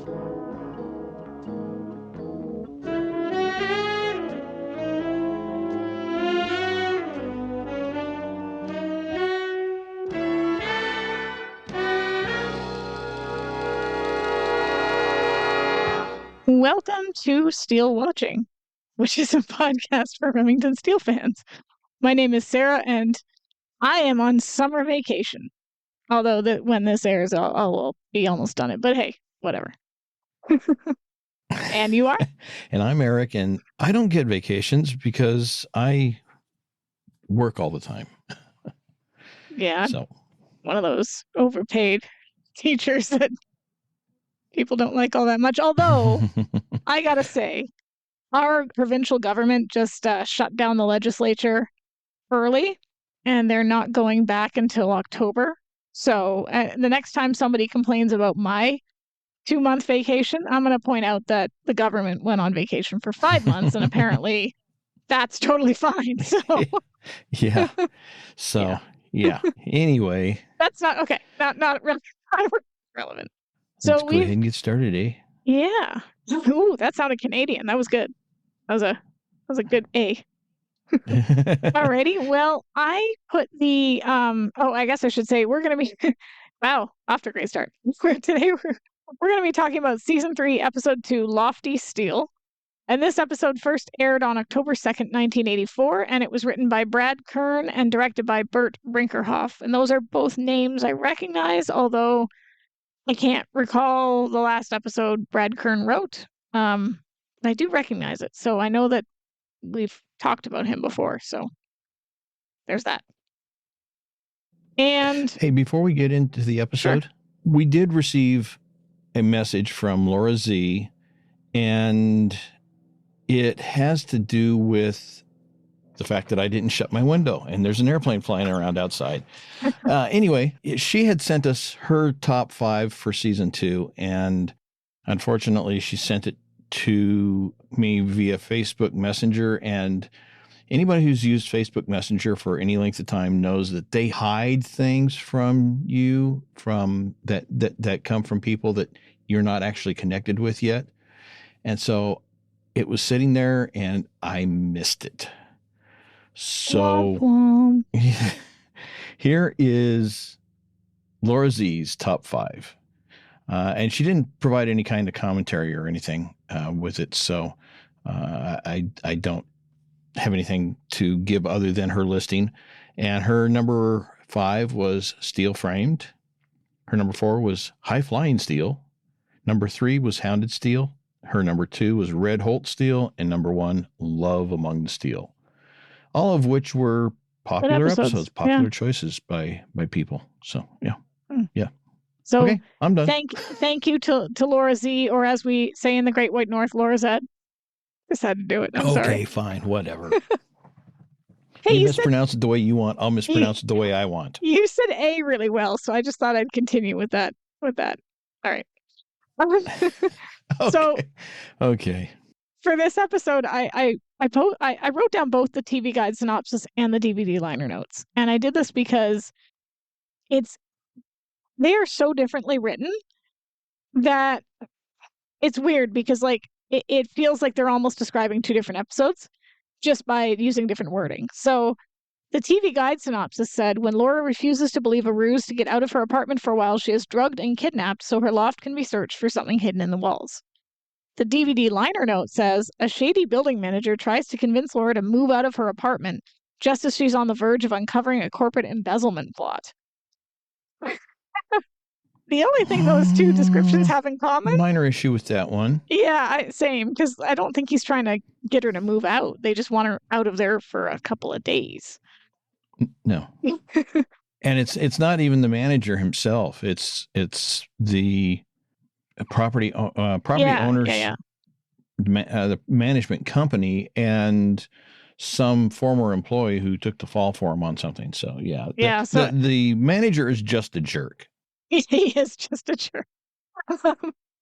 Welcome to SteeleWatching, which is a podcast for Remington Steele fans. My name is Sara, and I am on summer vacation. Although when this airs, I'll be almost done it. But hey, whatever. And you are? And I'm Eric, and I don't get vacations because I work all the time. Yeah. So one of those overpaid teachers that people don't like all that much. Although, I gotta say, our provincial government just shut down the legislature early, and they're not going back until October. So the next time somebody complains about my 2-month vacation, I'm going to point out that the government went on vacation for 5 months, and apparently that's totally fine. So yeah. So yeah. Anyway, that's not okay. Not relevant. So let's go ahead and get started, eh? Yeah. Ooh, that sounded Canadian. That was good. That was a good A. Alrighty. Well, I put the I guess I should say we're gonna be wow, off to a great start. Today we're gonna be talking about season 3, episode 2, Lofty Steele. And this episode first aired on October 2nd, 1984, and it was written by Brad Kern and directed by Bert Brinkerhoff. And those are both names I recognize, although I can't recall the last episode Brad Kern wrote. I do recognize it, so I know that we've talked about him before, so there's that. And hey, before we get into the episode, sure. We did receive a message from Laura Z, and it has to do with the fact that I didn't shut my window, and there's an airplane flying around outside. Anyway, she had sent us her top 5 for season 2, and unfortunately, she sent it to me via Facebook Messenger, and anybody who's used Facebook Messenger for any length of time knows that they hide things from you from that come from people that you're not actually connected with yet. And so it was sitting there and I missed it. So here is Laura Z's top 5. And she didn't provide any kind of commentary or anything with it. So I don't have anything to give other than her listing. And her number 5 was Steel Framed. Her number 4 was High Flying Steel. Number 3 was Hounded Steel. Her number 2 was Red Holt Steel. And number 1, Love Among the Steel. All of which were popular episodes, popular choices by people. So, yeah. Yeah. So okay, I'm done. Thank you to Laura Z, or as we say in the Great White North, Laura Z. Just had to do it. I'm sorry. Okay, fine, whatever. Hey, you mispronounce it the way you want. I'll mispronounce it the way I want. You said A really well, so I just thought I'd continue with that. All right. So, okay. For this episode, I wrote down both the TV guide synopsis and the DVD liner notes, and I did this because they are so differently written that it's weird because it feels like they're almost describing 2 different episodes just by using different wording. So the TV guide synopsis said, when Laura refuses to believe a ruse to get out of her apartment for a while, she is drugged and kidnapped so her loft can be searched for something hidden in the walls. The DVD liner note says, a shady building manager tries to convince Laura to move out of her apartment just as she's on the verge of uncovering a corporate embezzlement plot. The only thing those 2 descriptions have in common... Minor issue with that one. Yeah, same, because I don't think he's trying to get her to move out. They just want her out of there for a couple of days. No. And it's not even the manager himself. It's the property owners, the management company, and some former employee who took the fall for him on something. So, yeah. So the manager is just a jerk. He is just a jerk.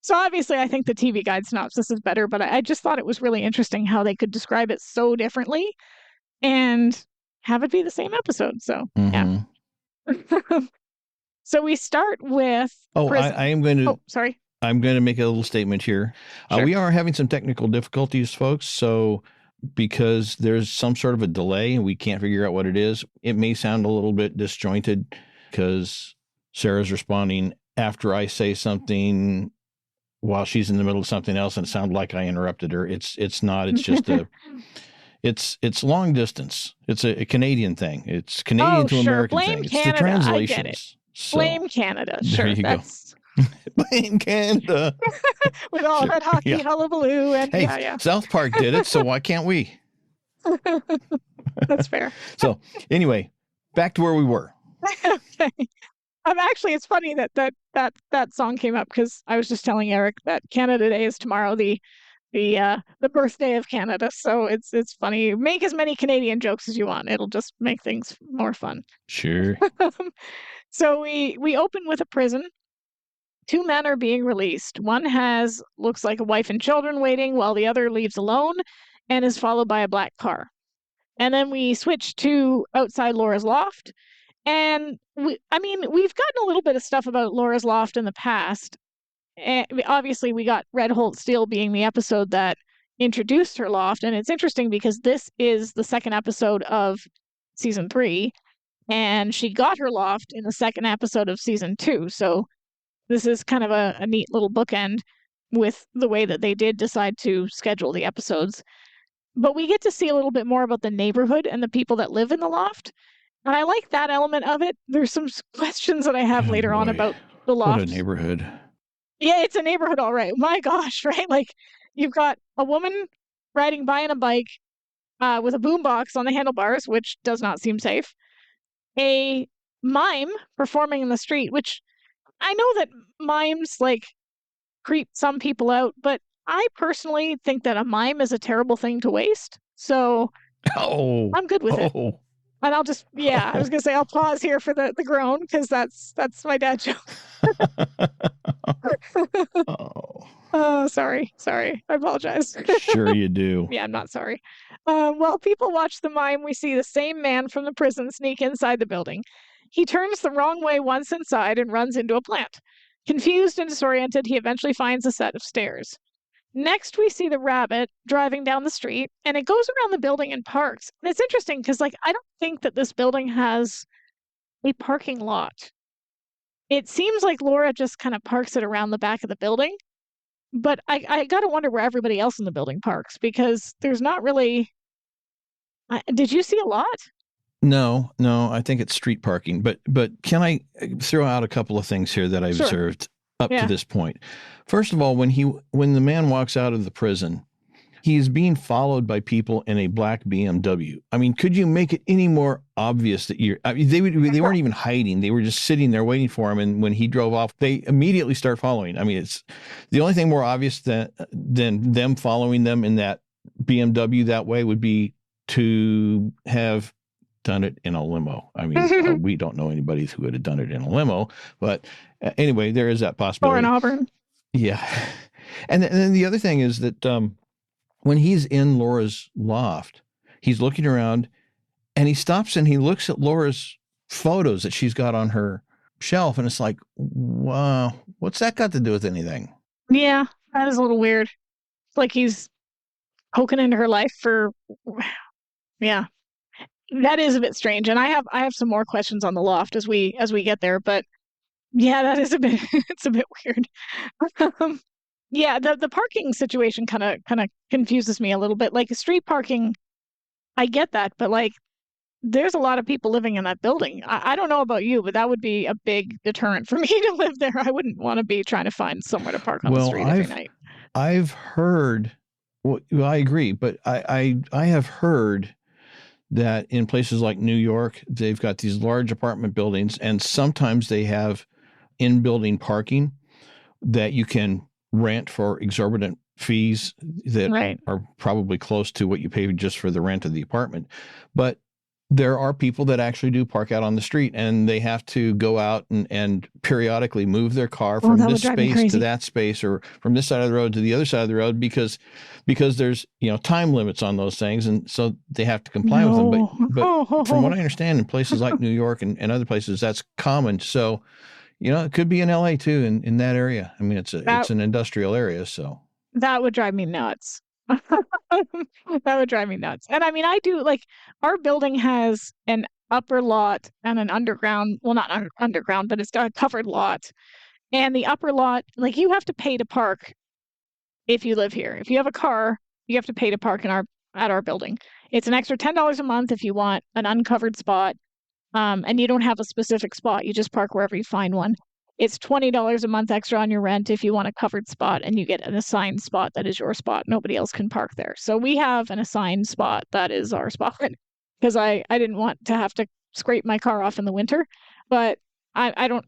So obviously I think the TV guide synopsis is better, but I just thought it was really interesting how they could describe it so differently and have it be the same episode. So, yeah. So we start with... I am going to... Oh, sorry. I'm going to make a little statement here. Sure. We are having some technical difficulties, folks. So because there's some sort of a delay and we can't figure out what it is, it may sound a little bit disjointed because Sarah's responding after I say something while she's in the middle of something else, and it sounded like I interrupted her. It's not. It's just it's long distance. It's a Canadian thing. It's Canadian to American Blame thing. It's Canada. the translations. I get it. So, Blame Canada. Sure. There you go. Blame Canada. With all that hockey hullabaloo. And hey, South Park did it, so why can't we? That's fair. So anyway, back to where we were. Okay. Actually, it's funny that song came up because I was just telling Eric that Canada Day is tomorrow, the birthday of Canada. So it's funny. Make as many Canadian jokes as you want. It'll just make things more fun. Sure. So we open with a prison. 2 men are being released. One looks like a wife and children waiting, while the other leaves alone and is followed by a black car. And then we switch to outside Laura's loft. And we've gotten a little bit of stuff about Laura's loft in the past. And obviously, we got Red Holt Steele being the episode that introduced her loft. And it's interesting because this is the second episode of season 3. And she got her loft in the second episode of season 2. So this is kind of a neat little bookend with the way that they did decide to schedule the episodes. But we get to see a little bit more about the neighborhood and the people that live in the loft. And I like that element of it. There's some questions that I have later on about the loft. What a neighborhood. Yeah, it's a neighborhood, all right. My gosh, right? Like, you've got a woman riding by on a bike with a boombox on the handlebars, which does not seem safe. A mime performing in the street, which I know that mimes, like, creep some people out, but I personally think that a mime is a terrible thing to waste. So I'm good with it. And I was going to say, I'll pause here for the groan, because that's my dad joke. Oh, sorry. I apologize. Sure you do. Yeah, I'm not sorry. While people watch the mime, we see the same man from the prison sneak inside the building. He turns the wrong way once inside and runs into a plant. Confused and disoriented, he eventually finds a set of stairs. Next, we see the rabbit driving down the street, and it goes around the building and parks. And it's interesting because, I don't think that this building has a parking lot. It seems like Laura just kind of parks it around the back of the building. But I got to wonder where everybody else in the building parks, because there's not really... Did you see a lot? No, I think it's street parking. But can I throw out a couple of things here that I've observed up to this point? First of all, when the man walks out of the prison, he is being followed by people in a black BMW. I mean, could you make it any more obvious that they weren't even hiding. They were just sitting there waiting for him. And when he drove off, they immediately start following. I mean, it's the only thing more obvious than them following them in that BMW that way would be to have done it in a limo. I mean, we don't know anybody who would have done it in a limo, but anyway, there is that possibility. Or in Auburn. Yeah. And then the other thing is that when he's in Laura's loft, he's looking around and he stops and he looks at Laura's photos that she's got on her shelf. And it's like, wow, what's that got to do with anything? Yeah, that is a little weird. It's like he's poking into her life yeah. That is a bit strange, and I have some more questions on the loft as we get there. But yeah, that is it's a bit weird. Yeah, the parking situation kind of confuses me a little bit. Like street parking, I get that, but there's a lot of people living in that building. I don't know about you, but that would be a big deterrent for me to live there. I wouldn't want to be trying to find somewhere to park on the street every night. I've heard. Well, I agree, but I have heard that in places like New York, they've got these large apartment buildings, and sometimes they have in-building parking that you can rent for exorbitant fees that are probably close to what you pay just for the rent of the apartment. But there are people that actually do park out on the street, and they have to go out and periodically move their car from this space to that space, or from this side of the road to the other side of the road, because there's time limits on those things, and so they have to comply with them. But from what I understand, in places like New York and other places, that's common. So it could be in LA too, in that area. I mean, it's That an industrial area, so. that would drive me nuts. That would drive me nuts. And I mean, I do like our building has an upper lot and an underground, well, not underground, but it's got a covered lot. And the upper lot, like you have to pay to park if you live here. If you have a car, you have to pay to park at our building. It's an extra $10 a month if you want an uncovered spot. And you don't have a specific spot. You just park wherever you find one. It's $20 a month extra on your rent if you want a covered spot, and you get an assigned spot that is your spot. Nobody else can park there. So we have an assigned spot that is our spot because I didn't want to have to scrape my car off in the winter. But I don't,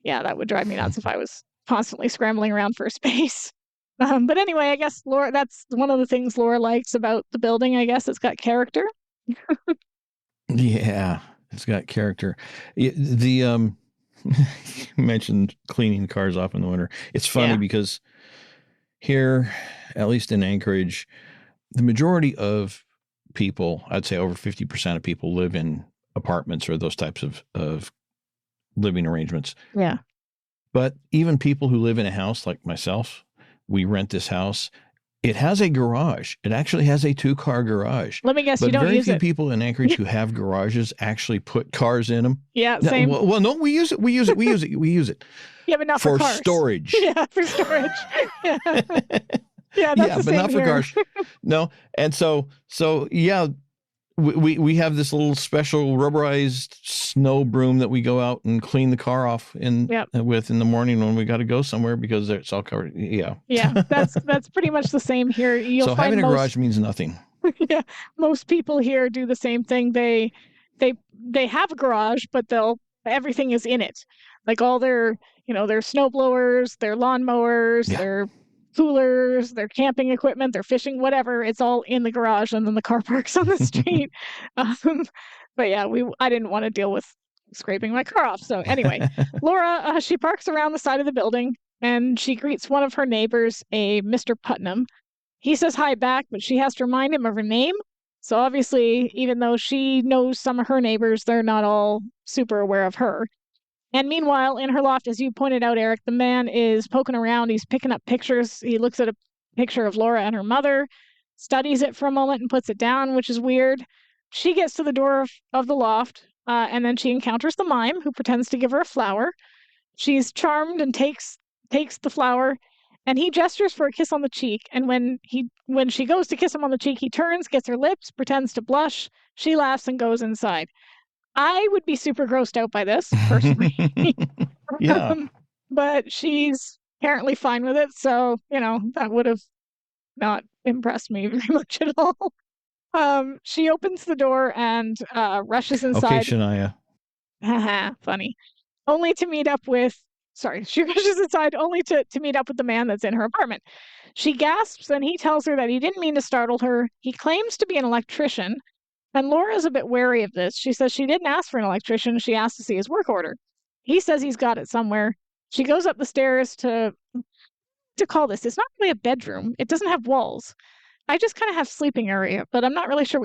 yeah, that would drive me nuts if I was constantly scrambling around for space. But anyway, I guess Laura, that's one of the things Laura likes about the building. I guess it's got character. Yeah, it's got character. You mentioned cleaning cars off in the winter. It's funny because here, at least in Anchorage, the majority of people, I'd say over 50% of people, live in apartments or those types of living arrangements. Yeah. But even people who live in a house like myself, we rent this house. It has a garage. It actually has a 2-car garage. Let me guess, you don't use it. But very few people in Anchorage who have garages actually put cars in them. Yeah, same. Well, no, we use it. We use it. Yeah, but not for cars. Storage. Yeah, for storage. Yeah, yeah, that's the but same not for here. cars. No, and so yeah. We have this little special rubberized snow broom that we go out and clean the car off with in the morning when we got to go somewhere because it's all covered. Yeah. Yeah, that's pretty much the same here. You'll find having a garage means nothing. Yeah, most people here do the same thing. They have a garage, but everything is in it. Like all their snow blowers, their lawnmowers, their coolers, their camping equipment, their fishing, whatever, it's all in the garage, and then the car parks on the street. But yeah, I didn't want to deal with scraping my car off. So anyway, Laura, she parks around the side of the building, and she greets one of her neighbors, a Mr. Putnam. He says hi back, but she has to remind him of her name. So obviously, even though she knows some of her neighbors, they're not all super aware of her. And meanwhile, in her loft, as you pointed out, Eric, the man is poking around. He's picking up pictures. He looks at a picture of Laura and her mother, studies it for a moment, and puts it down, which is weird. She gets to the door of the loft, and then she encounters the mime, who pretends to give her a flower. She's charmed and takes the flower, and he gestures for a kiss on the cheek. And when she goes to kiss him on the cheek, he turns, gets her lips, pretends to blush. She laughs and goes inside. I would be super grossed out by this, personally. Yeah. But she's apparently fine with it, so, that would have not impressed me very much at all. She opens the door and rushes inside. Okay, Shania. Haha, funny. Only to meet up with... Sorry, she rushes inside only to meet up with the man that's in her apartment. She gasps, and he tells her that he didn't mean to startle her. He claims to be an electrician. And Laura's a bit wary of this. She says she didn't ask for an electrician. She asked to see his work order. He says he's got it somewhere. She goes up the stairs to call this. It's not really a bedroom. It doesn't have walls. I just kind of have sleeping area, but I'm not really sure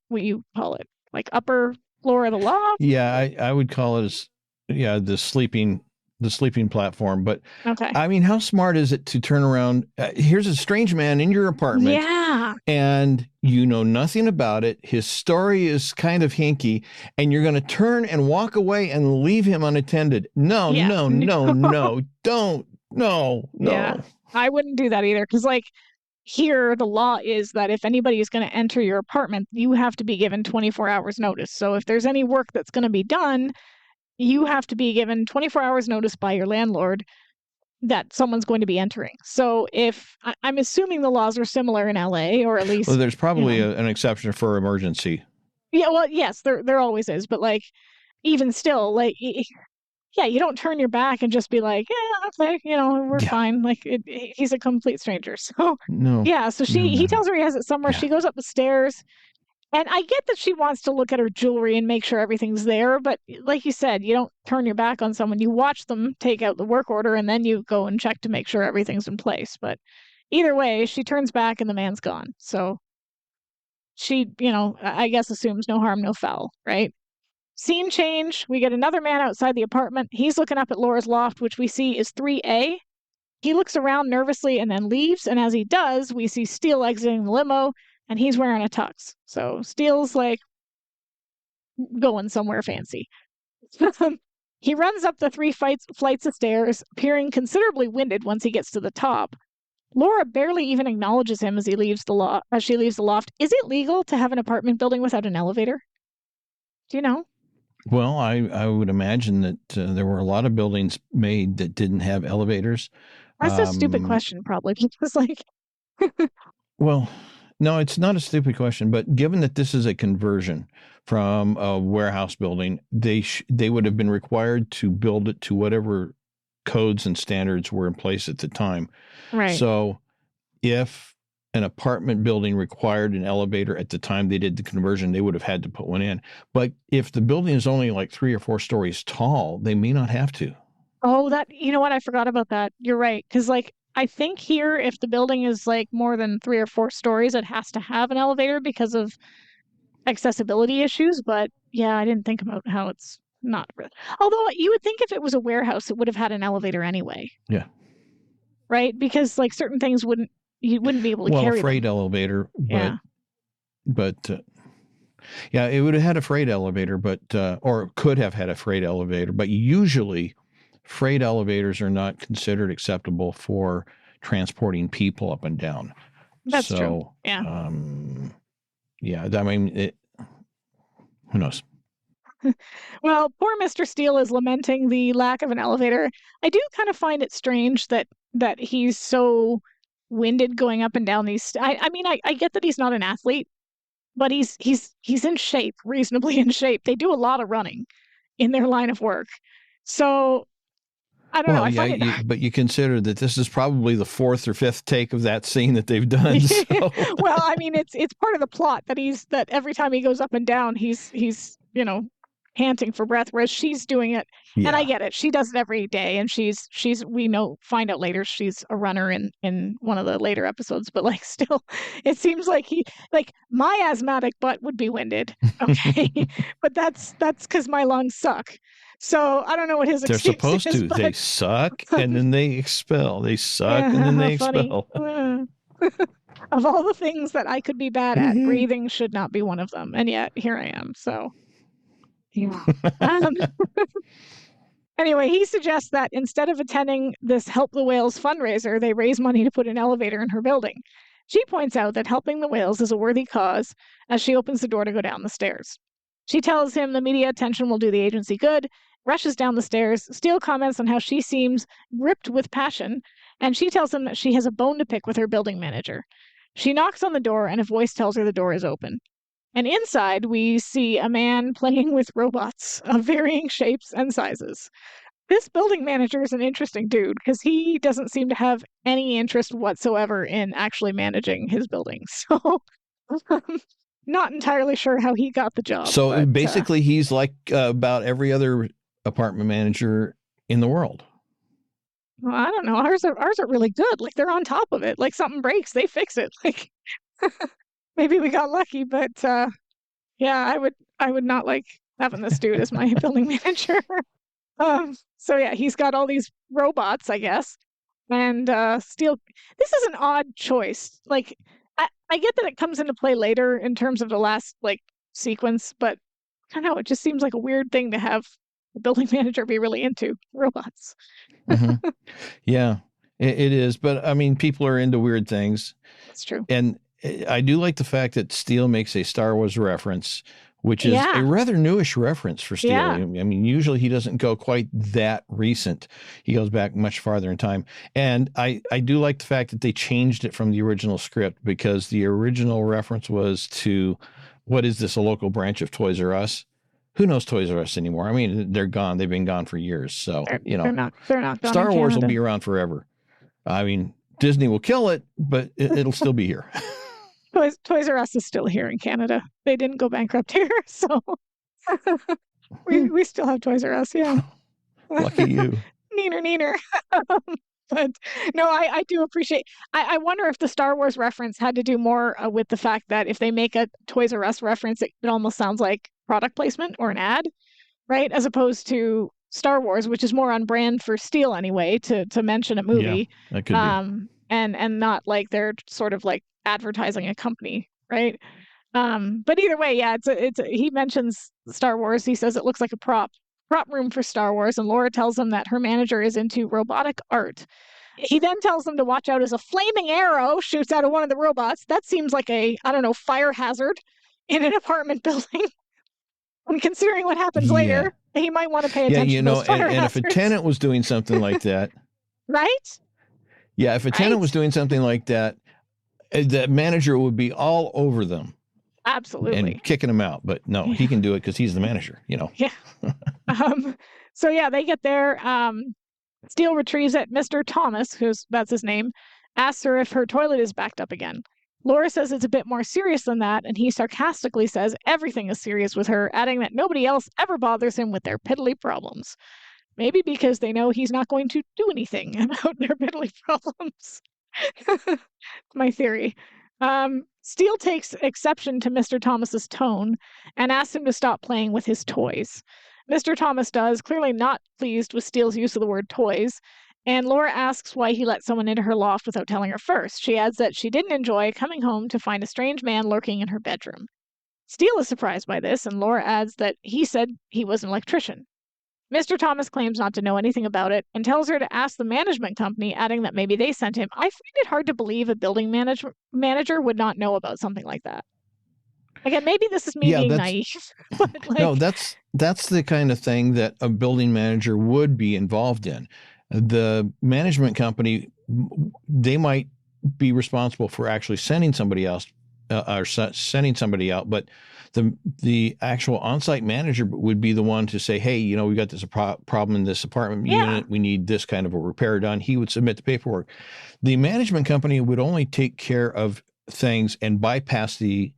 what you call it. Like upper floor of the loft? Yeah, I would call it the sleeping platform. But okay. I mean, how smart is it to turn around? Here's a strange man in your apartment. Yeah. And you know nothing about it. His story is kind of hinky, and you're going to turn and walk away and leave him unattended. No, don't. No. Yeah, I wouldn't do that either. Because here, the law is that if anybody is going to enter your apartment, you have to be given 24 hours notice. So if there's any work that's going to be done, you have to be given 24 hours notice by your landlord that someone's going to be entering. So I'm assuming the laws are similar in LA, or at least... Well, there's probably an exception for emergency. Yeah, well, yes, there always is. But even still, you don't turn your back and just be like, yeah, okay, we're fine. He's a complete stranger. So, no. Yeah, so he tells her he has it somewhere. Yeah. She goes up the stairs. And I get that she wants to look at her jewelry and make sure everything's there, but like you said, you don't turn your back on someone. You watch them take out the work order, and then you go and check to make sure everything's in place. But either way, she turns back and the man's gone. So she, I guess assumes no harm, no foul, right? Scene change. We get another man outside the apartment. He's looking up at Laura's loft, which we see is 3A. He looks around nervously and then leaves. And as he does, we see Steele exiting the limo, and he's wearing a tux. So Steele's like going somewhere fancy. He runs up the 3 flights of stairs, appearing considerably winded once he gets to the top. Laura barely even acknowledges him as she leaves the loft. Is it legal to have an apartment building without an elevator? Do you know? Well, I would imagine that there were a lot of buildings made that didn't have elevators. That's a stupid question, probably. Because, like... Well, no, it's not a stupid question, but given that this is a conversion from a warehouse building, they would have been required to build it to whatever codes and standards were in place at the time. Right. So if an apartment building required an elevator at the time they did the conversion, they would have had to put one in. But if the building is only like 3 or 4 stories tall, they may not have to. Oh, you know what? I forgot about that. You're right. Because, like, I think here, if the building is like more than 3 or 4 stories, it has to have an elevator because of accessibility issues. But yeah, I didn't think about how it's not. Although you would think if it was a warehouse, it would have had an elevator anyway. Yeah. Right? Because like certain things you wouldn't be able to carry them. Well, a freight elevator, Yeah. but yeah, it would have had a freight elevator, but or could have had a freight elevator, but usually freight elevators are not considered acceptable for transporting people up and down. That's true. Yeah. Yeah, I mean, who knows? Well, poor Mr. Steele is lamenting the lack of an elevator. I do kind of find it strange that he's so winded going up and down these. I mean, I get that he's not an athlete, but he's in shape, reasonably in shape. They do a lot of running in their line of work, so I don't know. I find but you consider that this is probably the 4th or 5th take of that scene that they've done. So. Well, I mean, it's part of the plot that every time he goes up and down, he's panting for breath, whereas she's doing it. Yeah. And I get it. She does it every day, and she's find out later she's a runner in one of the later episodes, but like still it seems like my asthmatic butt would be winded. Okay. But that's because my lungs suck. So I don't know what his excuse is. They're supposed to. But... They suck and then they expel. They suck and then they expel. Of all the things that I could be bad at, breathing should not be one of them. And yet here I am. So yeah. Anyway, he suggests that instead of attending this Help the Whales fundraiser, they raise money to put an elevator in her building. She points out that helping the whales is a worthy cause as she opens the door to go down the stairs. She tells him the media attention will do the agency good, rushes down the stairs. Steele comments on how she seems gripped with passion, and she tells him that she has a bone to pick with her building manager. She knocks on the door, and a voice tells her the door is open. And inside, we see a man playing with robots of varying shapes and sizes. This building manager is an interesting dude because he doesn't seem to have any interest whatsoever in actually managing his building. So, not entirely sure how he got the job. So but, basically, he's like about every other apartment manager in the world. Well, I don't know. Ours are really good. Like they're on top of it. Like something breaks, they fix it. Like. Maybe we got lucky, but yeah, I would not like having this dude as my building manager. So yeah, he's got all these robots, I guess, and Steele. This is an odd choice. Like I get that it comes into play later in terms of the last like sequence, but I don't know. It just seems like a weird thing to have the building manager be really into robots. Mm-hmm. Yeah, it is. But I mean, people are into weird things. That's true. And I do like the fact that Steele makes a Star Wars reference, which is a rather newish reference for Steele. Yeah. I mean, usually he doesn't go quite that recent. He goes back much farther in time. And I do like the fact that they changed it from the original script because the original reference was to, what is this, a local branch of Toys R Us? Who knows Toys R Us anymore? I mean, they're gone. They've been gone for years. So, they're not gone. Star Wars will be around forever. I mean, Disney will kill it, but it'll still be here. Toys R Us is still here in Canada. They didn't go bankrupt here, so we still have Toys R Us. Yeah, lucky you. Neener. But no, I do appreciate. I wonder if the Star Wars reference had to do more with the fact that if they make a Toys R Us reference, it almost sounds like product placement or an ad. right? As opposed to Star Wars, which is more on brand for Steele anyway, to mention a movie. Yeah, that could be. And not like they're sort of like advertising a company, right? But either way, yeah, he mentions Star Wars. He says it looks like a prop room for Star Wars, and Laura tells him that her manager is into robotic art. He then tells them to watch out as a flaming arrow shoots out of one of the robots. That seems like a, I don't know, fire hazard in an apartment building. And considering what happens later, he might want to pay attention to those fire and if a tenant was doing something like that, right? Yeah, if a tenant was doing something like that, the manager would be all over them. Absolutely. And kicking them out. But no, he can do it because he's the manager, you know. Yeah. So yeah, they get there. Steele retrieves it. Mr. Thomas, that's his name, asks her if her toilet is backed up again. Laura says it's a bit more serious than that, and he sarcastically says everything is serious with her, adding that nobody else ever bothers him with their piddly problems. Maybe because they know he's not going to do anything about their piddly problems. My theory. Steele takes exception to Mr. Thomas's tone and asks him to stop playing with his toys. Mr. Thomas does, clearly not pleased with Steele's use of the word toys, and Laura asks why he let someone into her loft without telling her first. She adds that she didn't enjoy coming home to find a strange man lurking in her bedroom. Steele is surprised by this, and Laura adds that he said he was an electrician. Mr. Thomas claims not to know anything about it and tells her to ask the management company, adding that maybe they sent him. I find it hard to believe a building manager would not know about something like that. Again, maybe this is me being naive. But no, that's the kind of thing that a building manager would be involved in. The management company, they might be responsible for actually sending somebody else or sending somebody out, but the actual on-site manager would be the one to say, hey, you know, we got this problem in this apartment unit. We need this kind of a repair done. He would submit the paperwork. The management company would only take care of things and bypass the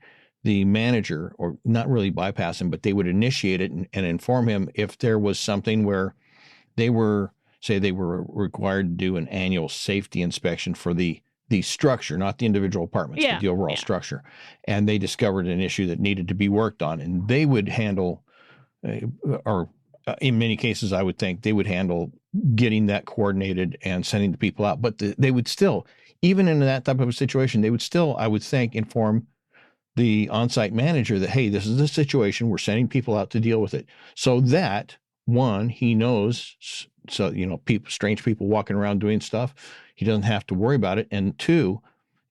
manager, or not really bypass him, but they would initiate it and inform him if there was something where they were required to do an annual safety inspection for the structure, not the individual apartments, but the overall structure. And they discovered an issue that needed to be worked on, and they would handle, or in many cases, I would think they would handle getting that coordinated and sending the people out. But they would still, even in that type of a situation, they would still, I would think, inform the on-site manager that, hey, this is the situation. We're sending people out to deal with it. So that, one, he knows, so, you know, strange people walking around doing stuff, he doesn't have to worry about it. And two,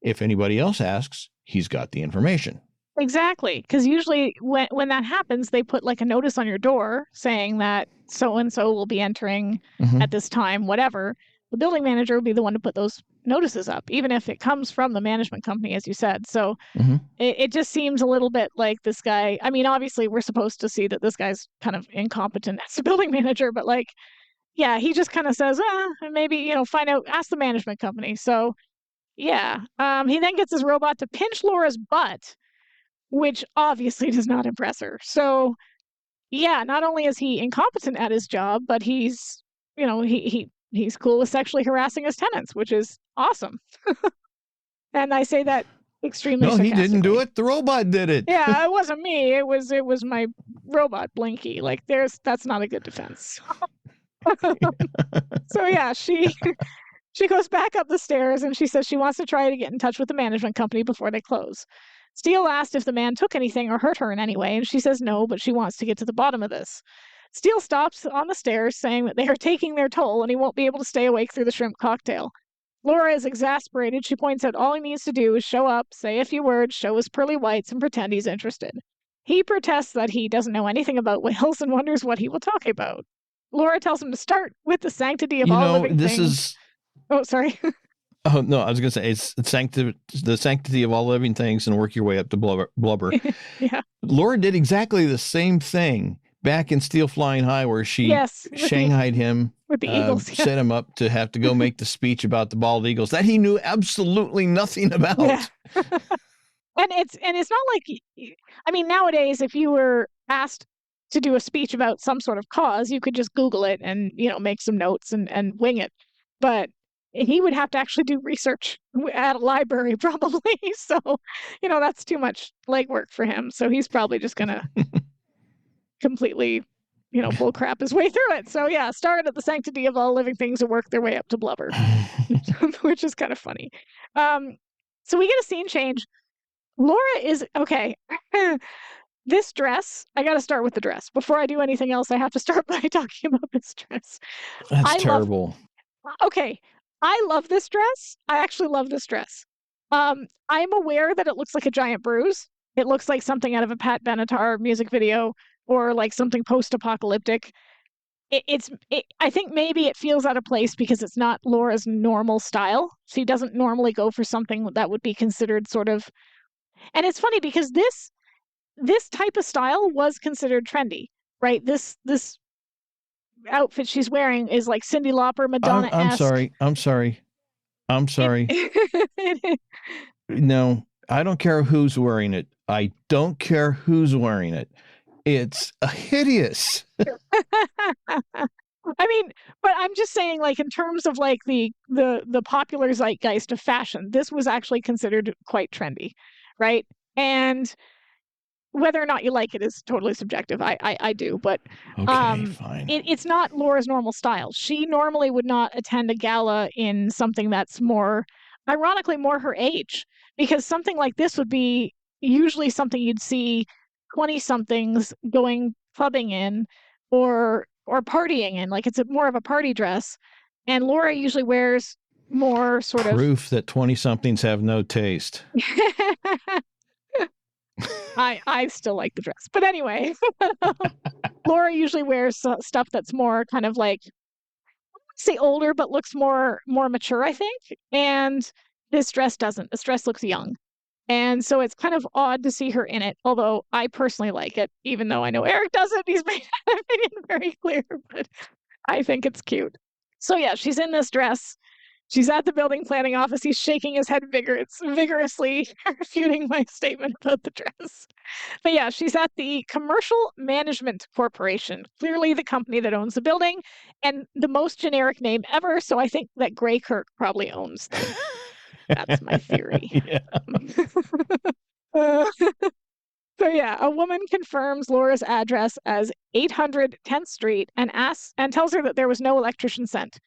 if anybody else asks, he's got the information. Exactly. Because usually when that happens, they put like a notice on your door saying that so-and-so will be entering at this time, whatever. The building manager will be the one to put those notices up, even if it comes from the management company, as you said. So it just seems a little bit like this guy. I mean, obviously, we're supposed to see that this guy's kind of incompetent as a building manager, but like, yeah, he just kind of says, maybe, you know, find out, ask the management company. So, yeah. He then gets his robot to pinch Laura's butt, which obviously does not impress her. So, yeah, not only is he incompetent at his job, but he's, you know, he's cool with sexually harassing his tenants, which is awesome. And I say that extremely sarcastically. No, he didn't do it. The robot did it. Yeah, it wasn't me. It was my robot Blinky. Like, that's not a good defense. So yeah, she goes back up the stairs and she says she wants to try to get in touch with the management company before they close. Steele asked if the man took anything or hurt her in any way, and she says no, but she wants to get to the bottom of this. Steele stops on the stairs, saying that they are taking their toll and he won't be able to stay awake through the shrimp cocktail. Laura is exasperated. She points out all he needs to do is show up, say a few words, show his pearly whites, and pretend he's interested. He protests that he doesn't know anything about whales and wonders what he will talk about. Laura tells him to start with the sanctity of all living things. Oh, sorry. Oh, no, I was going to say it's the sanctity of all living things and work your way up to blubber. Yeah. Laura did exactly the same thing back in Steele Flying High, where she shanghaied him, with the eagles, set him up to have to go make the speech about the bald eagles that he knew absolutely nothing about. Yeah. And it's not like, I mean, nowadays, if you were asked to do a speech about some sort of cause, you could just Google it and, you know, make some notes and wing it. But he would have to actually do research at a library probably. So, you know, that's too much legwork for him. So he's probably just going to completely bull crap his way through it. So yeah, started at the sanctity of all living things and work their way up to blubber, which is kind of funny. So we get a scene change. Laura is okay. This dress, I got to start with the dress. Before I do anything else, I have to start by talking about this dress. That's terrible. Okay, I love this dress. I actually love this dress. I'm aware that it looks like a giant bruise. It looks like something out of a Pat Benatar music video or like something post-apocalyptic. I think maybe it feels out of place because it's not Laura's normal style. She doesn't normally go for something that would be considered sort of. And it's funny because this type of style was considered trendy, right? This outfit she's wearing is like Cyndi Lauper, Madonna-esque. I'm sorry. No, I don't care who's wearing it. I don't care who's wearing it. It's hideous. I mean, but I'm just saying, like, in terms of like the popular zeitgeist of fashion, this was actually considered quite trendy, right? And whether or not you like it is totally subjective. I do, but okay, fine. It's not Laura's normal style. She normally would not attend a gala in something that's more, ironically, more her age, because something like this would be usually something you'd see 20-somethings going clubbing in or partying in. Like it's more of a party dress, and Laura usually wears more sort of proof that 20-somethings have no taste. I still like the dress, but anyway, Laura usually wears stuff that's more kind of like, I wouldn't say older, but looks more mature, I think. And this dress doesn't. This dress looks young, and so it's kind of odd to see her in it. Although I personally like it, even though I know Eric doesn't. He's made that opinion very clear, but I think it's cute. So yeah, she's in this dress. She's at the building planning office. He's shaking his head vigorously, refuting my statement about the dress. But yeah, she's at the Commercial Management Corporation, clearly the company that owns the building, and the most generic name ever. So I think that Gray Kirk probably owns them. That's my theory. So yeah, a woman confirms Laura's address as 800 10th Street and tells her that there was no electrician sent.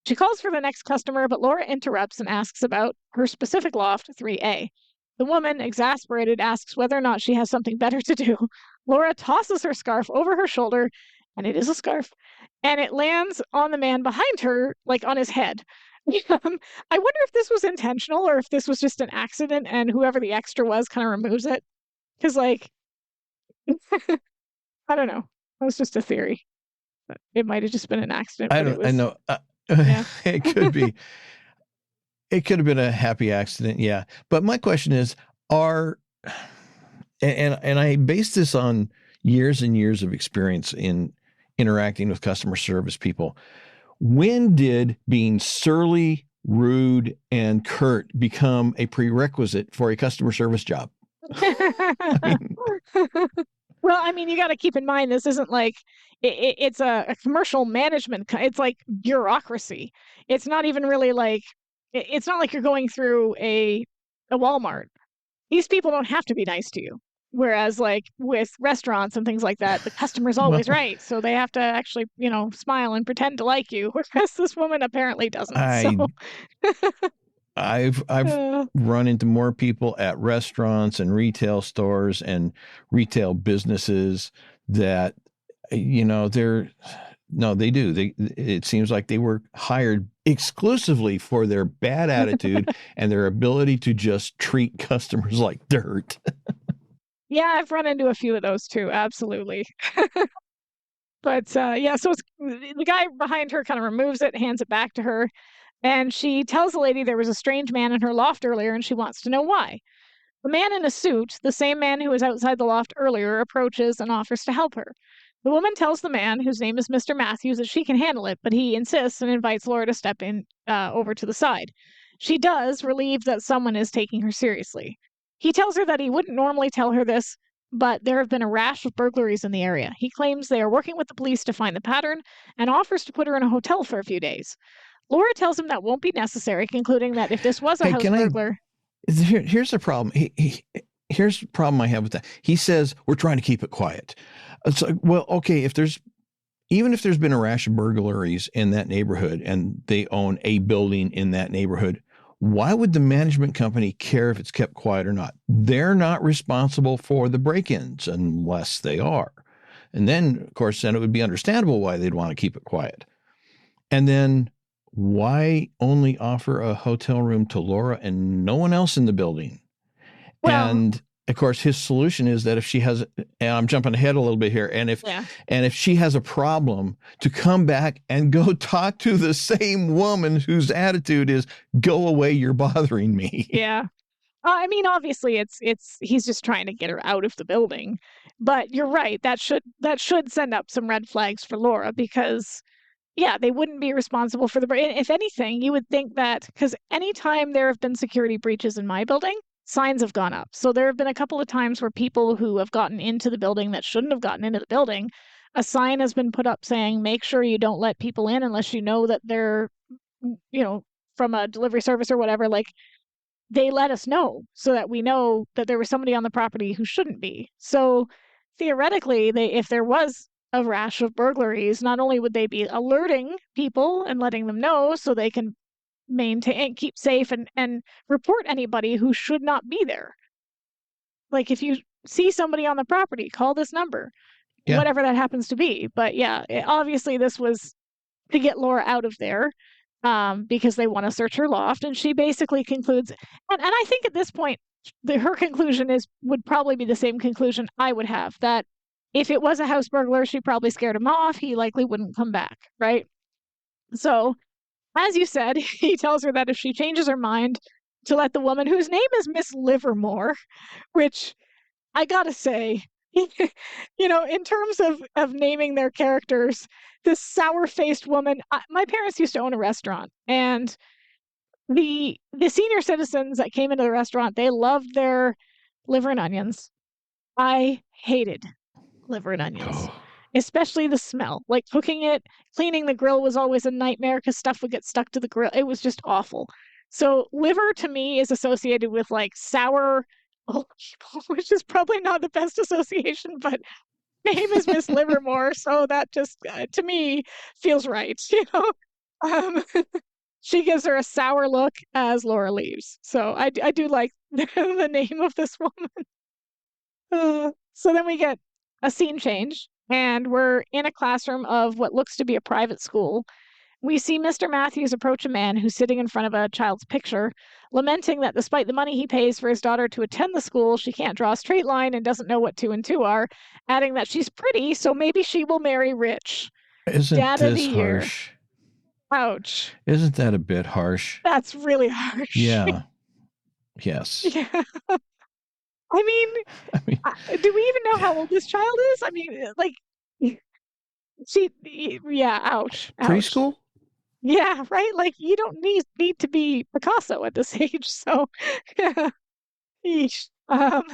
She calls for the next customer, but Laura interrupts and asks about her specific loft, 3A. The woman, exasperated, asks whether or not she has something better to do. Laura tosses her scarf over her shoulder, and it is a scarf, and it lands on the man behind her, like on his head. I wonder if this was intentional or if this was just an accident and whoever the extra was kind of removes it. Because, like, I don't know. That was just a theory. It might have just been an accident. I know. Yeah. It could be. It could have been a happy accident, yeah. But my question is, and I base this on years and years of experience in interacting with customer service people. When did being surly, rude, and curt become a prerequisite for a customer service job? Well, I mean, you got to keep in mind, this isn't like, it's a commercial management, it's like bureaucracy. It's not even really like, it's not like you're going through a Walmart. These people don't have to be nice to you. Whereas like with restaurants and things like that, the customer's always right. So they have to actually, smile and pretend to like you. Whereas this woman apparently doesn't. I've run into more people at restaurants and retail stores and retail businesses that, they do. It seems like they were hired exclusively for their bad attitude and their ability to just treat customers like dirt. Yeah, I've run into a few of those too. Absolutely. But so the guy behind her kind of removes it, hands it back to her. And she tells the lady there was a strange man in her loft earlier and she wants to know why. The man in a suit, the same man who was outside the loft earlier, approaches and offers to help her. The woman tells the man, whose name is Mr. Matthews, that she can handle it, but he insists and invites Laura to step in over to the side. She does, relieved that someone is taking her seriously. He tells her that he wouldn't normally tell her this, but there have been a rash of burglaries in the area. He claims they are working with the police to find the pattern and offers to put her in a hotel for a few days. Laura tells him that won't be necessary, concluding that if this was a house burglar... Here's the problem. Here's the problem I have with that. He says, we're trying to keep it quiet. It's like, well, okay, if there's even if there's been a rash of burglaries in that neighborhood and they own a building in that neighborhood, why would the management company care if it's kept quiet or not? They're not responsible for the break-ins unless they are. And then, of course, then it would be understandable why they'd want to keep it quiet. And then why only offer a hotel room to Laura and no one else in the building? Well, and of course, his solution is that if she has, and I'm jumping ahead a little bit here, and if she has a problem, to come back and go talk to the same woman whose attitude is, "Go away, you're bothering me." Yeah. I mean, obviously, he's just trying to get her out of the building. But you're right. That should send up some red flags for Laura because, yeah, they wouldn't be responsible for the break. If anything, you would think that because anytime there have been security breaches in my building, signs have gone up. So there have been a couple of times where people who have gotten into the building that shouldn't have gotten into the building, a sign has been put up saying, make sure you don't let people in unless you know that they're, from a delivery service or whatever. Like, they let us know so that we know that there was somebody on the property who shouldn't be. So theoretically, if there was a rash of burglaries, not only would they be alerting people and letting them know so they can maintain, keep safe and report anybody who should not be there. Like, if you see somebody on the property, call this number, whatever that happens to be. But yeah, obviously this was to get Laura out of there because they want to search her loft. And she basically concludes, and I think at this point, her conclusion would probably be the same conclusion I would have, that if it was a house burglar, she probably scared him off. He likely wouldn't come back, right? So, as you said, he tells her that if she changes her mind, to let the woman whose name is Miss Livermore, which I gotta say, in terms of naming their characters, this sour-faced woman, my parents used to own a restaurant, and the senior citizens that came into the restaurant, they loved their liver and onions. I hated liver and onions. Especially the smell. Like, cooking it, cleaning the grill was always a nightmare because stuff would get stuck to the grill. It was just awful. So liver to me is associated with like sour old people, which is probably not the best association, but name is Miss Livermore, so that just to me feels right. She gives her a sour look as Laura leaves. So I do like the name of this woman. So then we get a scene change. And we're in a classroom of what looks to be a private school. We see Mr. Matthews approach a man who's sitting in front of a child's picture, lamenting that despite the money he pays for his daughter to attend the school, she can't draw a straight line and doesn't know what 2 and 2 are, adding that she's pretty, so maybe she will marry rich. Isn't this harsh? Ouch. Isn't that a bit harsh? That's really harsh. Yeah. Yes. Yeah. I mean, do we even know how old this child is? I mean, like, ouch. Preschool? Yeah, right? Like, you don't need to be Picasso at this age, so, he's not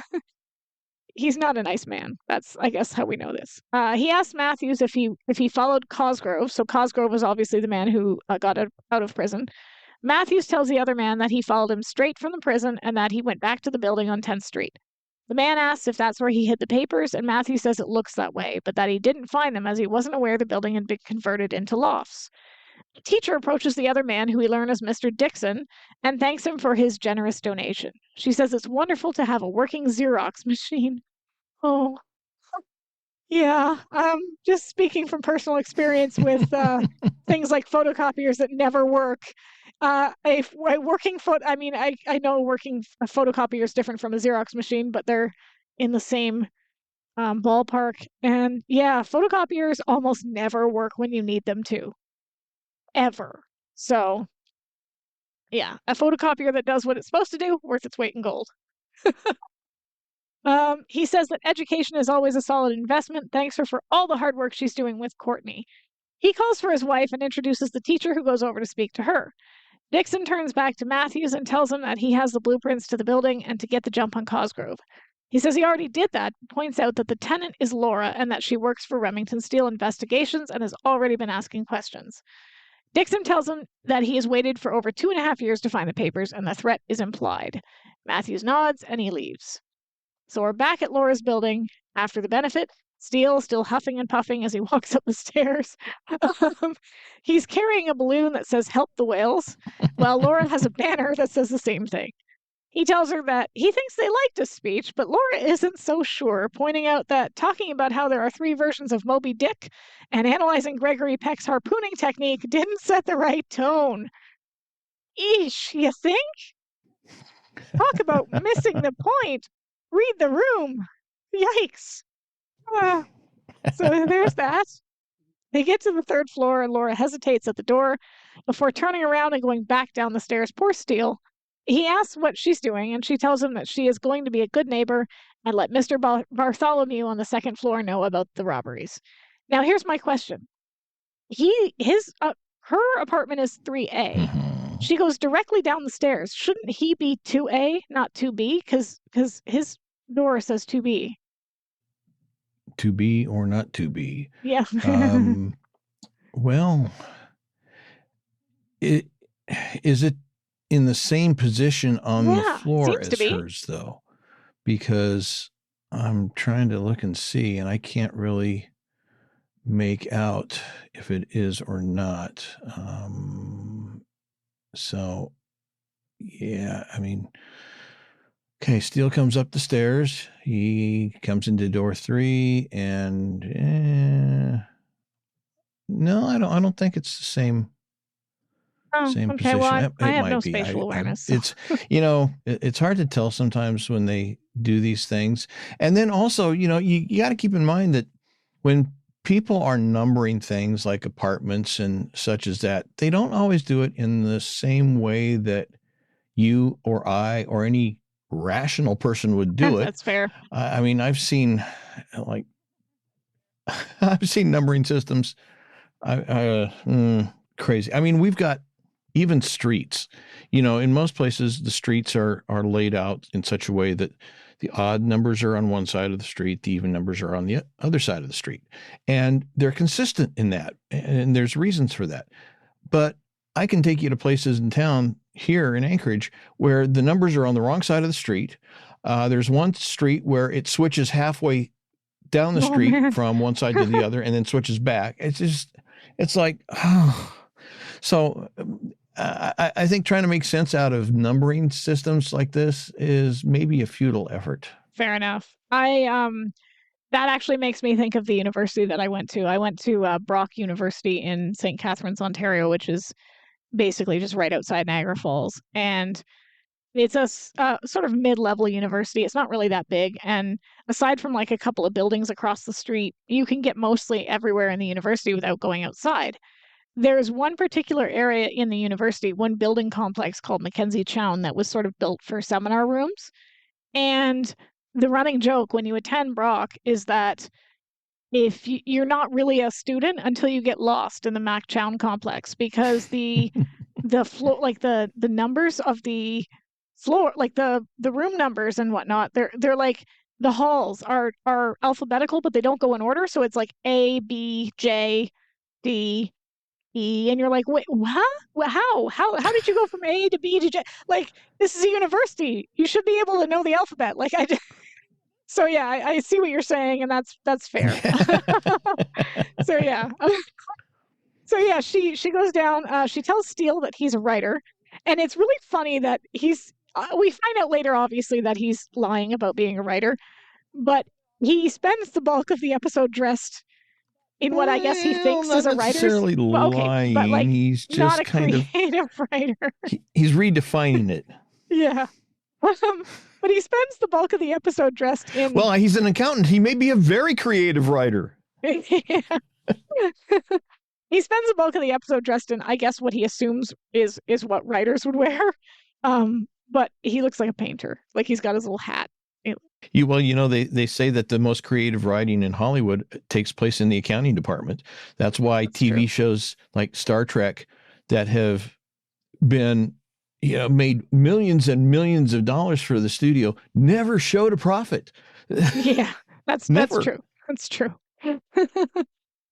a nice man. That's, I guess, how we know this. He asked Matthews if he followed Cosgrove, so Cosgrove was obviously the man who got out of prison. Matthews tells the other man that he followed him straight from the prison and that he went back to the building on 10th Street. The man asks if that's where he hid the papers, and Matthews says it looks that way, but that he didn't find them as he wasn't aware the building had been converted into lofts. The teacher approaches the other man, who we learn as Mr. Dixon, and thanks him for his generous donation. She says it's wonderful to have a working Xerox machine. Oh, yeah. Just speaking from personal experience with things like photocopiers that never work. I know working a photocopier is different from a Xerox machine, but they're in the same ballpark. And yeah, photocopiers almost never work when you need them to. Ever. So yeah, a photocopier that does what it's supposed to do, worth its weight in gold. He says that education is always a solid investment. Thanks her for all the hard work she's doing with Courtney. He calls for his wife and introduces the teacher, who goes over to speak to her. Dixon turns back to Matthews and tells him that he has the blueprints to the building and to get the jump on Cosgrove. He says he already did that, points out that the tenant is Laura and that she works for Remington Steele Investigations and has already been asking questions. Dixon tells him that he has waited for over 2.5 years to find the papers and the threat is implied. Matthews nods and he leaves. So we're back at Laura's building after the benefit, Steele still huffing and puffing as he walks up the stairs. He's carrying a balloon that says "Help the whales," while Laura has a banner that says the same thing. He tells her that he thinks they liked his speech, but Laura isn't so sure, pointing out that talking about how there are 3 versions of Moby Dick and analyzing Gregory Peck's harpooning technique didn't set the right tone. Eesh, you think? Talk about missing the point. Read the room. Yikes. So there's that. They get to the 3rd floor, and Laura hesitates at the door before turning around and going back down the stairs. Poor Steele. He asks what she's doing, and she tells him that she is going to be a good neighbor and let Mr. Bartholomew on the 2nd floor know about the robberies. Now, here's my question. Her apartment is 3A. She goes directly down the stairs. Shouldn't he be 2A, not 2B? Because his door says 2B. To be or not to be. Yeah. Well, is it in the same position on the floor as hers, though? Because I'm trying to look and see, and I can't really make out if it is or not. So, yeah, I mean, okay, Steele comes up the stairs. He comes into door 3, and no, I don't think it's the same. Same okay. position. Well, I have might no be. spatial awareness. So. It's it's hard to tell sometimes when they do these things, and then also you got to keep in mind that when people are numbering things like apartments and such as that, they don't always do it in the same way that you or I or any rational person would do it. That's fair. I mean, I've seen numbering systems. Crazy. I mean, we've got even streets. In most places, the streets are laid out in such a way that the odd numbers are on one side of the street, the even numbers are on the other side of the street. And they're consistent in that. And there's reasons for that. But I can take you to places in town here in Anchorage where the numbers are on the wrong side of the street. There's one street where it switches halfway down the street from one side to the other and then switches back. It's like, oh. So I think trying to make sense out of numbering systems like this is maybe a futile effort. Fair enough. That actually makes me think of the university that I went to. I went to Brock University in St. Catharines, Ontario, which is basically just right outside Niagara Falls. And it's a sort of mid-level university. It's not really that big. And aside from like a couple of buildings across the street, you can get mostly everywhere in the university without going outside. There's one particular area in the university, one building complex called Mackenzie Chown that was sort of built for seminar rooms. And the running joke when you attend Brock is that if you're not really a student until you get lost in the Mac Chown complex, because the floor, like the numbers of the floor, like the room numbers and whatnot, they're like the halls are alphabetical, but they don't go in order. So it's like A, B, J, D, E, and you're like, wait, what? How did you go from A to B to J? Like, this is a university. You should be able to know the alphabet. Like, so yeah, I see what you're saying, and that's fair. So yeah, she goes down. She tells Steele that he's a writer, and it's really funny that he's. We find out later, obviously, that he's lying about being a writer, but he spends the bulk of the episode dressed in what I guess he thinks is a writer's. Necessarily lying. But like, he's just not a kind creative writer. He's redefining it. Yeah. But he spends the bulk of the episode dressed in. Well, he's an accountant. He may be a very creative writer. Yeah. He spends the bulk of the episode dressed in, I guess, what he assumes is what writers would wear. But he looks like a painter. Like he's got his little hat. They say that the most creative writing in Hollywood takes place in the accounting department. That's why TV shows like Star Trek that have been, made millions and millions of dollars for the studio never showed a profit. Yeah, that's true. That's true.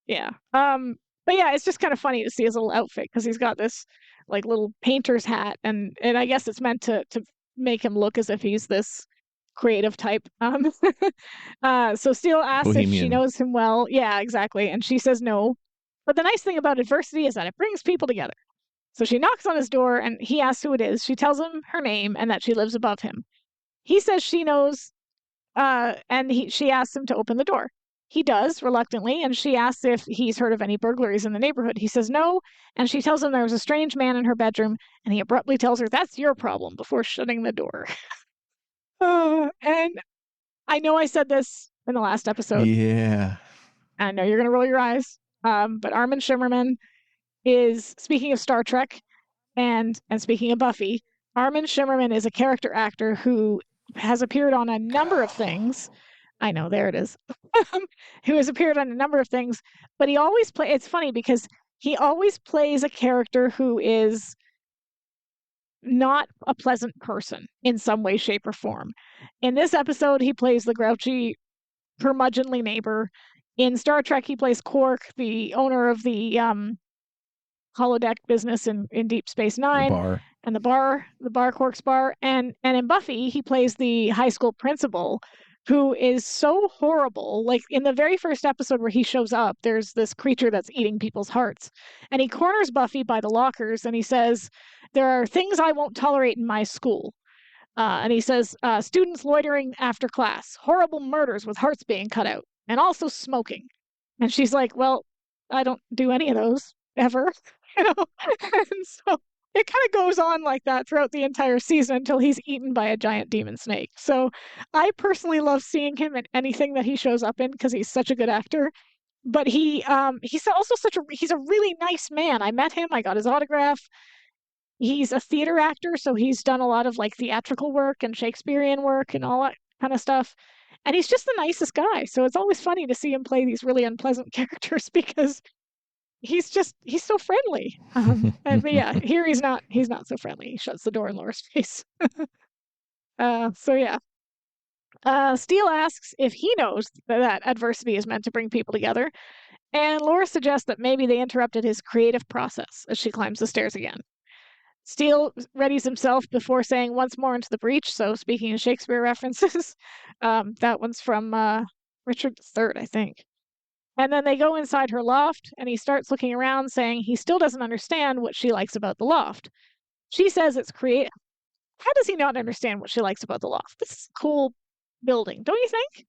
Yeah. But yeah, it's just kind of funny to see his little outfit because he's got this like little painter's hat, and I guess it's meant to make him look as if he's this creative type. So Steele asks if she Bohemian. knows him well. Yeah, exactly. And she says no. But the nice thing about adversity is that it brings people together. So she knocks on his door and he asks who it is. She tells him her name and that she lives above him. He says she knows, and she asks him to open the door. He does, reluctantly, and she asks if he's heard of any burglaries in the neighborhood. He says no, and she tells him there was a strange man in her bedroom, and he abruptly tells her, "That's your problem," before shutting the door. And I know I said this in the last episode. Yeah. I know you're going to roll your eyes, but Armin Shimmerman is, speaking of Star Trek and speaking of Buffy, Armin Shimmerman is a character actor who has appeared on a number of things. I know, there it is. Who has appeared on a number of things, but he always it's funny because he always plays a character who is not a pleasant person in some way, shape, or form. In this episode, he plays the grouchy, curmudgeonly neighbor. In Star Trek, he plays Quark, the owner of the holodeck business in Deep Space Nine. The bar. And the bar, Quark's bar. And in Buffy, he plays the high school principal, who is so horrible. Like, in the very first episode where he shows up, there's this creature that's eating people's hearts. And he corners Buffy by the lockers, and he says, "There are things I won't tolerate in my school." And he says, students loitering after class, horrible murders with hearts being cut out, and also smoking. And she's like, "Well, I don't do any of those, ever." And so it kind of goes on like that throughout the entire season until he's eaten by a giant demon snake. So I personally love seeing him in anything that he shows up in because he's such a good actor. But he's also he's a really nice man. I met him, I got his autograph. He's a theater actor, so he's done a lot of like theatrical work and Shakespearean work and all that kind of stuff. And he's just the nicest guy. So it's always funny to see him play these really unpleasant characters because he's so friendly. But yeah, here he's not so friendly. He shuts the door in Laura's face. So yeah. Steele asks if he knows that adversity is meant to bring people together, and Laura suggests that maybe they interrupted his creative process as she climbs the stairs again. Steele readies himself before saying "once more into the breach," so speaking of Shakespeare references. That one's from Richard III, I think. And then they go inside her loft, and he starts looking around, saying he still doesn't understand what she likes about the loft. She says it's creative. How does he not understand what she likes about the loft? This is a cool building, don't you think?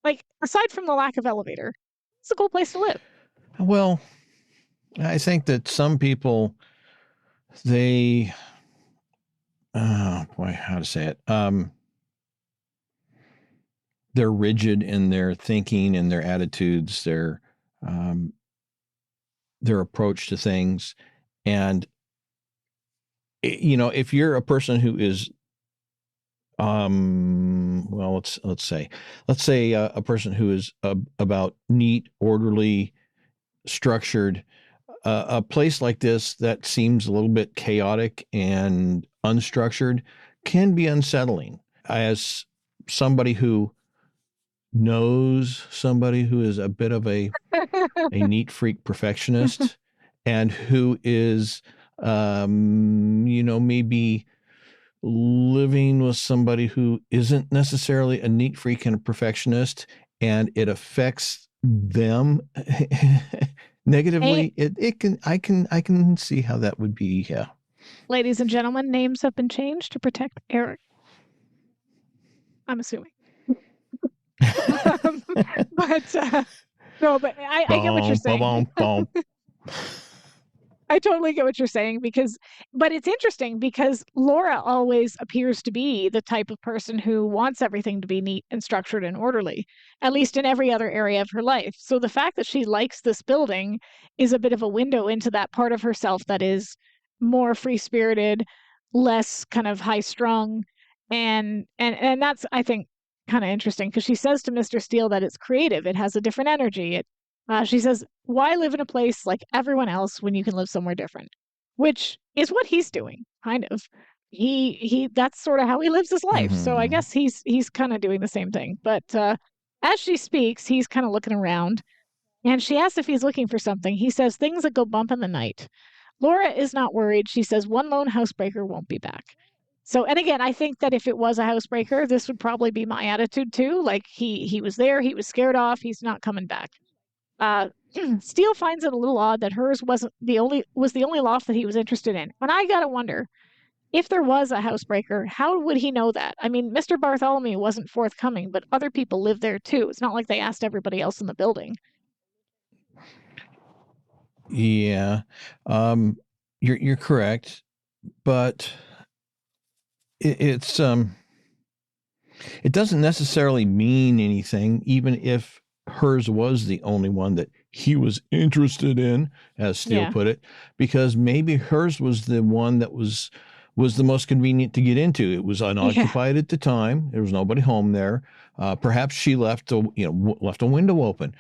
Like, aside from the lack of elevator, it's a cool place to live. Well, I think that some people, oh boy, how to say it? They're rigid in their thinking and their attitudes, their approach to things. And, if you're a person who is, well, let's say a person who is about neat, orderly, structured, a place like this that seems a little bit chaotic and unstructured can be unsettling. As somebody who knows somebody who is a bit of a neat freak perfectionist and who is, maybe living with somebody who isn't necessarily a neat freak and a perfectionist, and it affects them negatively. I can see how that would be. Yeah. Ladies and gentlemen, names have been changed to protect Eric. I'm assuming. But no, but I get what you're saying. I totally get what you're saying but it's interesting because Laura always appears to be the type of person who wants everything to be neat and structured and orderly, at least in every other area of her life. So the fact that she likes this building is a bit of a window into that part of herself that is more free-spirited, less kind of high-strung, and that's, I think, kind of interesting because she says to Mr. Steele that it's creative. It has a different energy. She says, "Why live in a place like everyone else when you can live somewhere different?" Which is what he's doing, kind of. He that's sort of how he lives his life. So I guess he's kind of doing the same thing. But as she speaks, he's kind of looking around, and she asks if he's looking for something. He says things that go bump in the night. Laura is not worried. She says one lone housebreaker won't be back. So, and again, I think that if it was a housebreaker, this would probably be my attitude too. Like he was there, he was scared off, he's not coming back. Steele finds it a little odd that hers was the only loft that he was interested in. And I gotta wonder, if there was a housebreaker, how would he know that? I mean, Mr. Bartholomew wasn't forthcoming, but other people lived there too. It's not like they asked everybody else in the building. Yeah, you're correct, but it's it doesn't necessarily mean anything, even if hers was the only one that he was interested in, as Steele put it, because maybe hers was the one that was the most convenient to get into. It was unoccupied at the time. There was nobody home there. Perhaps she left a window open.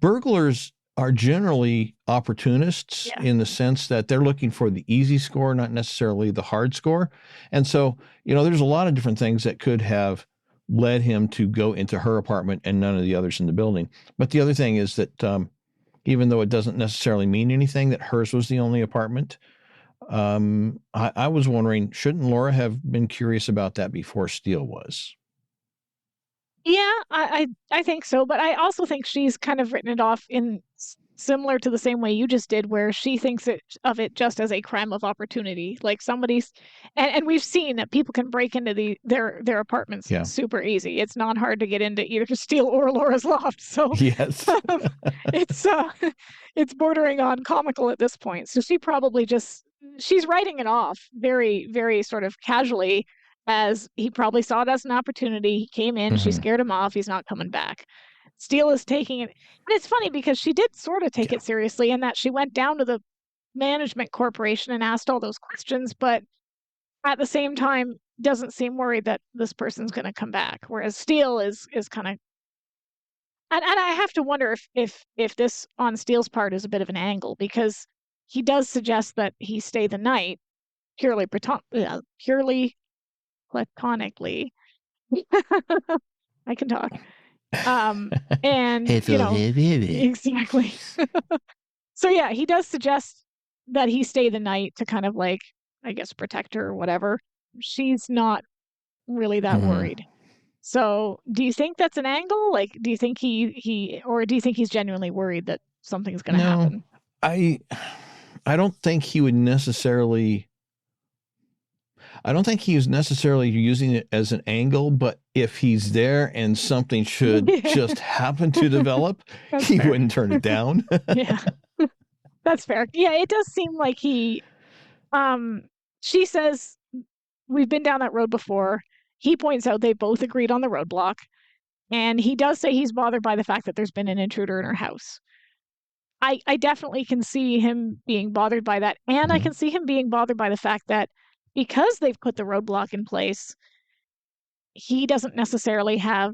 Burglars are generally opportunists in the sense that they're looking for the easy score, not necessarily the hard score. And so, there's a lot of different things that could have led him to go into her apartment and none of the others in the building. But the other thing is that even though it doesn't necessarily mean anything that hers was the only apartment, I was wondering, shouldn't Laura have been curious about that before Steele was? Yeah, I think so, but I also think she's kind of written it off in similar to the same way you just did, where she thinks of it just as a crime of opportunity, like somebody's, and we've seen that people can break into their apartments super easy. It's not hard to get into either Steele or Laura's loft, so yes, it's bordering on comical at this point. So she probably she's writing it off very, very sort of casually, as he probably saw it as an opportunity. He came in, she scared him off, he's not coming back. Steele is taking it. And it's funny because she did sort of take it seriously in that she went down to the management corporation and asked all those questions, but at the same time doesn't seem worried that this person's going to come back. Whereas Steele is kind of, and I have to wonder if this on Steele's part is a bit of an angle, because he does suggest that he stay the night purely platonically. I can talk. And exactly. So yeah, he does suggest that he stay the night to kind of like, I guess, protect her or whatever. She's not really that worried. So do you think that's an angle? Like, do you think or do you think he's genuinely worried that something's going to happen? I don't think he would necessarily. I don't think he's necessarily using it as an angle, but if he's there and something should just happen to develop, he wouldn't turn it down. Yeah, that's fair. Yeah, it does seem like she says, we've been down that road before. He points out they both agreed on the roadblock. And he does say he's bothered by the fact that there's been an intruder in her house. I definitely can see him being bothered by that. And I can see him being bothered by the fact that because they've put the roadblock in place, he doesn't necessarily have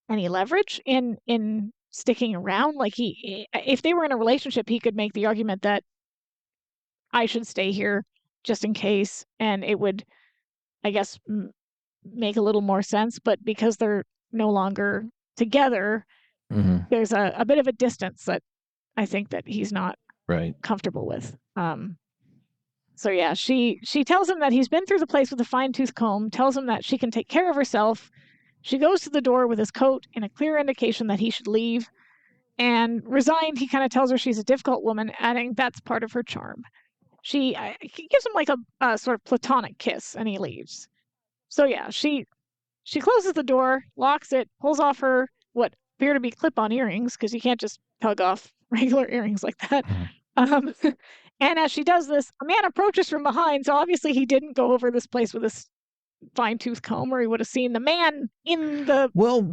any leverage in sticking around. Like if they were in a relationship, he could make the argument that I should stay here just in case, and it would, I guess, make a little more sense. But because they're no longer together, there's a bit of a distance that I think that he's not comfortable with. So yeah, she tells him that he's been through the place with a fine-tooth comb, tells him that she can take care of herself. She goes to the door with his coat in a clear indication that he should leave. And resigned, he kind of tells her she's a difficult woman, adding that's part of her charm. He gives him like a sort of platonic kiss, and he leaves. So yeah, she closes the door, locks it, pulls off her what appear to be clip-on earrings, because you can't just tug off regular earrings like that. And as she does this, a man approaches from behind. So obviously he didn't go over this place with this fine-tooth comb, or he would have seen the man in the... Well,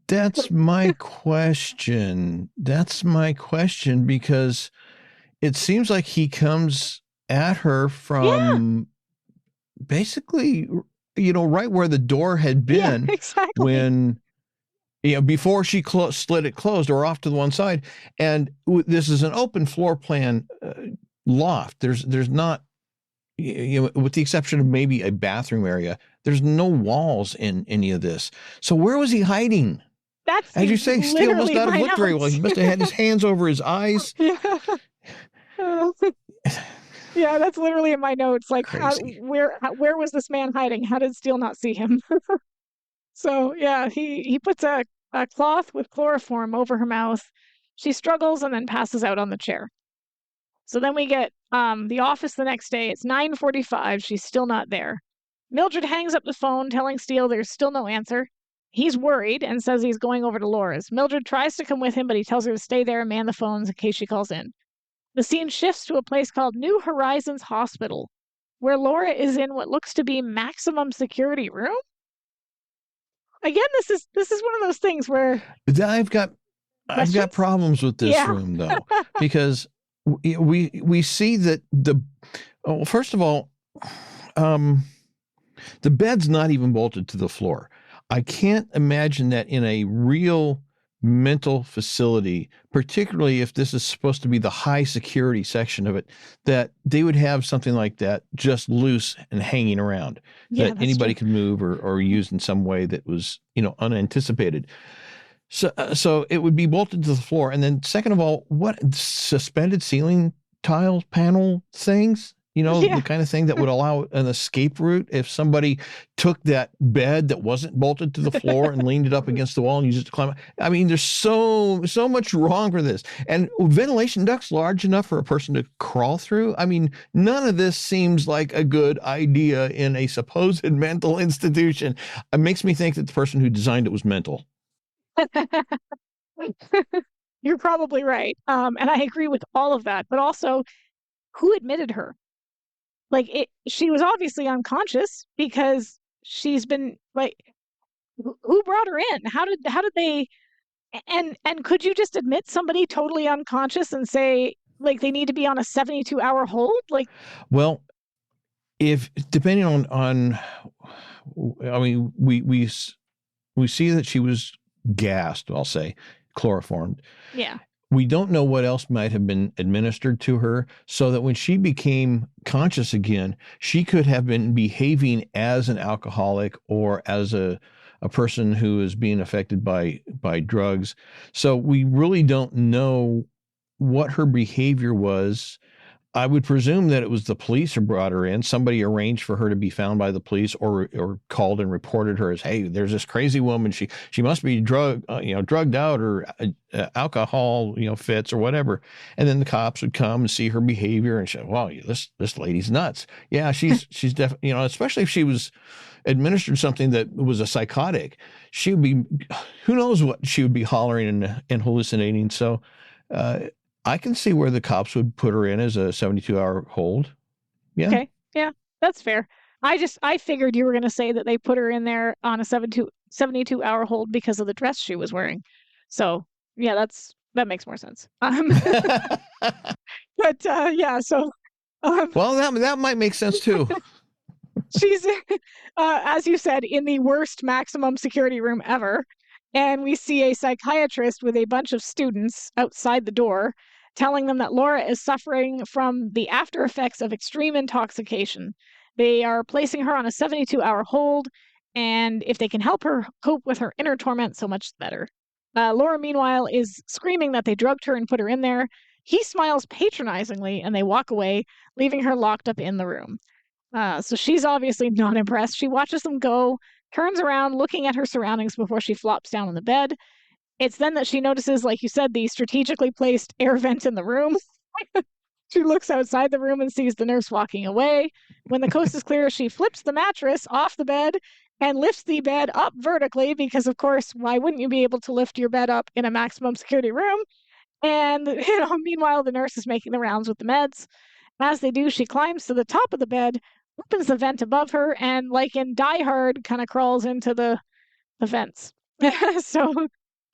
that's my question. That's my question, because it seems like he comes at her from basically, right where the door had been when... before she slid it closed, or off to the one side. And this is an open floor plan loft. There's not, with the exception of maybe a bathroom area, there's no walls in any of this. So where was he hiding? That's, as you say, Steele must not have looked very well. He must have had his hands over his eyes. Yeah, Yeah, that's literally in my notes. Like, Crazy. where was this man hiding? How did Steele not see him? So yeah, he puts a cloth with chloroform over her mouth. She struggles and then passes out on the chair. So then we get the office the next day. It's 9:45. She's still not there. Mildred hangs up the phone, telling Steele there's still no answer. He's worried and says he's going over to Laura's. Mildred tries to come with him, but he tells her to stay there and man the phones in case she calls in. The scene shifts to a place called New Horizons Hospital, where Laura is in what looks to be maximum security room. Again, this is one of those things where I've got problems with this room though, because we see that first of all, the bed's not even bolted to the floor. I can't imagine that in a real mental facility, particularly if this is supposed to be the high security section of it, that they would have something like that just loose and hanging around that anybody could move or use in some way that was, unanticipated. So it would be bolted to the floor. And then second of all, what suspended ceiling tile panel things? The kind of thing that would allow an escape route if somebody took that bed that wasn't bolted to the floor and leaned it up against the wall and used it to climb. I mean, there's so much wrong for this. And ventilation ducts large enough for a person to crawl through. I mean, none of this seems like a good idea in a supposed mental institution. It makes me think that the person who designed it was mental. You're probably right. And I agree with all of that. But also, who admitted her? She was obviously unconscious because she's been who brought her in? How did they, and could you just admit somebody totally unconscious and say they need to be on a 72-hour hold? Well, if depending on I mean, we see that she was gassed, I'll say, chloroformed. Yeah. We don't know what else might have been administered to her, so that when she became conscious again, she could have been behaving as an alcoholic or as a person who is being affected by drugs. So we really don't know what her behavior was. I would presume that it was the police who brought her in. Somebody arranged for her to be found by the police, or called and reported her as, hey, there's this crazy woman. She must be drugged out, or alcohol, fits or whatever. And then the cops would come and see her behavior and say, well, this lady's nuts. Yeah, she's definitely, especially if she was administered something that was a psychotic, she would be, who knows what she would be hollering and hallucinating. So, I can see where the cops would put her in as a 72-hour hold. Yeah. Okay. Yeah, that's fair. I figured you were going to say that they put her in there on a 72-hour hold because of the dress she was wearing. So yeah, that makes more sense. But yeah, so. Well, that might make sense too. She's, as you said, in the worst maximum security room ever. And we see a psychiatrist with a bunch of students outside the door telling them that Laura is suffering from the after effects of extreme intoxication. They are placing her on a 72-hour hold, and if they can help her cope with her inner torment, so much better. Laura, meanwhile, is screaming that they drugged her and put her in there. He smiles patronizingly, and they walk away, leaving her locked up in the room. So she's obviously not impressed. She watches them go, turns around, looking at her surroundings before she flops down on the bed. It's then that she notices, like you said, the strategically placed air vent in the room. She looks outside the room and sees the nurse walking away. When the coast is clear, she flips the mattress off the bed and lifts the bed up vertically because, of course, why wouldn't you be able to lift your bed up in a maximum security room? And, meanwhile, the nurse is making the rounds with the meds. As they do, she climbs to the top of the bed, opens the vent above her, and like in Die Hard, kind of crawls into the vents. So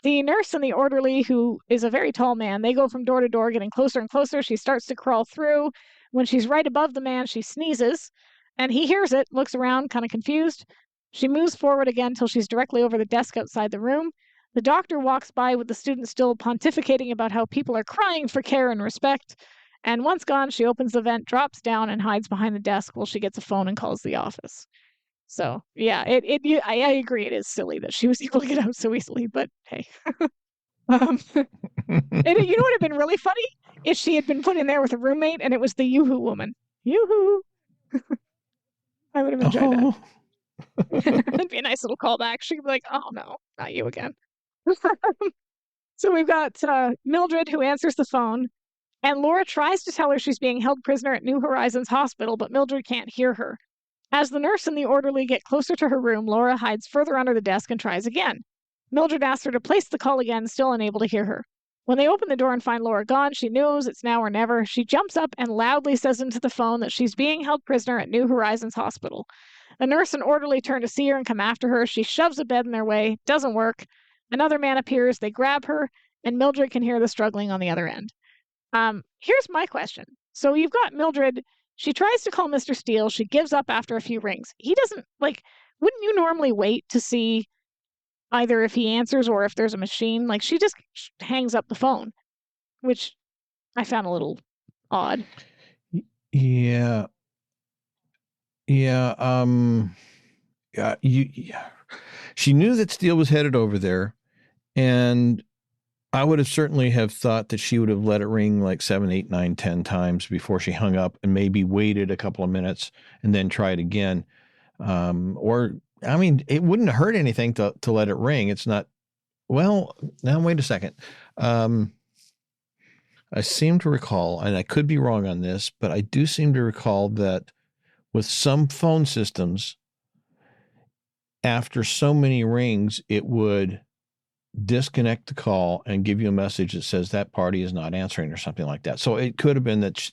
the nurse and the orderly, who is a very tall man, they go from door to door, getting closer and closer. She starts to crawl through. When she's right above the man, she sneezes, and he hears it, looks around, kind of confused. She moves forward again till she's directly over the desk outside the room. The doctor walks by with the student still pontificating about how people are crying for care and respect. And once gone, she opens the vent, drops down, and hides behind the desk while she gets a phone and calls the office. So, yeah, I agree. It is silly that she was able to get out so easily, but hey. And you know what would have been really funny? If she had been put in there with a roommate and it was the Yoo-hoo woman. Yoo-hoo. I would have enjoyed that. Oh, It'd be a nice little callback. She'd be like, oh no, not you again. So we've got Mildred who answers the phone, and Laura tries to tell her she's being held prisoner at New Horizons Hospital, but Mildred can't hear her. As the nurse and the orderly get closer to her room, Laura hides further under the desk and tries again. Mildred asks her to place the call again, still unable to hear her. When they open the door and find Laura gone, she knows it's now or never. She jumps up and loudly says into the phone that she's being held prisoner at New Horizons Hospital. The nurse and orderly turn to see her and come after her. She shoves a bed in their way. Doesn't work. Another man appears. They grab her, and Mildred can hear the struggling on the other end. Here's my question. So you've got Mildred. She tries to call Mr. Steele. She gives up after a few rings. He doesn't, wouldn't you normally wait to see either if he answers or if there's a machine? Like, she just hangs up the phone, which I found a little odd. yeah. Yeah. She knew that Steele was headed over there, and I would have certainly have thought that she would have let it ring like 7, 8, 9, 10 times before she hung up, and maybe waited a couple of minutes and then tried again. Or, I mean, it wouldn't hurt anything to let it ring. It's not, well, now wait a second. I seem to recall, and I could be wrong on this, but I do seem to recall that with some phone systems, after so many rings, it would disconnect the call and give you a message that says that party is not answering or something like that. So it could have been that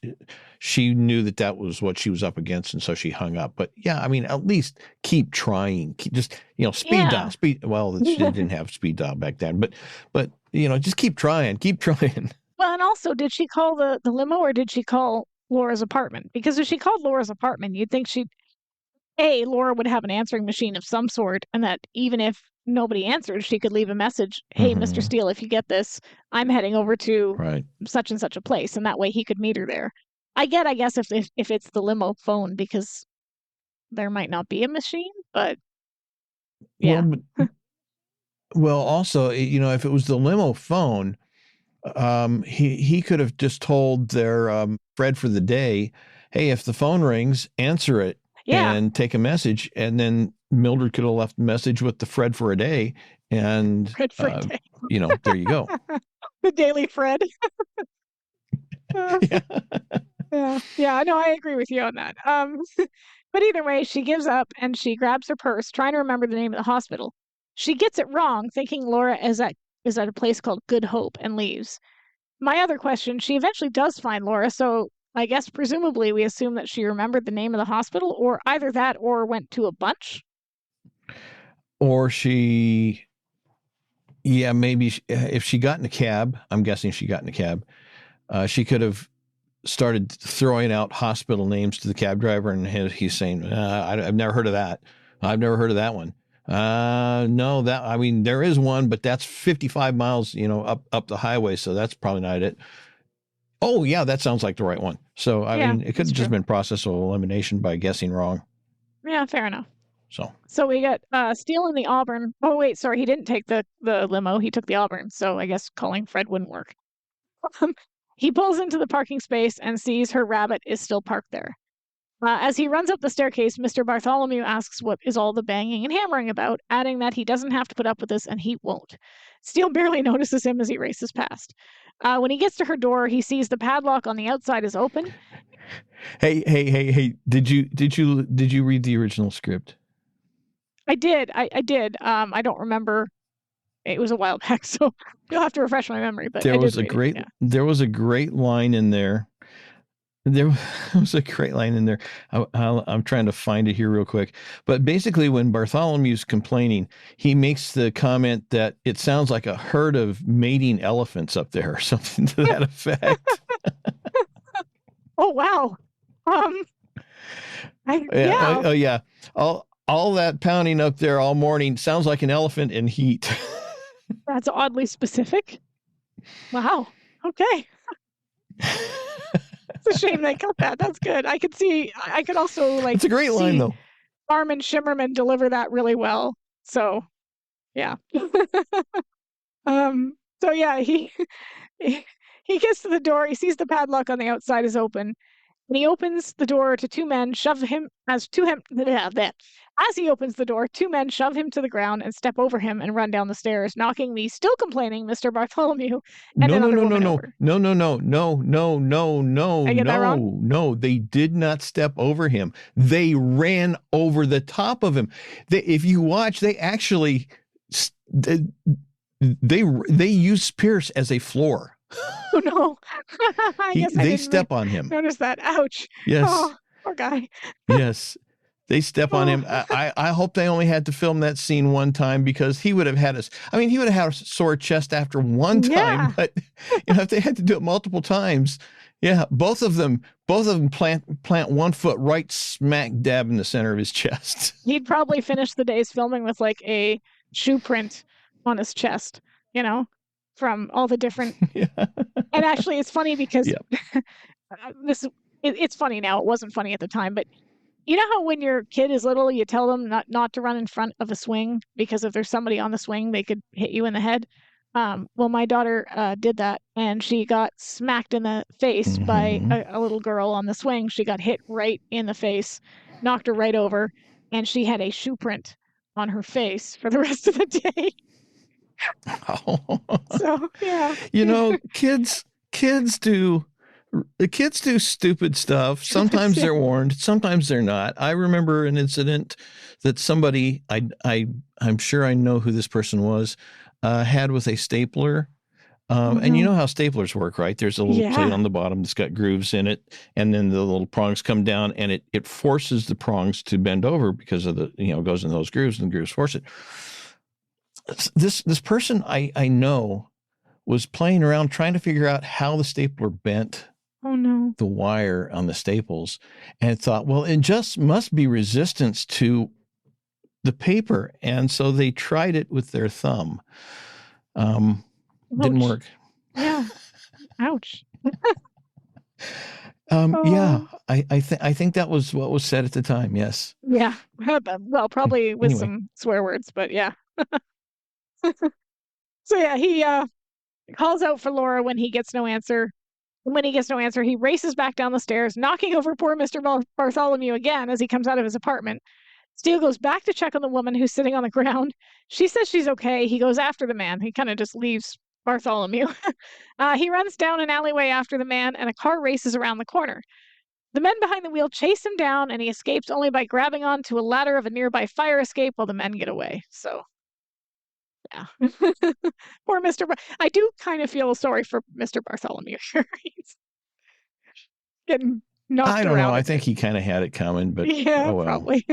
she knew that that was what she was up against, and so she hung up. But yeah, I mean, at least keep trying. Just, speed dial. Well, she didn't have speed dial back then, but just keep trying. Well, and also, did she call the limo, or did she call Laura's apartment? Because if she called Laura's apartment, you'd think Laura would have an answering machine of some sort, and that even if nobody answered, she could leave a message, hey, Mr. Steele, if you get this, I'm heading over to such and such a place, and that way he could meet her there. I guess if it's the limo phone, because there might not be a machine, but yeah. Well, also, if it was the limo phone, he could have just told their Fred for the day, hey, if the phone rings, answer it and take a message, and then Mildred could have left a message with the Fred for a day, and Fred for a day. There you go. The Daily Fred. Yeah, no, I agree with you on that. But either way, she gives up and she grabs her purse, trying to remember the name of the hospital. She gets it wrong, thinking Laura is at a place called Good Hope, and leaves. My other question, she eventually does find Laura, so I guess presumably we assume that she remembered the name of the hospital, or either that or went to a bunch. Or maybe if she got in a cab, I'm guessing she got in a cab, she could have started throwing out hospital names to the cab driver, and he's saying, I've never heard of that. I've never heard of that one. No, there is one, but that's 55 miles, up the highway. So that's probably not it. Oh yeah, that sounds like the right one. So, I mean, it could have just been process of elimination by guessing wrong. Yeah, fair enough. So we got Steele in the Auburn. Oh wait, sorry, he didn't take the limo. He took the Auburn. So I guess calling Fred wouldn't work. He pulls into the parking space and sees her Rabbit is still parked there. As he runs up the staircase, Mr. Bartholomew asks what is all the banging and hammering about, adding that he doesn't have to put up with this and he won't. Steele barely notices him as he races past. When he gets to her door, he sees the padlock on the outside is open. Hey! Did you read the original script? I did. I did. I don't remember. It was a while back, so you'll have to refresh my memory. But there was a great line in there. There was a great line in there. I'm trying to find it here real quick. But basically, when Bartholomew's complaining, he makes the comment that it sounds like a herd of mating elephants up there, or something to that effect. Oh wow! Oh yeah. All that pounding up there all morning sounds like an elephant in heat. That's oddly specific. Wow. Okay. It's a shame they cut that. That's good. I could also It's a great line though. Armin Shimmerman deliver that really well. So yeah. So yeah, he gets to the door, he sees the padlock on the outside is open, And he opens the door to two men, shove him as to him. As he opens the door, two men shove him to the ground and step over him and run down the stairs, knocking the still complaining Mr. Bartholomew and No, no, another no, no, woman no, over. no, no, no, no, no, no, no, I get that wrong? no. They did not step over him. They ran over the top of him. If you watch, they actually they use Pierce as a floor. Oh no! I guess I They didn't step on him. notice that. Ouch! Yes. Oh, poor guy. Yes. They step on him. Oh. I hope they only had to film that scene one time, because he would have had he would have had a sore chest after one time, Yeah. but if they had to do it multiple times, yeah, both of them plant 1 foot right smack dab in the center of his chest. He'd probably finish the day's filming with like a shoe print on his chest, from all the different. Yeah. And actually, it's funny because Yeah. it's funny now. It wasn't funny at the time, but you know how when your kid is little, you tell them not to run in front of a swing because if there's somebody on the swing, they could hit you in the head. Well, my daughter did that, and she got smacked in the face by a little girl on the swing. She got hit right in the face, knocked her right over, and she had a shoe print on her face for the rest of the day. So yeah, kids do stupid stuff. Sometimes they're warned, sometimes they're not. I remember an incident that somebody, I'm sure I know who this person was, had with a stapler. And you know how staplers work, right? There's a little plate on the bottom that's got grooves in it, and then the little prongs come down, and it forces the prongs to bend over because of it goes in those grooves, and the grooves force it. This person I know was playing around trying to figure out how the stapler bent the wire on the staples, and thought, well, it just must be resistance to the paper. And so they tried it with their thumb. Didn't work. Yeah. Ouch. Yeah, I think that was what was said at the time. Yes. Yeah. Well, probably with some swear words, but yeah. So yeah, he calls out for Laura when he gets no answer. And when he gets no answer, he races back down the stairs, knocking over poor Mr. Bartholomew again as he comes out of his apartment. Steele goes back to check on the woman who's sitting on the ground. She says she's okay. He goes after the man. He kind of just leaves Bartholomew. He runs down an alleyway after the man, and a car races around the corner. The men behind the wheel chase him down, and he escapes only by grabbing onto a ladder of a nearby fire escape while the men get away. So, yeah. Poor Mr. I do kind of feel sorry for Mr. Bartholomew. He's getting knocked around. I don't know. I think he kind of had it coming, but yeah, oh well. Probably.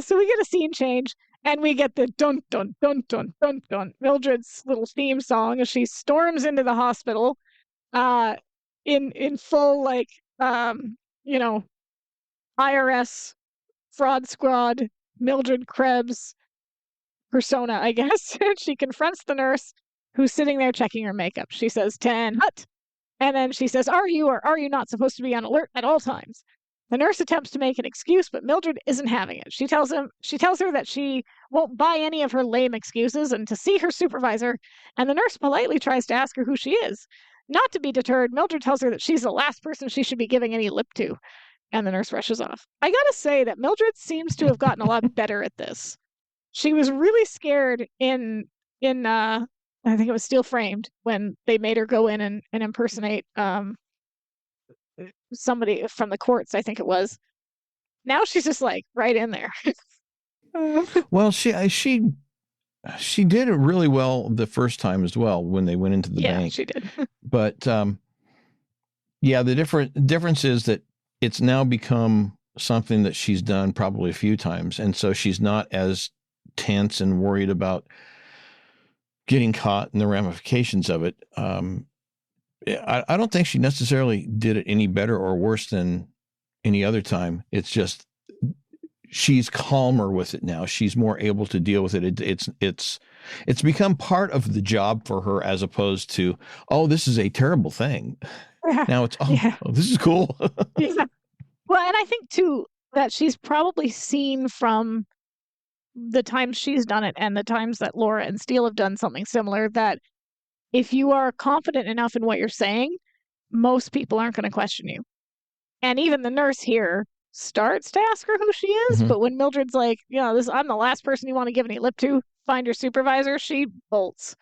So we get a scene change, and we get the dun dun dun dun dun dun Mildred's little theme song as she storms into the hospital, in full IRS fraud squad Mildred Krebs persona, I guess. She confronts the nurse who's sitting there checking her makeup. She says, 10 hut. And then she says, are you or are you not supposed to be on alert at all times? The nurse attempts to make an excuse, but Mildred isn't having it. She tells her that she won't buy any of her lame excuses and to see her supervisor, and the nurse politely tries to ask her who she is. Not to be deterred, Mildred tells her that she's the last person she should be giving any lip to, and the nurse rushes off. I gotta say that Mildred seems to have gotten a lot better at this. She was really scared in I think it was Steel Framed when they made her go in and impersonate somebody from the courts, I think it was. Now she's just like right in there. Well, she did it really well the first time as well when they went into the bank. Yeah, she did. But yeah, the difference is that it's now become something that she's done probably a few times, and so she's not as tense and worried about getting caught in the ramifications of it. I don't think she necessarily did it any better or worse than any other time. It's just she's calmer with it now. She's more able to deal with it. It's become part of the job for her, as opposed to, oh, this is a terrible thing. Now it's, oh, this is cool. Yeah. Well, and I think too that she's probably seen from the times she's done it and the times that Laura and Steele have done something similar, that if you are confident enough in what you're saying, most people aren't going to question you. And even the nurse here starts to ask her who she is, Mhm. but when Mildred's like, I'm the last person you want to give any lip to, find your supervisor, she bolts,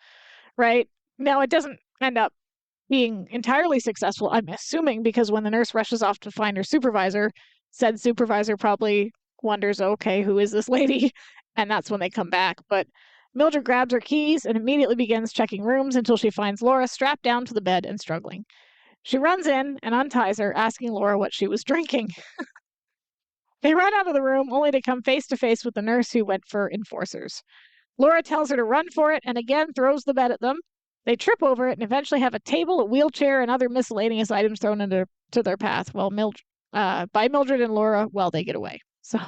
right? Now, it doesn't end up being entirely successful, I'm assuming, because when the nurse rushes off to find her supervisor, said supervisor probably wonders, okay, who is this lady? And that's when they come back. But Mildred grabs her keys and immediately begins checking rooms until she finds Laura strapped down to the bed and struggling. She runs in and unties her, asking Laura what she was drinking. They run out of the room only to come face to face with the nurse who went for enforcers. Laura tells her to run for it and again throws the bed at them. They trip over it and eventually have a table, a wheelchair, and other miscellaneous items thrown into their path by Mildred and Laura while they get away. So,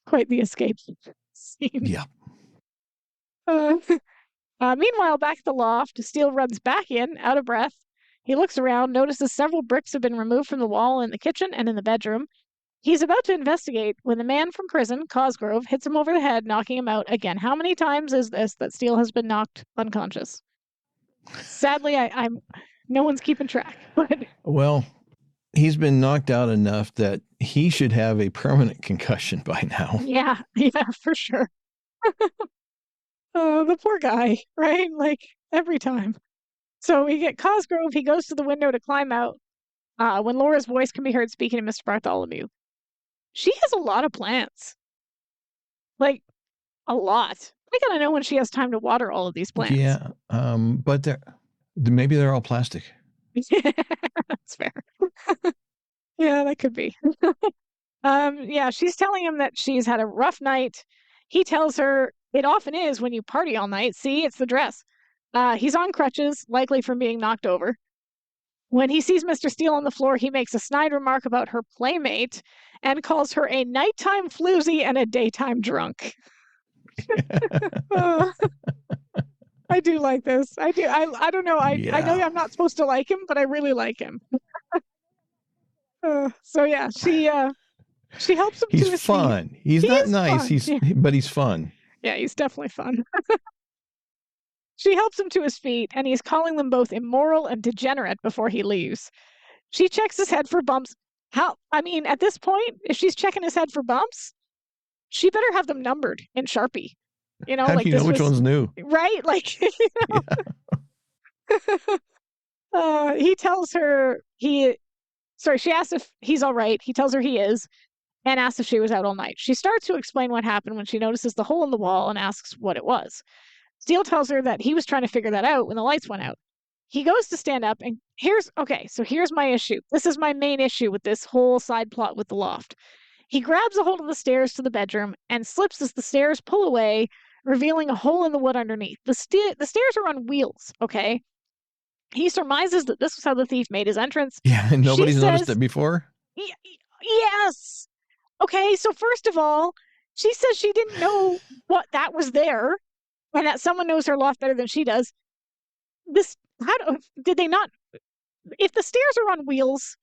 quite the escape scene. Yeah. Meanwhile, back at the loft, Steele runs back in, out of breath. He looks around, notices several bricks have been removed from the wall in the kitchen and in the bedroom. He's about to investigate when the man from prison, Cosgrove, hits him over the head, knocking him out again. How many times is this that Steele has been knocked unconscious? Sadly, I'm no one's keeping track. But Well, he's been knocked out enough that he should have a permanent concussion by now. yeah, for sure. Oh, the poor guy, right? Like every time. So we get Cosgrove. He goes to the window to climb out. When Laura's voice can be heard speaking to Mr. Bartholomew. She has a lot of plants. Like, a lot. I gotta know when she has time to water all of these plants. Yeah, but maybe they're all plastic. That's fair. Yeah, that could be. Yeah, she's telling him that she's had a rough night. He tells her it often is when you party all night. See, it's the dress. He's on crutches, likely from being knocked over. When he sees Mr. Steele on the floor, he makes a snide remark about her playmate and calls her a nighttime floozy and a daytime drunk. I do like this. I do. I don't know. I know I'm not supposed to like him, but I really like him. So yeah, she helps him to his fun. feet. He's not nice. Fun. But he's fun. Yeah, he's definitely fun. She helps him to his feet, and he's calling them both immoral and degenerate before he leaves. She checks his head for bumps. At this point, if she's checking his head for bumps, she better have them numbered in Sharpie. How do you know which one's new? Right? Like, he tells her she asks if he's all right. He tells her he is and asks if she was out all night. She starts to explain what happened when she notices the hole in the wall and asks what it was. Steele tells her that he was trying to figure that out when the lights went out. He goes to stand up and here's my issue. This is my main issue with this whole side plot with the loft. He grabs a hold of the stairs to the bedroom and slips as the stairs pull away, revealing a hole in the wood underneath. The stairs are on wheels, okay? He surmises that this was how the thief made his entrance. Yeah, and nobody's noticed it before? Yes! Okay, so first of all, she says she didn't know what that was there, and that someone knows her loft better than she does. Did they not? If the stairs are on wheels,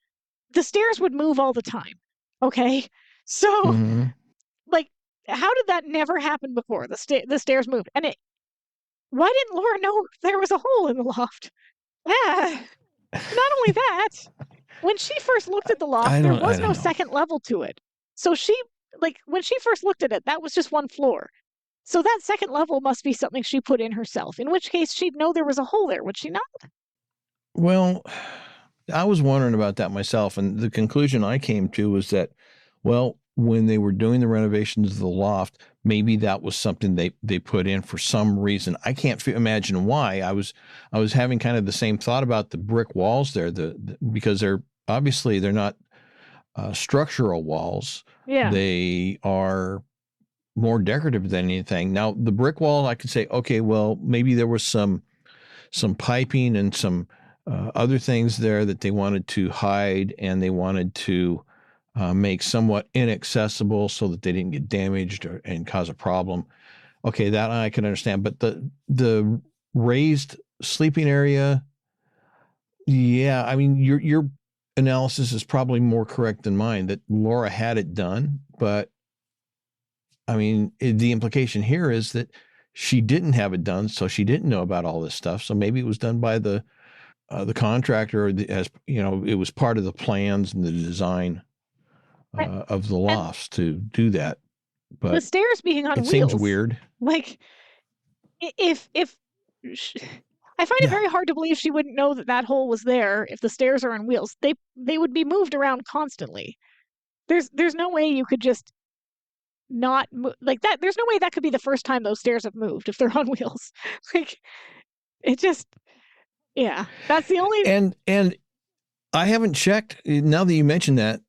the stairs would move all the time, okay? So, like, how did that never happen before? The stairs moved, and why didn't Laura know there was a hole in the loft? Not only that, when she first looked at the loft, there was no second level to it. So when she first looked at it, that was just one floor. So that second level must be something she put in herself, in which case she'd know there was a hole there, would she not? Well, I was wondering about that myself, and the conclusion I came to was that, well, when they were doing the renovations of the loft, maybe that was something they put in for some reason. I can't imagine why. I was having kind of the same thought about the brick walls there, because they're not structural walls. Yeah. They are more decorative than anything. Now, the brick wall, I could say, okay, well, maybe there was some piping and some other things there that they wanted to hide, and they wanted to make somewhat inaccessible so that they didn't get damaged and cause a problem. Okay, that I can understand. But the raised sleeping area, yeah, I mean, your analysis is probably more correct than mine, that Laura had it done, but I mean, the implication here is that she didn't have it done, so she didn't know about all this stuff. So maybe it was done by the the contractor has, it was part of the plans and the design of the And lofts to do that. the But stairs being on it wheels. seems weird. Like, if I find it very hard to believe she wouldn't know that hole was there if the stairs are on wheels. They would be moved around constantly. There's no way you could just not like that. There's no way that could be the first time those stairs have moved if they're on wheels. Like, it just, yeah, that's the only. And I haven't checked now that you mentioned that.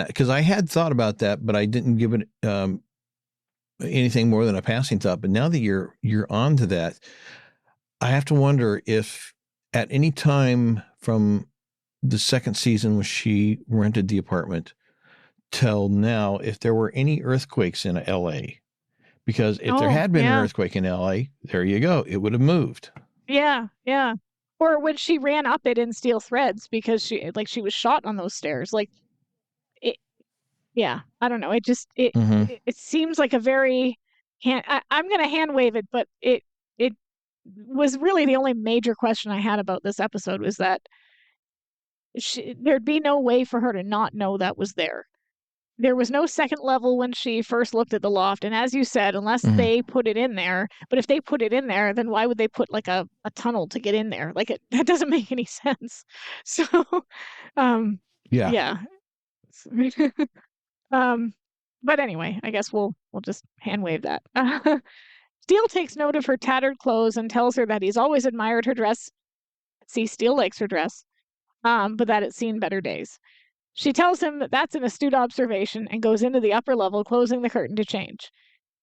Because I had thought about that, but I didn't give it anything more than a passing thought. But now that you're on to that, I have to wonder if at any time from the second season when she rented the apartment till now, if there were any earthquakes in LA, because if there had been an earthquake in LA, there you go, it would have moved. Yeah. Or when she ran up it in steel threads because she was shot on those stairs. Like, it. Yeah, I don't know. It just it seems like a very I'm going to hand wave it, but it was really the only major question I had about this episode was that there'd be no way for her to not know that was there. There was no second level when she first looked at the loft. And as you said, unless they put it in there, but if they put it in there, then why would they put like a tunnel to get in there? Like, that doesn't make any sense. So, yeah. But anyway, I guess we'll just hand wave that. Steele takes note of her tattered clothes and tells her that he's always admired her dress. See, Steele likes her dress, but that it's seen better days. She tells him that that's an astute observation and goes into the upper level, closing the curtain to change.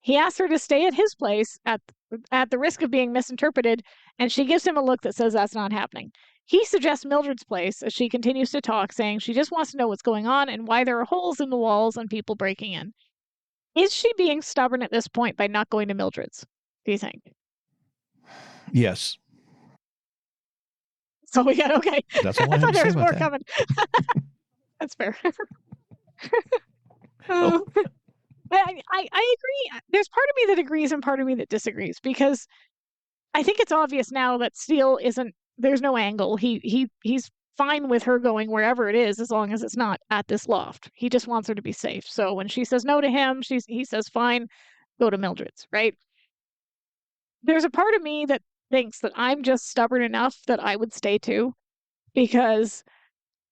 He asks her to stay at his place at the risk of being misinterpreted, and she gives him a look that says that's not happening. He suggests Mildred's place as she continues to talk, saying she just wants to know what's going on and why there are holes in the walls and people breaking in. Is she being stubborn at this point by not going to Mildred's, do you think? Yes. So we got, okay. That's all I thought there was more that. coming. That's fair. I agree. There's part of me that agrees and part of me that disagrees, because I think it's obvious now that Steele there's no angle. He's fine with her going wherever it is as long as it's not at this loft. He just wants her to be safe. So when she says no to him, he says, fine, go to Mildred's, right? There's a part of me that thinks that I'm just stubborn enough that I would stay too, because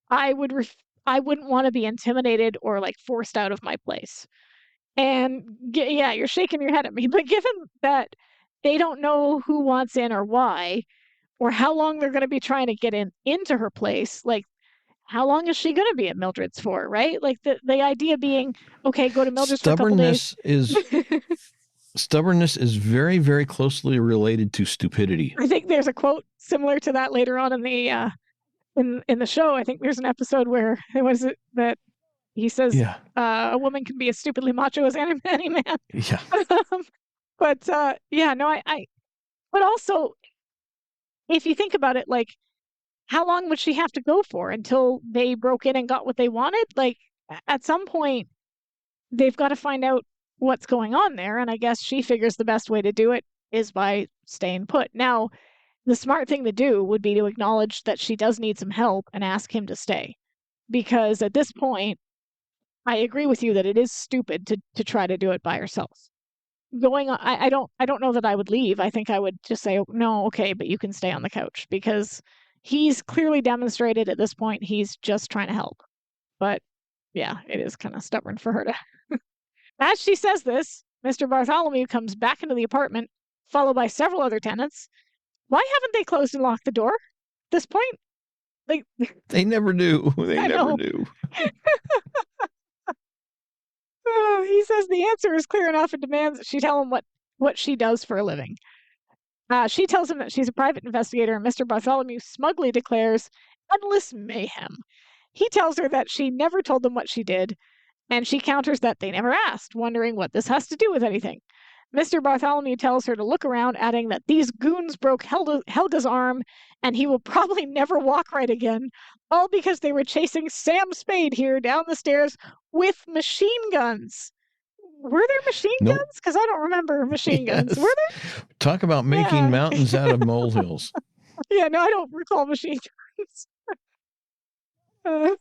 I wouldn't want to be intimidated or like forced out of my place. And yeah, you're shaking your head at me, but given that they don't know who wants in or why, or how long they're going to be trying to get into her place, like, how long is she going to be at Mildred's for, right? Like, the idea being, okay, go to Mildred's for a couple days. Stubbornness is very, very closely related to stupidity. I think there's a quote similar to that later on in the in the show. I think there's an episode where that he says, a woman can be as stupidly macho as any man. Yeah. But but also, if you think about it, like, how long would she have to go for until they broke in and got what they wanted? Like, at some point, they've got to find out what's going on there. And I guess she figures the best way to do it is by staying put. Now, the smart thing to do would be to acknowledge that she does need some help and ask him to stay. Because at this point, I agree with you that it is stupid to try to do it by herself. I don't know that I would leave. I think I would just say, no, okay, but you can stay on the couch, because he's clearly demonstrated at this point he's just trying to help. But yeah, it is kind of stubborn for her to. As she says this, Mr. Bartholomew comes back into the apartment, followed by several other tenants. Why haven't they closed and locked the door at this point? They never do. They never do. He says the answer is clear enough and demands that she tell him what she does for a living. She tells him that she's a private investigator, and Mr. Bartholomew smugly declares endless mayhem. He tells her that she never told them what she did, and she counters that they never asked, wondering what this has to do with anything. Mr. Bartholomew tells her to look around, adding that these goons broke Helga's arm, and he will probably never walk right again, all because they were chasing Sam Spade here down the stairs with machine guns. Were there machine guns? Because I don't remember machine guns. Were there? Talk about making mountains out of molehills. Yeah, no, I don't recall machine guns.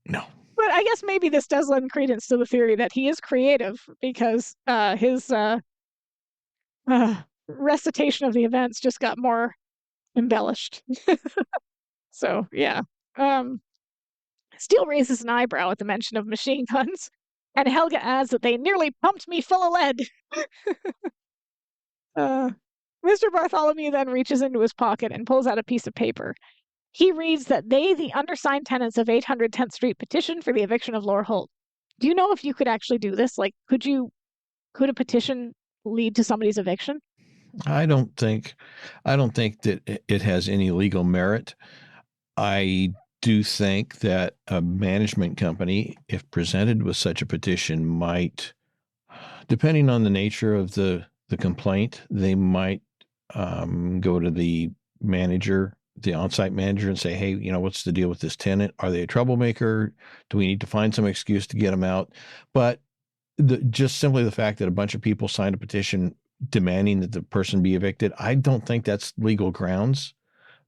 No. But I guess maybe this does lend credence to the theory that he is creative because his recitation of the events just got more embellished. So, yeah. Um, Steele raises an eyebrow at the mention of machine guns, and Helga adds that they nearly pumped me full of lead. Mr. Bartholomew then reaches into his pocket and pulls out a piece of paper. He reads that they, the undersigned tenants of 800 10th Street, petitioned for the eviction of Laura Holt. Do you know if you could actually do this? Like, could a petition lead to somebody's eviction? I don't think that it has any legal merit. I do think that a management company, if presented with such a petition, might, depending on the nature of the complaint, they might go to the manager, the on-site manager, and say, hey, what's the deal with this tenant? Are they a troublemaker? Do we need to find some excuse to get them out? But just simply the fact that a bunch of people signed a petition demanding that the person be evicted, I don't think that's legal grounds.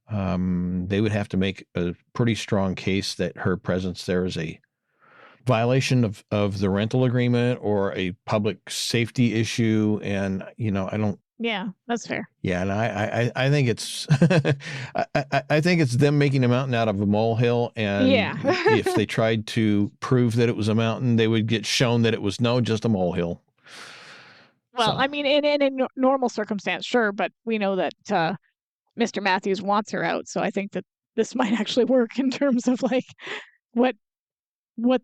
They would have to make a pretty strong case that her presence there is a violation of the rental agreement or a public safety issue. And, I don't. Yeah, that's fair. Yeah. And I think it's, I think it's them making a mountain out of a molehill. And yeah. if they tried to prove that it was a mountain, they would get shown that it was just a molehill. Well, so. I mean, in a normal circumstance, sure. But we know that, Mr. Matthews wants her out. So I think that this might actually work in terms of like what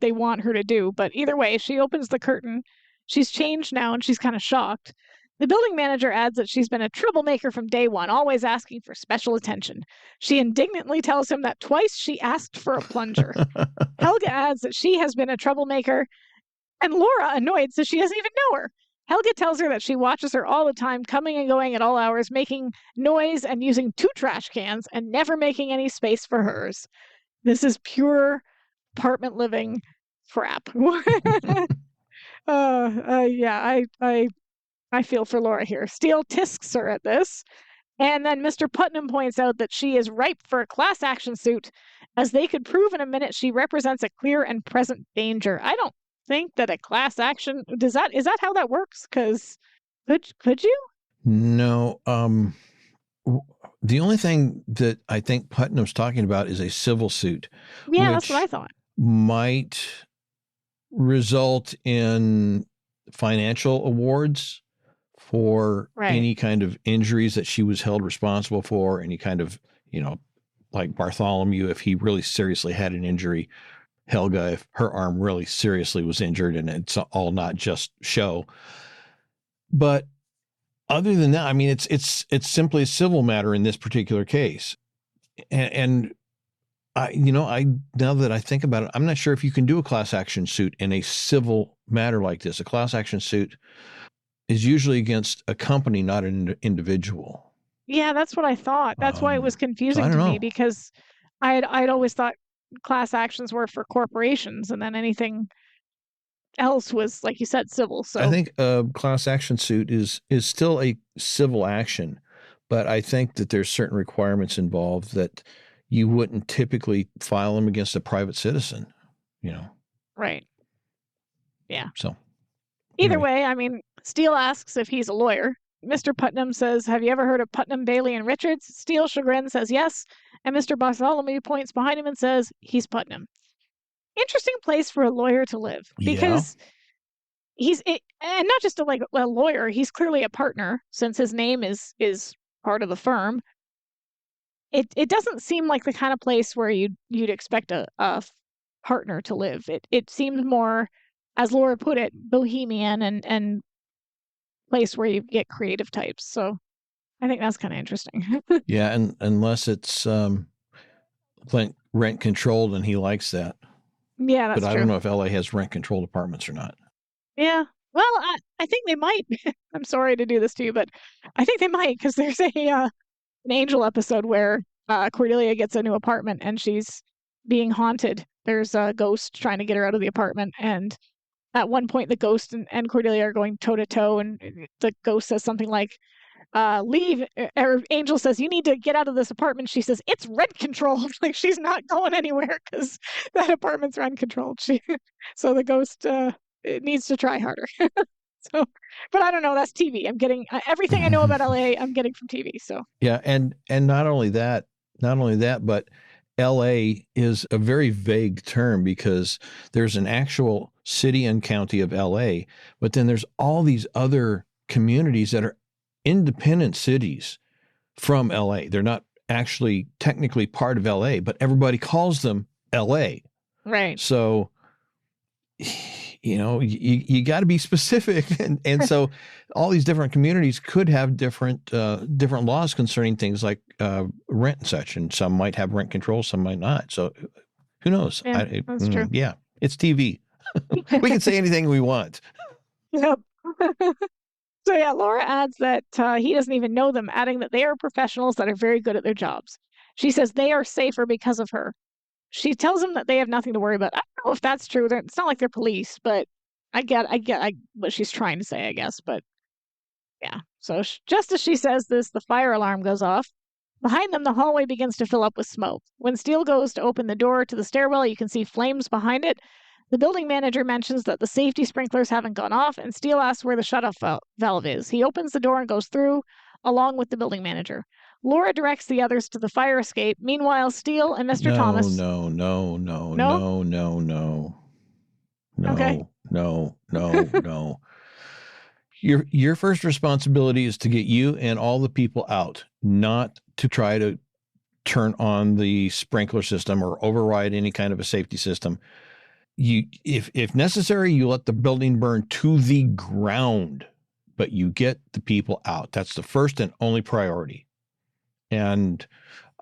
they want her to do. But either way, she opens the curtain. She's changed now and she's kind of shocked. The building manager adds that she's been a troublemaker from day one, always asking for special attention. She indignantly tells him that twice she asked for a plunger. Helga adds that she has been a troublemaker, and Laura, annoyed, says she doesn't even know her. Helga tells her that she watches her all the time, coming and going at all hours, making noise and using 2 trash cans and never making any space for hers. This is pure apartment living crap. Yeah, I feel for Laura here. Steele tisks her at this, and then Mr. Putnam points out that she is ripe for a class action suit, as they could prove in a minute she represents a clear and present danger. I don't think that a class action is that how that works? Because could you? No. The only thing that I think Putnam's talking about is a civil suit. Yeah, that's what I thought. Might result in financial awards for any kind of injuries that she was held responsible for, any kind of, like Bartholomew, if he really seriously had an injury, Helga, if her arm really seriously was injured, and it's all not just show. But other than that, I mean, it's simply a civil matter in this particular case. And I now that I think about it, I'm not sure if you can do a class action suit in a civil matter like this. A class action suit is usually against a company, not an individual. Yeah, that's what I thought. That's why it was confusing to me, because I'd always thought class actions were for corporations, and then anything else was, like you said, civil. So I think a class action suit is still a civil action, but I think that there's certain requirements involved that you wouldn't typically file them against a private citizen, Right. Yeah. So either way, I mean, Steele asks if he's a lawyer. Mr. Putnam says, have you ever heard of Putnam, Bailey, and Richards? Steele, chagrin, says yes. And Mr. Bartholomew points behind him and says, he's Putnam. Interesting place for a lawyer to live, because and not just a lawyer, he's clearly a partner, since his name is part of the firm. It doesn't seem like the kind of place where you'd expect a partner to live. It seemed more, as Laura put it, bohemian and place where you get creative types. So I think that's kind of interesting. Yeah, and unless it's rent controlled and he likes that. Yeah, that's true. But I don't know if LA has rent controlled apartments or not. Yeah. Well, I think they might. I'm sorry to do this to you, but I think they might, because there's an Angel episode where Cordelia gets a new apartment and she's being haunted. There's a ghost trying to get her out of the apartment, and at one point the ghost and Cordelia are going toe to toe, and the ghost says something like, leave. Or Angel says, you need to get out of this apartment. She says, it's rent controlled. Like, she's not going anywhere because that apartment's rent controlled. So the ghost it needs to try harder. So, but I don't know. That's TV. I'm getting everything I know about LA. I'm getting from TV. So yeah, and not only that, but LA is a very vague term because there's an actual city and county of LA, but then there's all these other communities that are independent cities from LA. They're not actually technically part of LA, but everybody calls them LA. right. So, you got to be specific. And so all these different communities could have different laws concerning things like rent and such. And some might have rent control, some might not. So who knows? Yeah, that's true. Yeah, it's TV. We can say anything we want. Yep. So yeah, Laura adds that he doesn't even know them, adding that they are professionals that are very good at their jobs. She says they are safer because of her. She tells him that they have nothing to worry about. I don't know if that's true. It's not like they're police, but I get what she's trying to say, I guess. But yeah, so just as she says this, the fire alarm goes off. Behind them, the hallway begins to fill up with smoke. When Steele goes to open the door to the stairwell, you can see flames behind it. The building manager mentions that the safety sprinklers haven't gone off, and Steele asks where the shutoff valve is. He opens the door and goes through, along with the building manager. Laura directs the others to the fire escape. Meanwhile, Steele and Mr. Thomas... No. Okay. No. Your first responsibility is to get you and all the people out, not to try to turn on the sprinkler system or override any kind of a safety system. If necessary, you let the building burn to the ground, but you get the people out. That's the first and only priority. And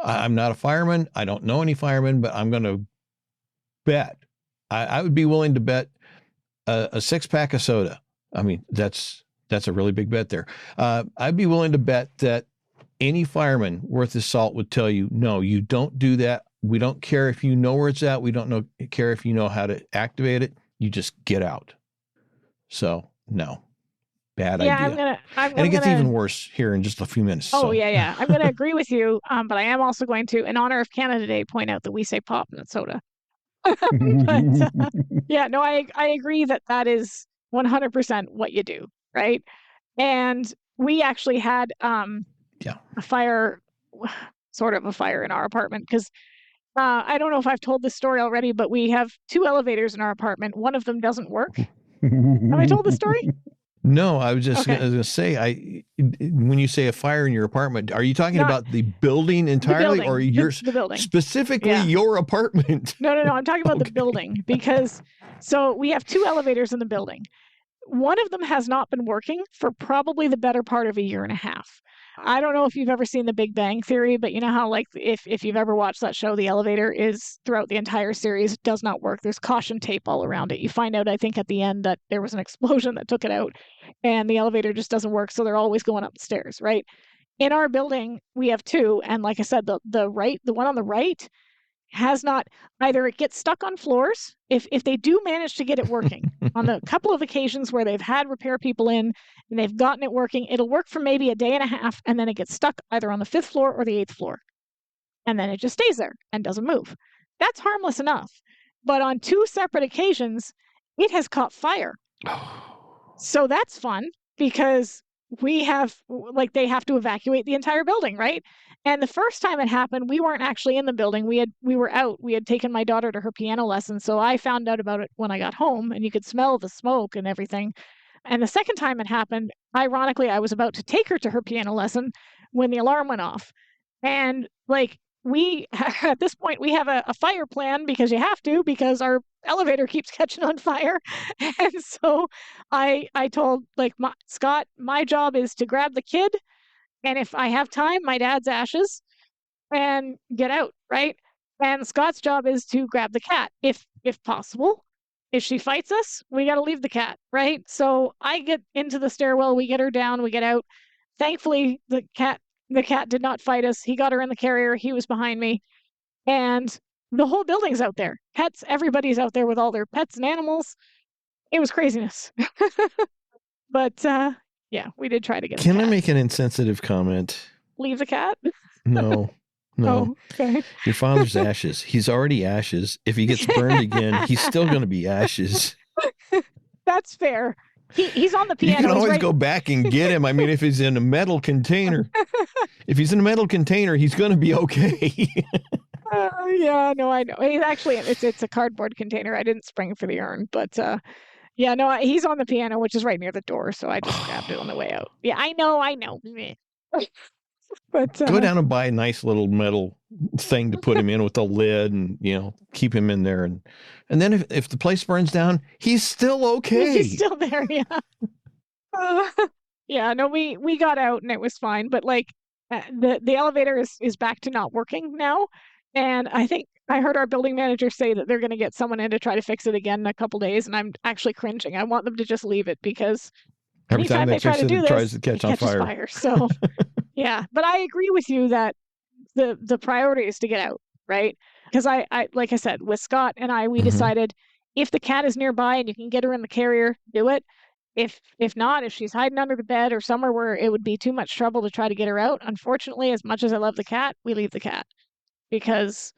I'm not a fireman. I don't know any firemen, but I'm going to bet. I would be willing to bet a 6-pack of soda. I mean, that's a really big bet there. I'd be willing to bet that any fireman worth his salt would tell you, no, you don't do that. We don't care if you know where it's at. We don't care if you know how to activate it. You just get out. So, no. Bad idea. And it gets even worse here in just a few minutes. Oh, so. Yeah. I'm going to agree with you, but I am also going to, in honor of Canada Day, point out that we say pop, not soda. But yeah, no, I agree that is 100% what you do, right? And we actually had a fire, sort of a fire in our apartment because I don't know if I've told this story already, but we have 2 elevators in our apartment. One of them doesn't work. Have I told the story? No, I was just going to say, when you say a fire in your apartment, are you talking about the building entirely, or the building specifically your apartment? No. I'm talking about the building because we have 2 elevators in the building. One of them has not been working for probably the better part of a year and a half. I don't know if you've ever seen The Big Bang Theory, but you know how, like, if you've ever watched that show, the elevator is throughout the entire series does not work. There's caution tape all around it. You find out, I think, at the end that there was an explosion that took it out, and the elevator just doesn't work. So they're always going up the stairs, right? In our building, we have 2, and like I said, the one on the right has not, either it gets stuck on floors. If they do manage to get it working on the couple of occasions where they've had repair people in and they've gotten it working, it'll work for maybe a day and a half, and then it gets stuck either on the 5th floor or the 8th floor. And then it just stays there and doesn't move. That's harmless enough. But on 2 separate occasions, it has caught fire. So that's fun because they have to evacuate the entire building, right? And the first time it happened, we weren't actually in the building. We were out. We had taken my daughter to her piano lesson, so I found out about it when I got home, and you could smell the smoke and everything. And the second time it happened, ironically, I was about to take her to her piano lesson when the alarm went off. And we at this point we have a fire plan because you have to, because our elevator keeps catching on fire. And so I told Scott, my job is to grab the kid, and if I have time, my dad's ashes, and get out, right? And Scott's job is to grab the cat if possible. If she fights us, we got to leave the cat, right? So I get into the stairwell, we get her down, we get out. Thankfully, the cat did not fight us. He got her in the carrier. He was behind me. And the whole building's out there. Pets, everybody's out there with all their pets and animals. It was craziness. But Yeah, we did try to get a Can cat. I make an insensitive comment? Leave the cat? No. Oh, okay. Your father's ashes. He's already ashes. If he gets burned again, he's still going to be ashes. That's fair. He's on the You piano. can always go back and get him. I mean, if he's in a metal container, he's going to be okay. Yeah, no, I know. He's actually it's a cardboard container. I didn't spring for the urn, but yeah, no, he's on the piano, which is right near the door, so I just grabbed it on the way out. Yeah, I know. But go down and buy a nice little metal thing to put him in with a lid, and keep him in there, and then if the place burns down, he's still okay. He's still there, yeah. Yeah, no, we got out and it was fine, but like the elevator is back to not working now, and I think I heard our building manager say that they're going to get someone in to try to fix it again in a couple days, and I'm actually cringing. I want them to just leave it, because every time they try to do this, tries to catch on fire. So yeah, but I agree with you that the priority is to get out, right? Because I like I said, with Scott and I, we decided if the cat is nearby and you can get her in the carrier, do it. If not, if she's hiding under the bed or somewhere where it would be too much trouble to try to get her out, unfortunately, as much as I love the cat, we leave the cat, because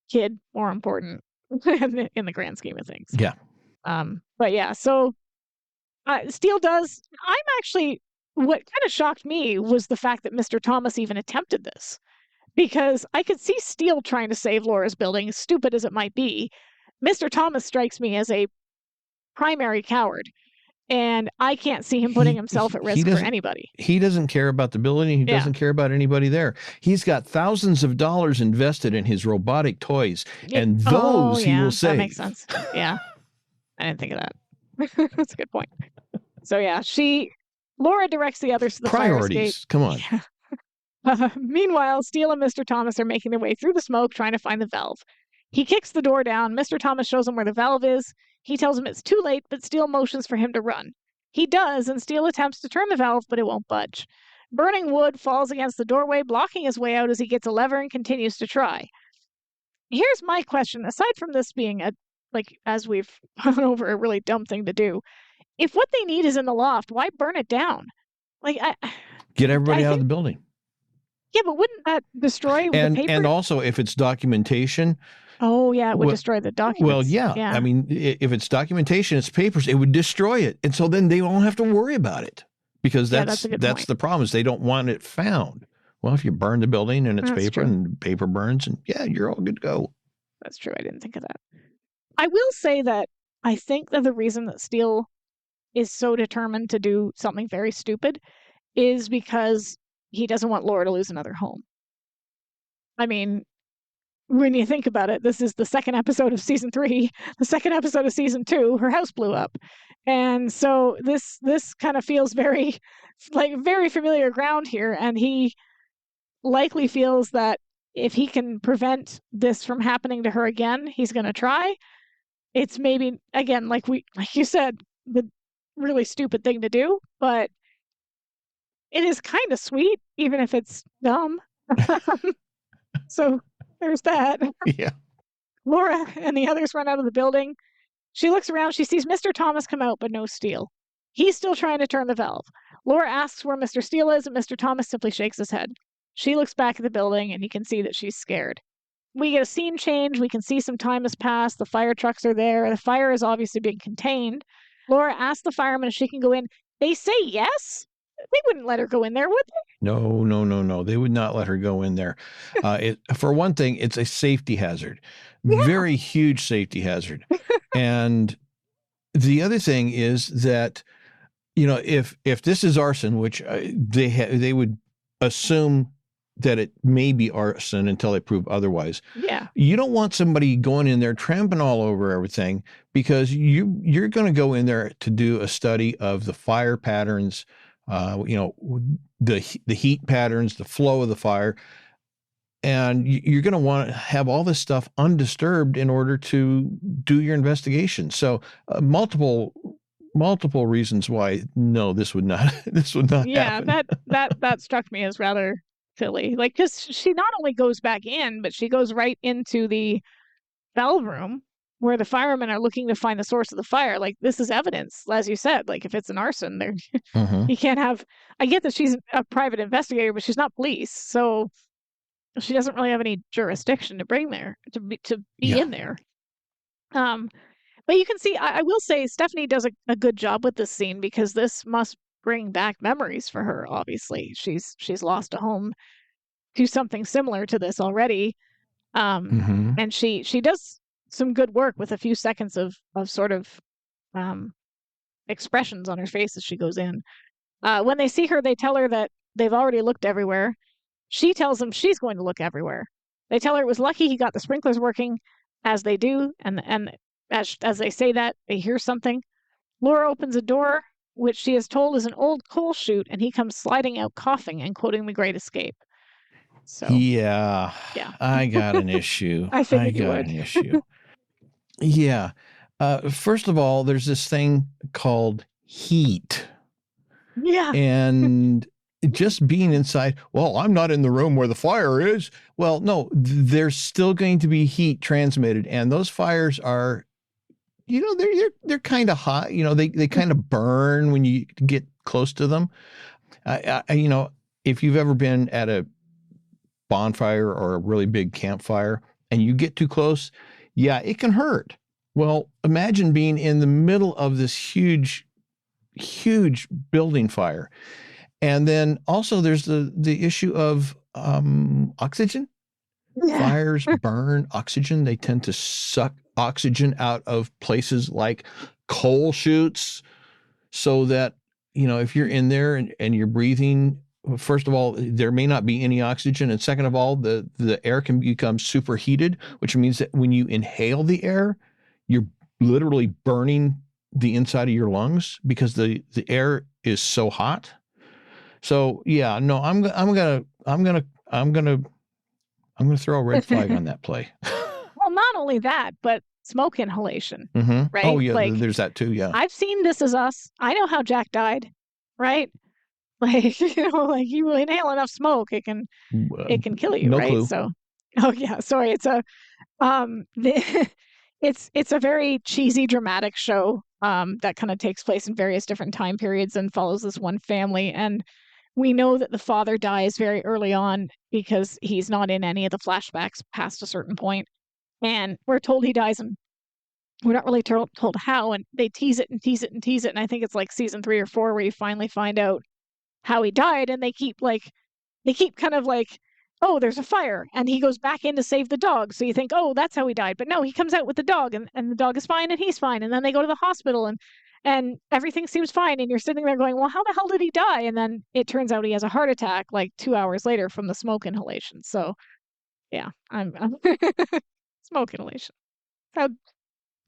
kid more important in the grand scheme of things. Yeah. But yeah, so Steele does. What kind of shocked me was the fact that Mr. Thomas even attempted this, because I could see Steele trying to save Laura's building, as stupid as it might be. Mr. Thomas strikes me as a primary coward, and I can't see him putting himself at risk for anybody. He doesn't care about the building. He doesn't care about anybody there. He's got thousands of dollars invested in his robotic toys, and those he will save. That makes sense. Yeah. I didn't think of that. That's a good point. So yeah, Laura directs the others to the priorities. Fire escape. Come on. Yeah. Meanwhile, Steele and Mr. Thomas are making their way through the smoke, trying to find the valve. He kicks the door down. Mr. Thomas shows him where the valve is. He tells him it's too late, but Steele motions for him to run. He does, and Steele attempts to turn the valve, but it won't budge. Burning wood falls against the doorway, blocking his way out as he gets a lever and continues to try. Here's my question. Aside from this being as we've gone over, a really dumb thing to do, if what they need is in the loft, why burn it down? Get everybody out of the building. Yeah, but wouldn't that destroy the paper? And also, if it's documentation. Oh, yeah, it would destroy the documents. Well, yeah. I mean, if it's documentation, it's papers, it would destroy it. And so then they won't have to worry about it, because that's the problem, is they don't want it found. Well, if you burn the building and it's paper and the paper burns, and you're all good to go. That's true. I didn't think of that. I will say that I think that the reason that Steele is so determined to do something very stupid is because he doesn't want Laura to lose another home. I mean, when you think about it, this is the second episode of season 3, the second episode of season 2, her house blew up. And so this kind of feels very familiar ground here. And he likely feels that if he can prevent this from happening to her again, he's going to try. It's maybe, again, like you said, the really stupid thing to do, but it is kind of sweet, even if it's dumb. So there's that. Yeah. Laura and the others run out of the building. She looks around. She sees Mr. Thomas come out, but no Steele. He's still trying to turn the valve. Laura asks where Mr. Steele is, and Mr. Thomas simply shakes his head. She looks back at the building, and you can see that she's scared. We get a scene change. We can see some time has passed. The fire trucks are there. The fire is obviously being contained. Laura asks the firemen if she can go in. They say yes. They wouldn't let her go in there, would they? No. They would not let her go in there. For one thing, it's a safety hazard. Yeah. Very huge safety hazard. And the other thing is that, if this is arson, which they would assume that it may be arson until they prove otherwise. Yeah. You don't want somebody going in there tramping all over everything, because you're going to go in there to do a study of the fire patterns, the heat patterns, the flow of the fire, and you're going to want to have all this stuff undisturbed in order to do your investigation. So multiple reasons why this would not happen. Yeah, that struck me as rather silly. Because she not only goes back in, but she goes right into the valve room, where the firemen are looking to find the source of the fire. Like, this is evidence, as you said. Like, if it's an arson, there you can't have. I get that she's a private investigator, but she's not police, so she doesn't really have any jurisdiction to bring there to be in there. But you can see, I will say, Stephanie does a good job with this scene, because this must bring back memories for her. Obviously, she's lost a home to something similar to this already, and she does some good work with a few seconds of sort of expressions on her face as she goes in. When they see her, they tell her that they've already looked everywhere. She tells them she's going to look everywhere. They tell her it was lucky he got the sprinklers working, as they do, and as they say that, they hear something. Laura opens a door, which she is told is an old coal chute, and he comes sliding out coughing and quoting The Great Escape. So yeah. I got an issue. I figured you would. An issue. Yeah. First of all, there's this thing called heat. Yeah. And just being inside, well, I'm not in the room where the fire is. Well, no, there's still going to be heat transmitted. And those fires are, they're kind of hot. They kind of burn when you get close to them. If you've ever been at a bonfire or a really big campfire and you get too close, yeah, it can hurt. Well, imagine being in the middle of this huge building fire. And then also there's the issue of oxygen. Yeah. Fires burn oxygen. They tend to suck oxygen out of places like coal chutes, so that, if you're in there and you're breathing, first of all, there may not be any oxygen. And second of all, the air can become superheated, which means that when you inhale the air, you're literally burning the inside of your lungs because the air is so hot. So yeah, no, I'm gonna throw a red flag on that play. Well, not only that, but smoke inhalation, right? Oh yeah, there's that too. Yeah, I've seen This Is Us. I know how Jack died, right? Like, like you inhale enough smoke, it can kill you, no right? Clue. So, oh yeah, sorry, it's a it's a very cheesy, dramatic show that kind of takes place in various different time periods and follows this one family. And we know that the father dies very early on because he's not in any of the flashbacks past a certain point. And we're told he dies, and we're not really told how. And they tease it and tease it and tease it. And I think it's like season 3 or 4 where you finally find out how he died. And they keep kind of like, oh, there's a fire, and he goes back in to save the dog. So you think, oh, that's how he died. But no, he comes out with the dog, and the dog is fine and he's fine. And then they go to the hospital, and everything seems fine. And you're sitting there going, well, how the hell did he die? And then it turns out he has a heart attack like 2 hours later from the smoke inhalation. So yeah, I'm smoke inhalation. So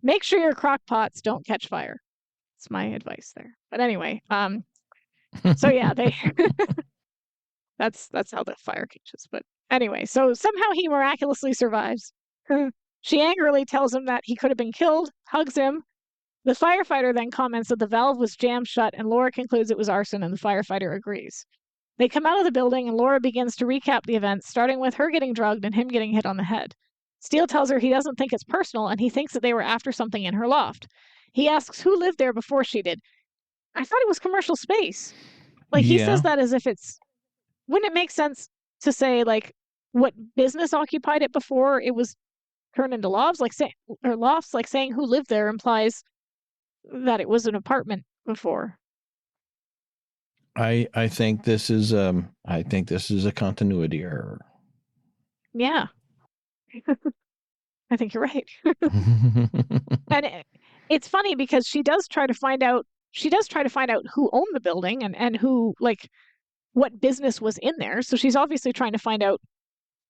make sure your crock pots don't catch fire. That's my advice there. But anyway, so yeah, that's how the fire catches. But anyway, so somehow he miraculously survives. She angrily tells him that he could have been killed, hugs him. The firefighter then comments that the valve was jammed shut, and Laura concludes it was arson, and the firefighter agrees. They come out of the building, and Laura begins to recap the events, starting with her getting drugged and him getting hit on the head. Steele tells her he doesn't think it's personal, and he thinks that they were after something in her loft. He asks who lived there before she did. I thought it was commercial space. Like, he says that as if it's... Wouldn't it make sense to say, like, what business occupied it before it was turned into lofts? Like, saying who lived there implies that it was an apartment before. I think this is a continuity error. Yeah. I think you're right. And it's funny because she does try to find out who owned the building and who, like, what business was in there. So she's obviously trying to find out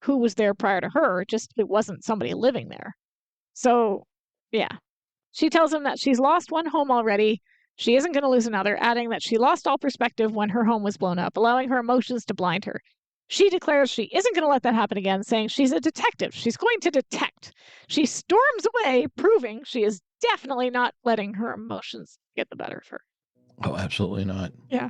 who was there prior to her, just it wasn't somebody living there. So yeah. She tells him that she's lost one home already. She isn't going to lose another, adding that she lost all perspective when her home was blown up, allowing her emotions to blind her. She declares she isn't going to let that happen again, saying she's a detective. She's going to detect. She storms away, proving she is definitely not letting her emotions get the better of her. Oh, absolutely not. Yeah.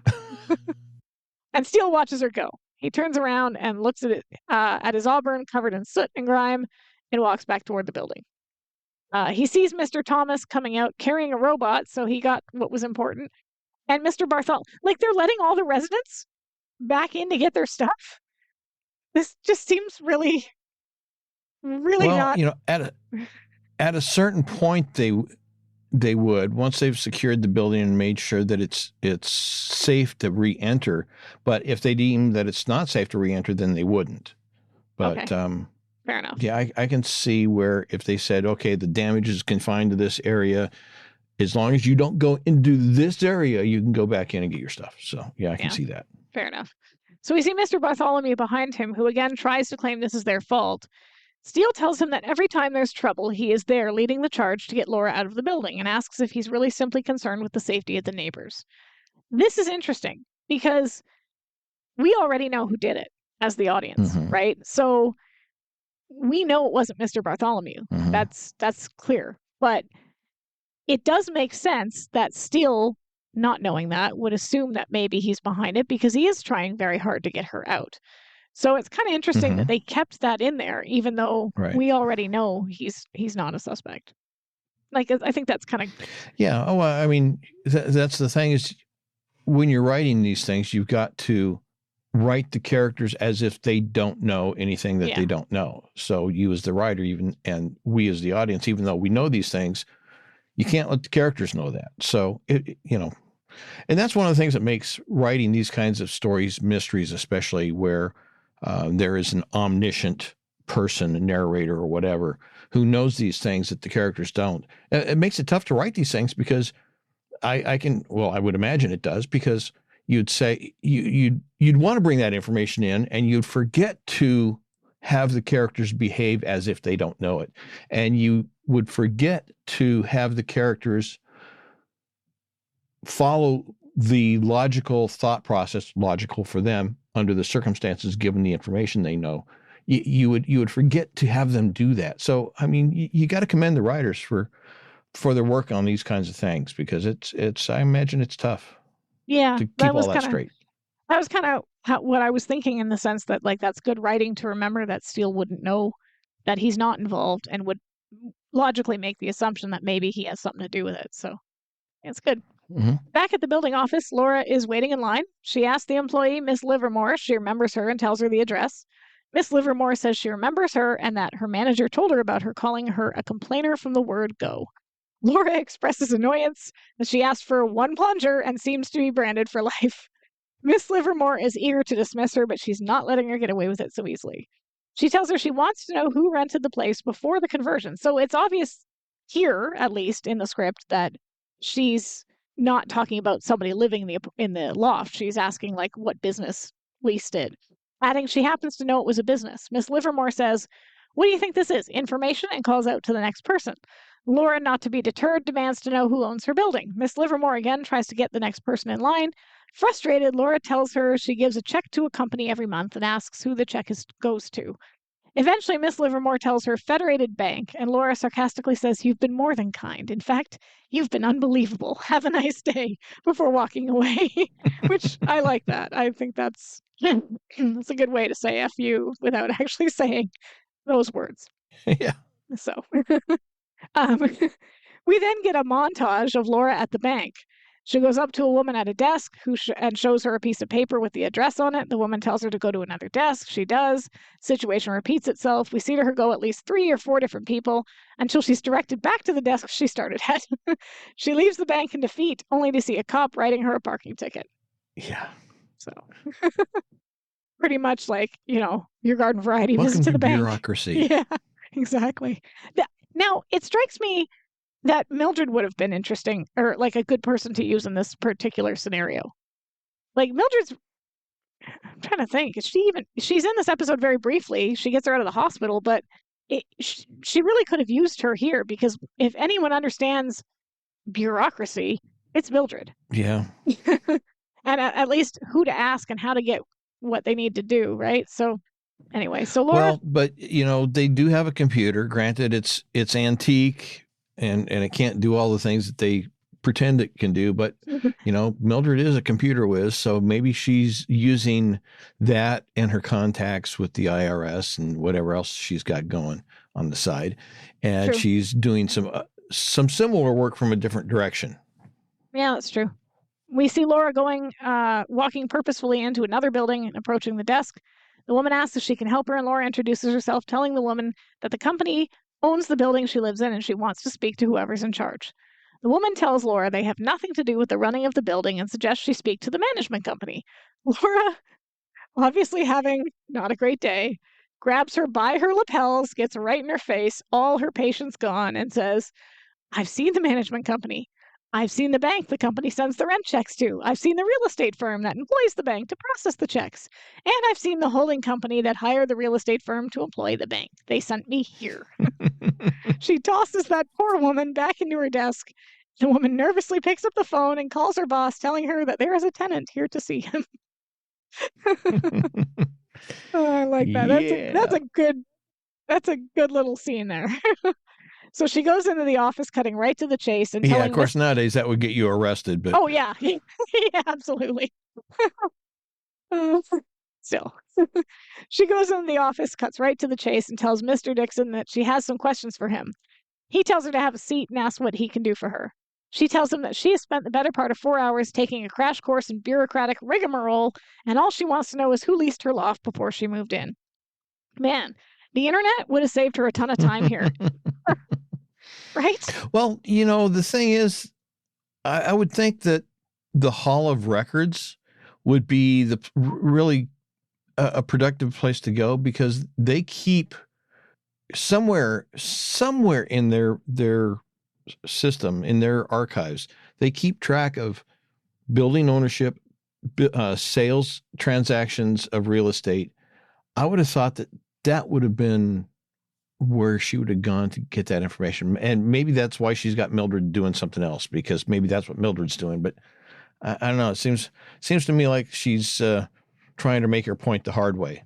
And Steele watches her go. He turns around and looks at his auburn covered in soot and grime and walks back toward the building. He sees Mr. Thomas coming out carrying a robot, so he got what was important. And Mr. Barthol, like, they're letting all the residents back in to get their stuff. This just seems really, really not. At a certain point, they would, once they've secured the building and made sure that it's safe to re-enter. But if they deem that it's not safe to re-enter, then they wouldn't. But okay. Fair enough. Yeah, I can see where if they said, okay, the damage is confined to this area, as long as you don't go into this area, you can go back in and get your stuff. So yeah, I can see that. Fair enough. So we see Mr. Bartholomew behind him, who again tries to claim this is their fault. Steele tells him that every time there's trouble, he is there leading the charge to get Laura out of the building, and asks if he's really simply concerned with the safety of the neighbors. This is interesting because we already know who did it as the audience, right? So we know it wasn't Mr. Bartholomew. That's clear. But it does make sense that Steele, not knowing that, would assume that maybe he's behind it because he is trying very hard to get her out. So it's kind of interesting that they kept that in there, even though we already know he's not a suspect. Like, I think that's kind of... Yeah. Oh, I mean, that's the thing is when you're writing these things, you've got to write the characters as if they don't know anything that they don't know. So you as the writer, and we as the audience, even though we know these things, you can't let the characters know that. So, and that's one of the things that makes writing these kinds of stories, mysteries, especially where there is an omniscient person, a narrator or whatever, who knows these things that the characters don't. It makes it tough to write these things because I would imagine it does, because you'd say you'd want to bring that information in and you'd forget to have the characters behave as if they don't know it. And you would forget to have the characters follow the logical thought process, logical for them under the circumstances, given the information they know. You would forget to have them do that. So, I mean, you got to commend the writers for their work on these kinds of things, because it's I imagine it's tough. Yeah, to keep all that straight. That was kind of what I was thinking, in the sense that, like, that's good writing to remember that Steele wouldn't know that he's not involved and would logically make the assumption that maybe he has something to do with it. So it's good. Back at the building office, Laura is waiting in line. She asks the employee, Miss Livermore, if she remembers her and tells her the address. Miss Livermore says she remembers her and that her manager told her about her calling her a complainer from the word go. Laura expresses annoyance that she asked for one plunger and seems to be branded for life. Miss Livermore is eager to dismiss her, but she's not letting her get away with it so easily. She tells her she wants to know who rented the place before the conversion. So it's obvious here, at least in the script, that she's not talking about somebody living in the loft. She's asking, like, what business leased it, adding she happens to know it was a business. Miss Livermore says, "What do you think this is? Information?" and calls out to the next person. Laura, not to be deterred, demands to know who owns her building. Miss Livermore again tries to get the next person in line. Frustrated, Laura tells her she gives a check to a company every month and asks who the check goes to. Eventually, Miss Livermore tells her Federated Bank, and Laura sarcastically says, "You've been more than kind. In fact, you've been unbelievable. Have a nice day," before walking away, which I like that. I think that's a good way to say F you without actually saying those words. Yeah. So we then get a montage of Laura at the bank. She goes up to a woman at a desk and shows her a piece of paper with the address on it. The woman tells her to go to another desk. She does. Situation repeats itself. We see her go at least 3 or 4 different people until she's directed back to the desk she started at. She leaves the bank in defeat, only to see a cop writing her a parking ticket. Yeah. So pretty much like, your garden variety Welcome visit to the bank. Bureaucracy. Yeah, exactly. Now, it strikes me that Mildred would have been interesting, or like a good person to use in this particular scenario. Like, I'm trying to think, she's in this episode very briefly. She gets her out of the hospital, but she really could have used her here, because if anyone understands bureaucracy, it's Mildred. Yeah. And at least who to ask and how to get what they need to do, right? So anyway, so Laura... Well, but, they do have a computer. Granted, it's antique, and it can't do all the things that they pretend it can do, but Mildred is a computer whiz, so maybe she's using that and her contacts with the IRS and whatever else she's got going on the side, and True. she's doing some similar work from a different direction. Yeah, that's true. We see Laura walking purposefully into another building and approaching the desk. The woman asks if she can help her, and Laura introduces herself, telling the woman that the company owns the building she lives in and she wants to speak to whoever's in charge. The woman tells Laura they have nothing to do with the running of the building and suggests she speak to the management company. Laura, obviously having not a great day, grabs her by her lapels, gets right in her face, all her patience gone, and says, I've seen the management company. I've seen the bank the company sends the rent checks to. I've seen the real estate firm that employs the bank to process the checks. And I've seen the holding company that hired the real estate firm to employ the bank. They sent me here. She tosses that poor woman back into her desk. The woman nervously picks up the phone and calls her boss, telling her that there is a tenant here to see him. Oh, I like that. Yeah. That's a good little scene there. So she goes into the office, cutting right to the chase and telling. Yeah, of course, nowadays that would get you arrested. But oh yeah, yeah, absolutely. Still, she goes into the office, cuts right to the chase, and tells Mr. Dixon that she has some questions for him. He tells her to have a seat and asks what he can do for her. She tells him that she has spent the better part of 4 hours taking a crash course in bureaucratic rigmarole, and all she wants to know is who leased her loft before she moved in. Man, the internet would have saved her a ton of time here. Right? Well, the thing is, I would think that the Hall of Records would be really a productive place to go, because they keep somewhere in their system, in their archives, they keep track of building ownership, sales transactions of real estate. I would have thought that would have been where she would have gone to get that information. And maybe that's why she's got Mildred doing something else, because maybe that's what Mildred's doing. But I don't know. It seems to me like she's trying to make her point the hard way.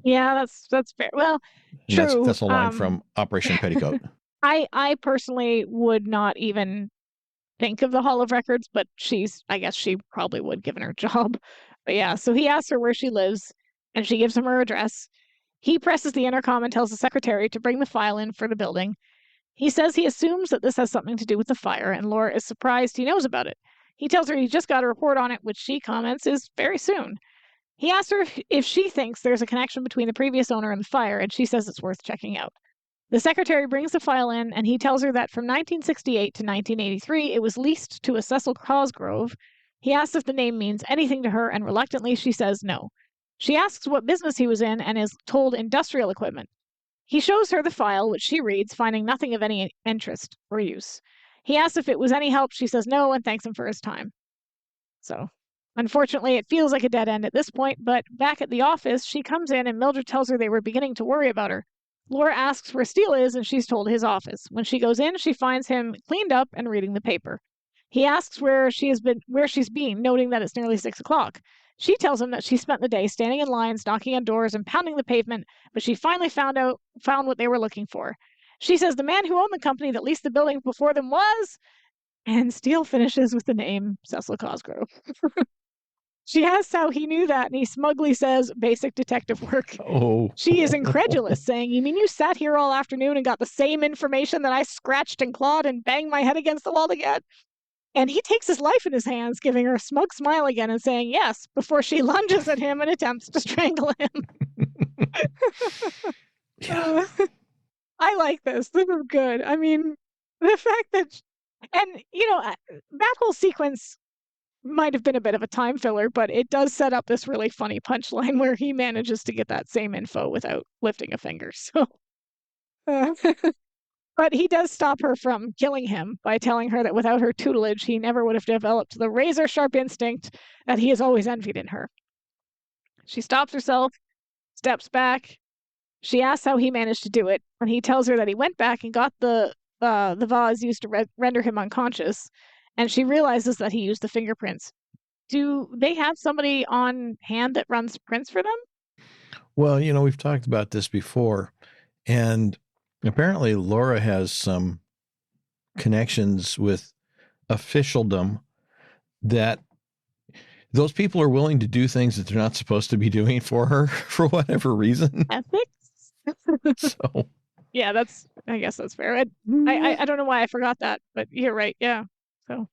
Yeah, that's fair. Well, true. That's a line from Operation Petticoat. I personally would not even think of the Hall of Records, but I guess she probably would, given her job. But yeah, so he asks her where she lives, and she gives him her address. He presses the intercom and tells the secretary to bring the file in for the building. He says he assumes that this has something to do with the fire, and Laura is surprised he knows about it. He tells her he just got a report on it, which she comments is very soon. He asks her if she thinks there's a connection between the previous owner and the fire, and she says it's worth checking out. The secretary brings the file in, and he tells her that from 1968 to 1983, it was leased to a Cecil Cosgrove. He asks if the name means anything to her, and reluctantly she says no. She asks what business he was in and is told industrial equipment. He shows her the file, which she reads, finding nothing of any interest or use. He asks if it was any help. She says no and thanks him for his time. So, unfortunately, it feels like a dead end at this point, but back at the office, she comes in and Mildred tells her they were beginning to worry about her. Laura asks where Steele is, and she's told his office. When she goes in, she finds him cleaned up and reading the paper. He asks where she's been, noting that it's nearly 6 o'clock. She tells him that she spent the day standing in lines, knocking on doors, and pounding the pavement, but she finally found what they were looking for. She says the man who owned the company that leased the building before them was, and Steele finishes with the name Cecil Cosgrove. She asks how he knew that, and he smugly says, basic detective work. Oh. She is incredulous, saying, you mean you sat here all afternoon and got the same information that I scratched and clawed and banged my head against the wall to get? And he takes his life in his hands, giving her a smug smile again and saying yes, before she lunges at him and attempts to strangle him. Yeah. I like this. This is good. I mean, the fact that, and, that whole sequence might have been a bit of a time filler, but it does set up this really funny punchline where he manages to get that same info without lifting a finger. So, but he does stop her from killing him by telling her that without her tutelage, he never would have developed the razor-sharp instinct that he has always envied in her. She stops herself, steps back. She asks how he managed to do it, and he tells her that he went back and got the vase used to render him unconscious, and she realizes that he used the fingerprints. Do they have somebody on hand that runs prints for them? Well, we've talked about this before, and apparently Laura has some connections with officialdom that those people are willing to do things that they're not supposed to be doing for her for whatever reason. Ethics? So, Yeah, I guess that's fair. I don't know why I forgot that, but you're right. Yeah. So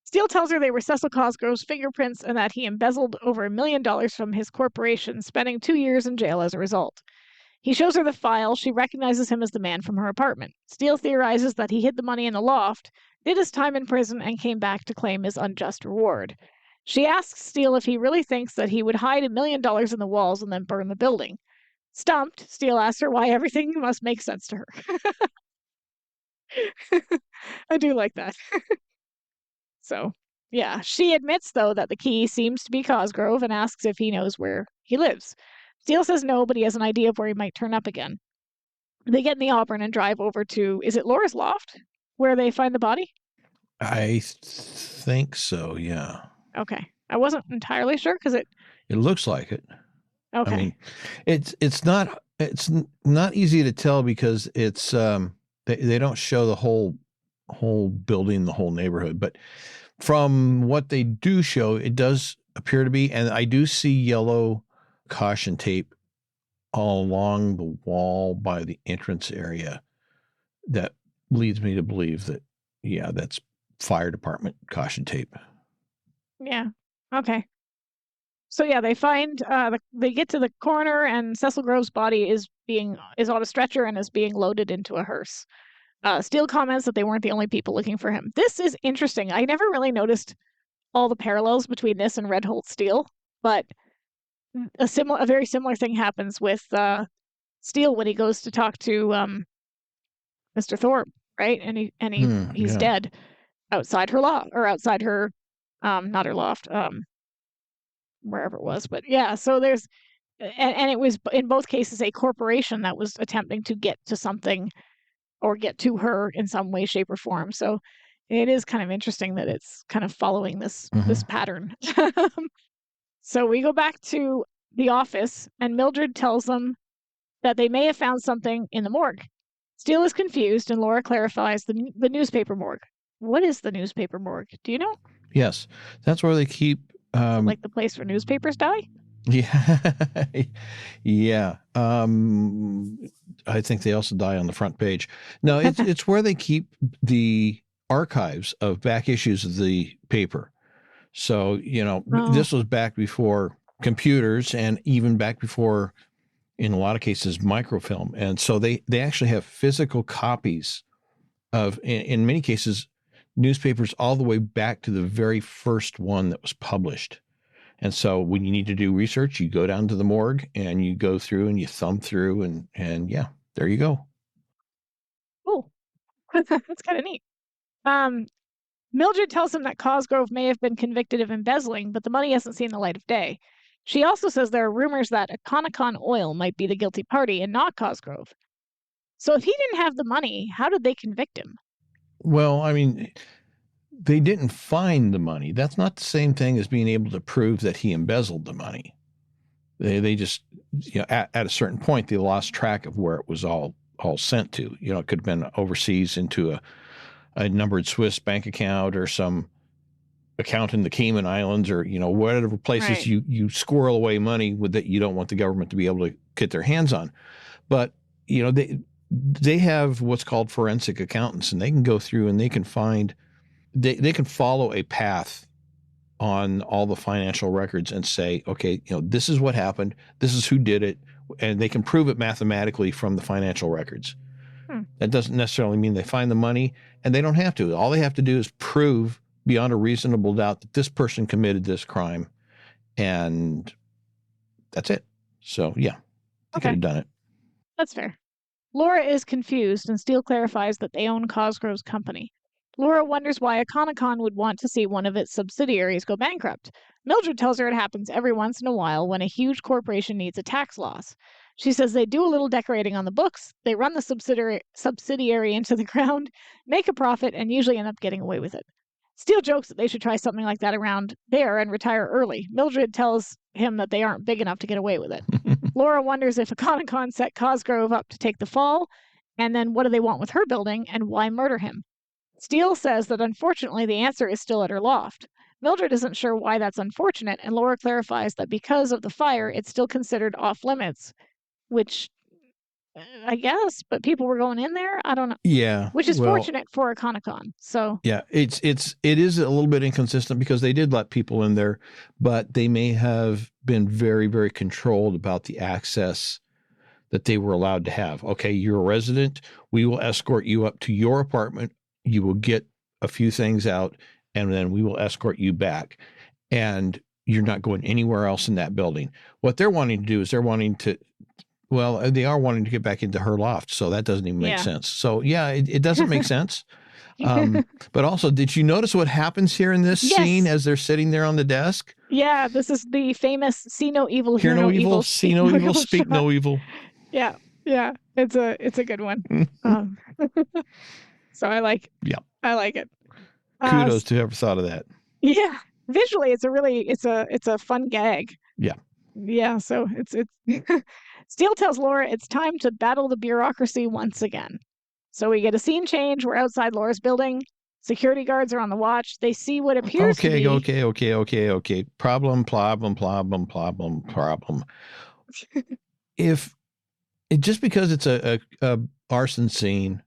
Steele tells her they were Cecil Cosgrove's fingerprints and that he embezzled over $1 million from his corporation, spending 2 years in jail as a result. He shows her the file. She recognizes him as the man from her apartment. Steele theorizes that he hid the money in the loft, did his time in prison, and came back to claim his unjust reward. She asks Steele if he really thinks that he would hide $1 million in the walls and then burn the building. Stumped, Steele asks her why everything must make sense to her. I do like that. So, yeah. She admits, though, that the key seems to be Cosgrove and asks if he knows where he lives. Steele says no, but he has an idea of where he might turn up again. They get in the Auburn and drive over to, is it Laura's loft where they find the body? I think so, yeah. Okay. I wasn't entirely sure because it looks like it. Okay. I mean, it's not easy to tell because it's they don't show the whole building, the whole neighborhood, but from what they do show, it does appear to be, and I do see yellow caution tape all along the wall by the entrance area. That leads me to believe that, yeah, that's fire department caution tape. Yeah. Okay. So yeah, they find they get to the corner and Cecil Grove's body is on a stretcher and is being loaded into a hearse. Steele comments that they weren't the only people looking for him. This is interesting. I never really noticed all the parallels between this and Red Holt Steele, but a very similar thing happens with Steele when he goes to talk to Mr. Thorpe, right? And he's dead outside her loft, or outside her not her loft, wherever it was. But yeah, so there's and it was in both cases a corporation that was attempting to get to something or get to her in some way, shape, or form. So it is kind of interesting that it's kind of following this pattern. So we go back to the office, and Mildred tells them that they may have found something in the morgue. Steele is confused, and Laura clarifies the newspaper morgue. What is the newspaper morgue? Do you know? Yes, that's where they keep like the place where newspapers die. Yeah, yeah. I think they also die on the front page. No, it's where they keep the archives of back issues of the paper. So, this was back before computers and even back before, in a lot of cases, microfilm. And so they actually have physical copies of, in many cases, newspapers all the way back to the very first one that was published. And so when you need to do research, you go down to the morgue and you go through and you thumb through and yeah, there you go. Oh, that's kind of neat. Mildred tells him that Cosgrove may have been convicted of embezzling, but the money hasn't seen the light of day. She also says there are rumors that Econocon Oil might be the guilty party and not Cosgrove. So if he didn't have the money, how did they convict him? Well, I mean, they didn't find the money. That's not the same thing as being able to prove that he embezzled the money. They just, at a certain point, they lost track of where it was all sent to. It could have been overseas into a numbered Swiss bank account or some account in the Cayman Islands or, whatever places right. you squirrel away money with that you don't want the government to be able to get their hands on. But, they have what's called forensic accountants, and they can go through and they can find, they can follow a path on all the financial records and say, okay, this is what happened. This is who did it. And they can prove it mathematically from the financial records. That doesn't necessarily mean they find the money, and they don't have to. All they have to do is prove beyond a reasonable doubt that this person committed this crime, and that's it. So, yeah, they could have done it. That's fair. Laura is confused, and Steele clarifies that they own Cosgrove's company. Laura wonders why Econocon would want to see one of its subsidiaries go bankrupt. Mildred tells her it happens every once in a while when a huge corporation needs a tax loss. She says they do a little decorating on the books, they run the subsidiary into the ground, make a profit, and usually end up getting away with it. Steele jokes that they should try something like that around there and retire early. Mildred tells him that they aren't big enough to get away with it. Laura wonders if Econocon set Cosgrove up to take the fall, and then what do they want with her building, and why murder him? Steele says that unfortunately the answer is still at her loft. Mildred isn't sure why that's unfortunate, and Laura clarifies that because of the fire, it's still considered off limits, which I guess, but people were going in there. I don't know. Yeah. Which is well, fortunate for a Comic-Con. So Yeah, it is a little bit inconsistent because they did let people in there, but they may have been very, very controlled about the access that they were allowed to have. Okay, you're a resident. We will escort you up to your apartment. You will get a few things out, and then we will escort you back. And you're not going anywhere else in that building. What they're wanting to do is they are wanting to get back into her loft. So that doesn't even make sense. So yeah, it doesn't make sense. But also, did you notice what happens here in this scene as they're sitting there on the desk? Yeah, this is the famous "See no evil, hear no evil, see no evil, speak no evil. Yeah, it's a good one. So I like it. Kudos to whoever thought of that. Yeah, visually, it's a fun gag. Yeah. So it's Steele tells Laura it's time to battle the bureaucracy once again. So we get a scene change. We're outside Laura's building. Security guards are on the watch. They see what appears to be... Okay. Problem. If just because it's a arson scene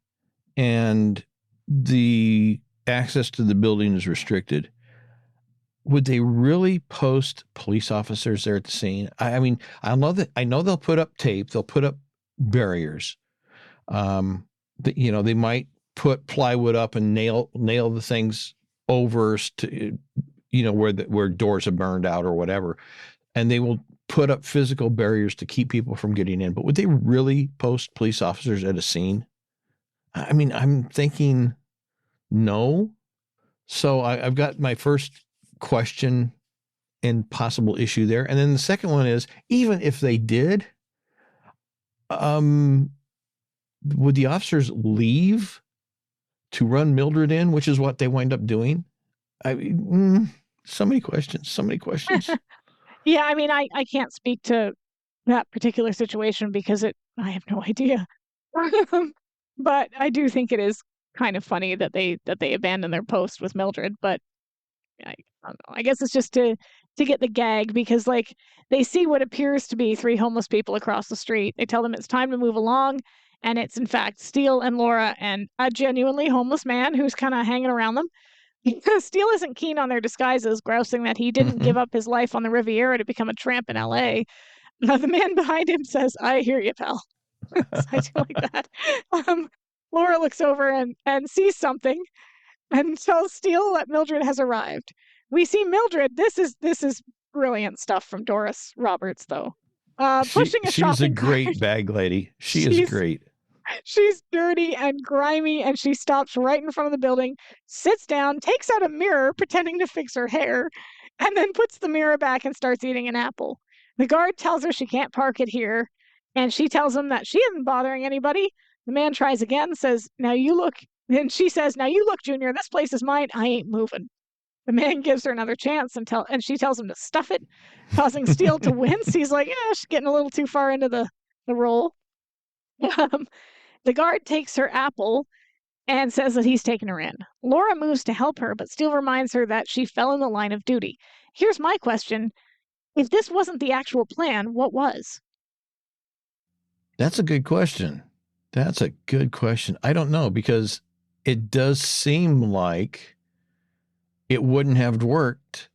and the access to the building is restricted, would they really post police officers there at the scene? I mean, I know they'll put up tape, they'll put up barriers. They might put plywood up and nail the things over to, where doors have burned out or whatever. And they will put up physical barriers to keep people from getting in. But would they really post police officers at a scene? I mean, I'm thinking no. So I've got my first question and possible issue there. And then the second one is, even if they did, would the officers leave to run Mildred in, which is what they wind up doing? I mean, so many questions. Yeah, I mean, I can't speak to that particular situation because I have no idea. But I do think it is kind of funny that they abandoned their post with Mildred. But I don't know. I guess it's just to get the gag because, like, they see what appears to be 3 homeless people across the street. They tell them it's time to move along, and it's in fact Steele and Laura and a genuinely homeless man who's kind of hanging around them. Steele isn't keen on their disguises, grousing that he didn't give up his life on the Riviera to become a tramp in LA. The man behind him says, "I hear you, pal." So I do like that. Laura looks over and sees something and tells Steele that Mildred has arrived. We see Mildred. This is brilliant stuff from Doris Roberts, though. Pushing a shopping cart. She's a great bag lady. She's great. She's dirty and grimy, and she stops right in front of the building, sits down, takes out a mirror, pretending to fix her hair, and then puts the mirror back and starts eating an apple. The guard tells her she can't park it here, and she tells him that she isn't bothering anybody. The man tries again, says, "Now you look," and she says, "Now you look, Junior, this place is mine. I ain't moving." The man gives her another chance and she tells him to stuff it, causing Steele to wince. He's like, she's getting a little too far into the role. The guard takes her apple and says that he's taken her in. Laura moves to help her, but Steele reminds her that she fell in the line of duty. Here's my question. If this wasn't the actual plan, what was? That's a good question. I don't know, because it does seem like it wouldn't have worked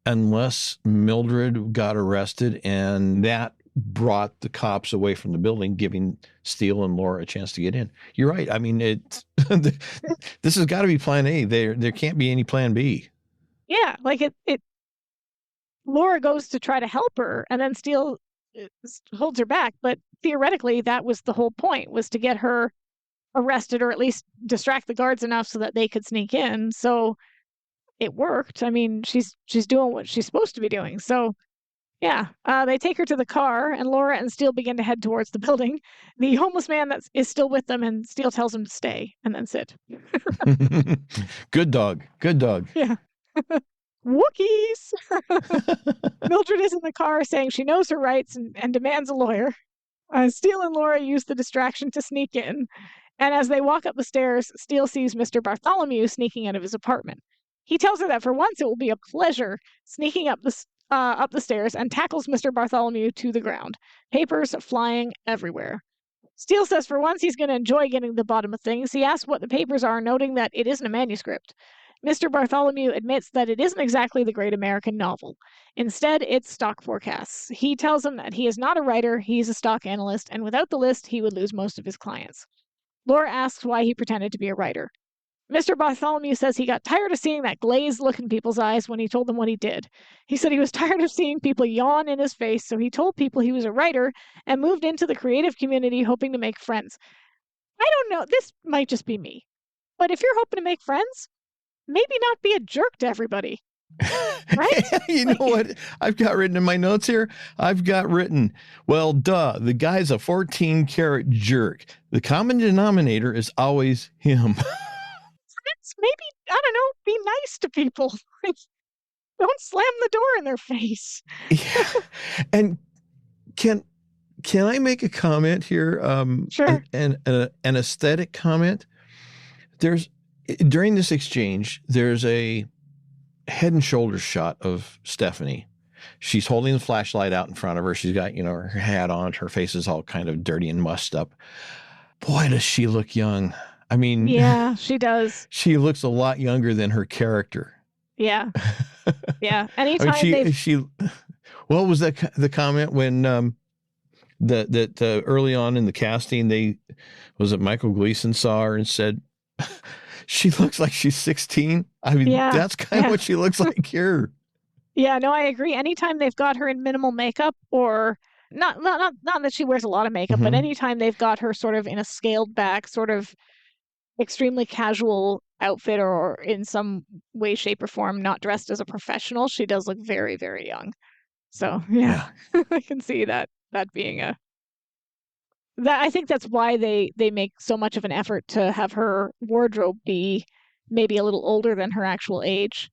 unless Mildred got arrested, and that brought the cops away from the building, giving Steele and Laura a chance to get in. You're right. I mean, this has got to be plan A. There can't be any plan B. Yeah, like it Laura goes to try to help her, and then Steele holds her back. But theoretically, that was the whole point, was to get her arrested, or at least distract the guards enough so that they could sneak in. So it worked. I mean, she's doing what she's supposed to be doing. So yeah, they take her to the car, and Laura and Steele begin to head towards the building. The homeless man is still with them, and Steele tells him to stay and then sit. Good dog. Yeah. Wookiees! Mildred is in the car saying she knows her rights and demands a lawyer. Steele and Laura use the distraction to sneak in, and as they walk up the stairs, Steele sees Mr. Bartholomew sneaking out of his apartment. He tells her that for once it will be a pleasure sneaking up the stairs, and tackles Mr. Bartholomew to the ground, papers flying everywhere. Steele says for once he's going to enjoy getting to the bottom of things. He asks what the papers are, noting that it isn't a manuscript. Mr. Bartholomew admits that it isn't exactly the great American novel. Instead, it's stock forecasts. He tells him that he is not a writer, he's a stock analyst, and without the list, he would lose most of his clients. Laura asks why he pretended to be a writer. Mr. Bartholomew says he got tired of seeing that glazed look in people's eyes when he told them what he did. He said he was tired of seeing people yawn in his face, so he told people he was a writer and moved into the creative community hoping to make friends. I don't know, this might just be me, but if you're hoping to make friends, maybe not be a jerk to everybody. Right? You know what I've got written in my notes here? I've got written, well, duh, the guy's a 14-carat jerk. The common denominator is always him. Maybe, I don't know, be nice to people. Don't slam the door in their face. Yeah. And can I make a comment here? Sure. An aesthetic comment. During this exchange, there's a head and shoulders shot of Stephanie. She's holding the flashlight out in front of her. She's got, her hat on. Her face is all kind of dirty and mussed up. Boy, does she look young. I mean, yeah, she does. She looks a lot younger than her character. Yeah. Yeah. Anytime what was the comment when that early on in the casting, was it Michael Gleason saw her and said, she looks like she's 16. I mean, that's kind of what she looks like here. Yeah, no, I agree. Anytime they've got her in minimal makeup, or not that she wears a lot of makeup, but anytime they've got her sort of in a scaled back, sort of extremely casual outfit, or in some way, shape, or form not dressed as a professional, she does look very, very young. So yeah. I can see that being I think that's why they make so much of an effort to have her wardrobe be maybe a little older than her actual age,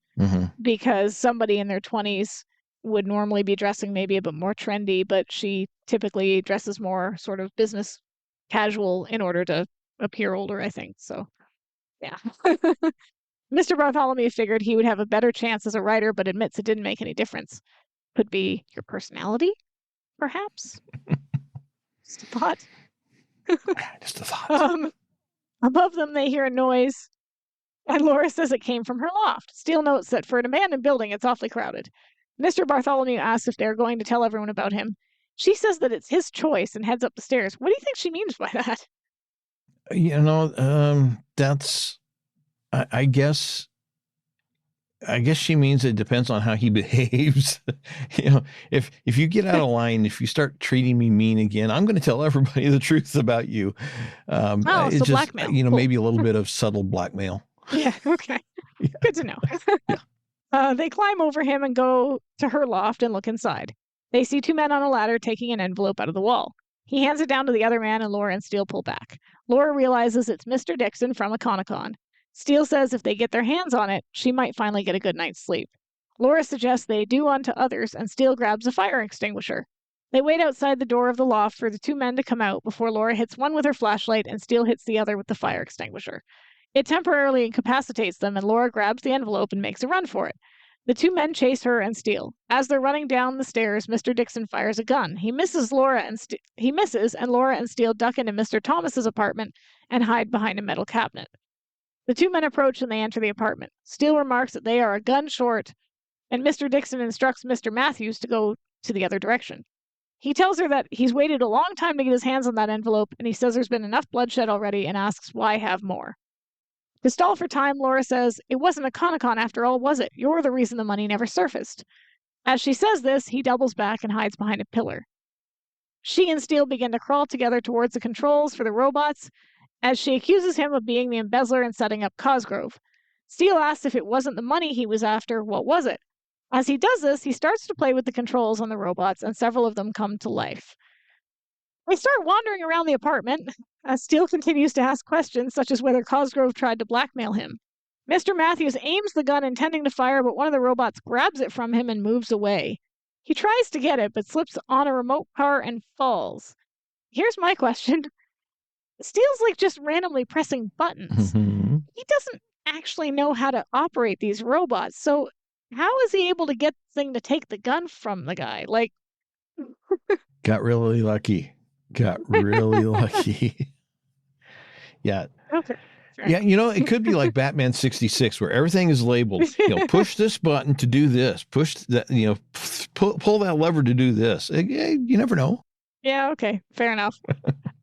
because somebody in their 20s would normally be dressing maybe a bit more trendy, but she typically dresses more sort of business casual in order to appear older, I think. So yeah. Mr. Bartholomew figured he would have a better chance as a writer, but admits it didn't make any difference. Could be your personality, perhaps. Just a thought. Just a thought. Above them, they hear a noise, and Laura says it came from her loft. Steele notes that for an abandoned building, it's awfully crowded. Mr. Bartholomew asks if they're going to tell everyone about him. She says that it's his choice and heads up the stairs. What do you think she means by that? That's, I guess she means it depends on how he behaves. If you get out of line, if you start treating me mean again, I'm going to tell everybody the truth about you. It's just, blackmail. Cool. Maybe a little bit of subtle blackmail. Yeah. Okay. Yeah. Good to know. Yeah. They climb over him and go to her loft and look inside. They see two men on a ladder taking an envelope out of the wall. He hands it down to the other man, and Laura and Steele pull back. Laura realizes it's Mr. Dixon from Econocon. Steele says if they get their hands on it, she might finally get a good night's sleep. Laura suggests they do unto others, and Steele grabs a fire extinguisher. They wait outside the door of the loft for the two men to come out before Laura hits one with her flashlight and Steele hits the other with the fire extinguisher. It temporarily incapacitates them, and Laura grabs the envelope and makes a run for it. The two men chase her and Steele. As they're running down the stairs, Mr. Dixon fires a gun. He misses, and Laura and Steele duck into Mr. Thomas's apartment and hide behind a metal cabinet. The two men approach and they enter the apartment. Steele remarks that they are a gun short, and Mr. Dixon instructs Mr. Matthews to go to the other direction. He tells her that he's waited a long time to get his hands on that envelope, and he says there's been enough bloodshed already and asks why have more. To stall for time, Laura says, "It wasn't Econocon after all, was it? You're the reason the money never surfaced." As she says this, he doubles back and hides behind a pillar. She and Steele begin to crawl together towards the controls for the robots, as she accuses him of being the embezzler and setting up Cosgrove. Steele asks if it wasn't the money he was after, what was it? As he does this, he starts to play with the controls on the robots, and several of them come to life. They start wandering around the apartment, as Steele continues to ask questions, such as whether Cosgrove tried to blackmail him. Mr. Matthews aims the gun intending to fire, but one of the robots grabs it from him and moves away. He tries to get it, but slips on a remote car and falls. Here's my question. Steele's just randomly pressing buttons. He doesn't actually know how to operate these robots, so how is he able to get the thing to take the gun from the guy? Got really lucky. got really lucky. Yeah. Okay. Sure. Yeah, it could be like Batman 66, where everything is labeled. Push this button to do this. Push that. Pull that lever to do this. You never know. Yeah. Okay. Fair enough.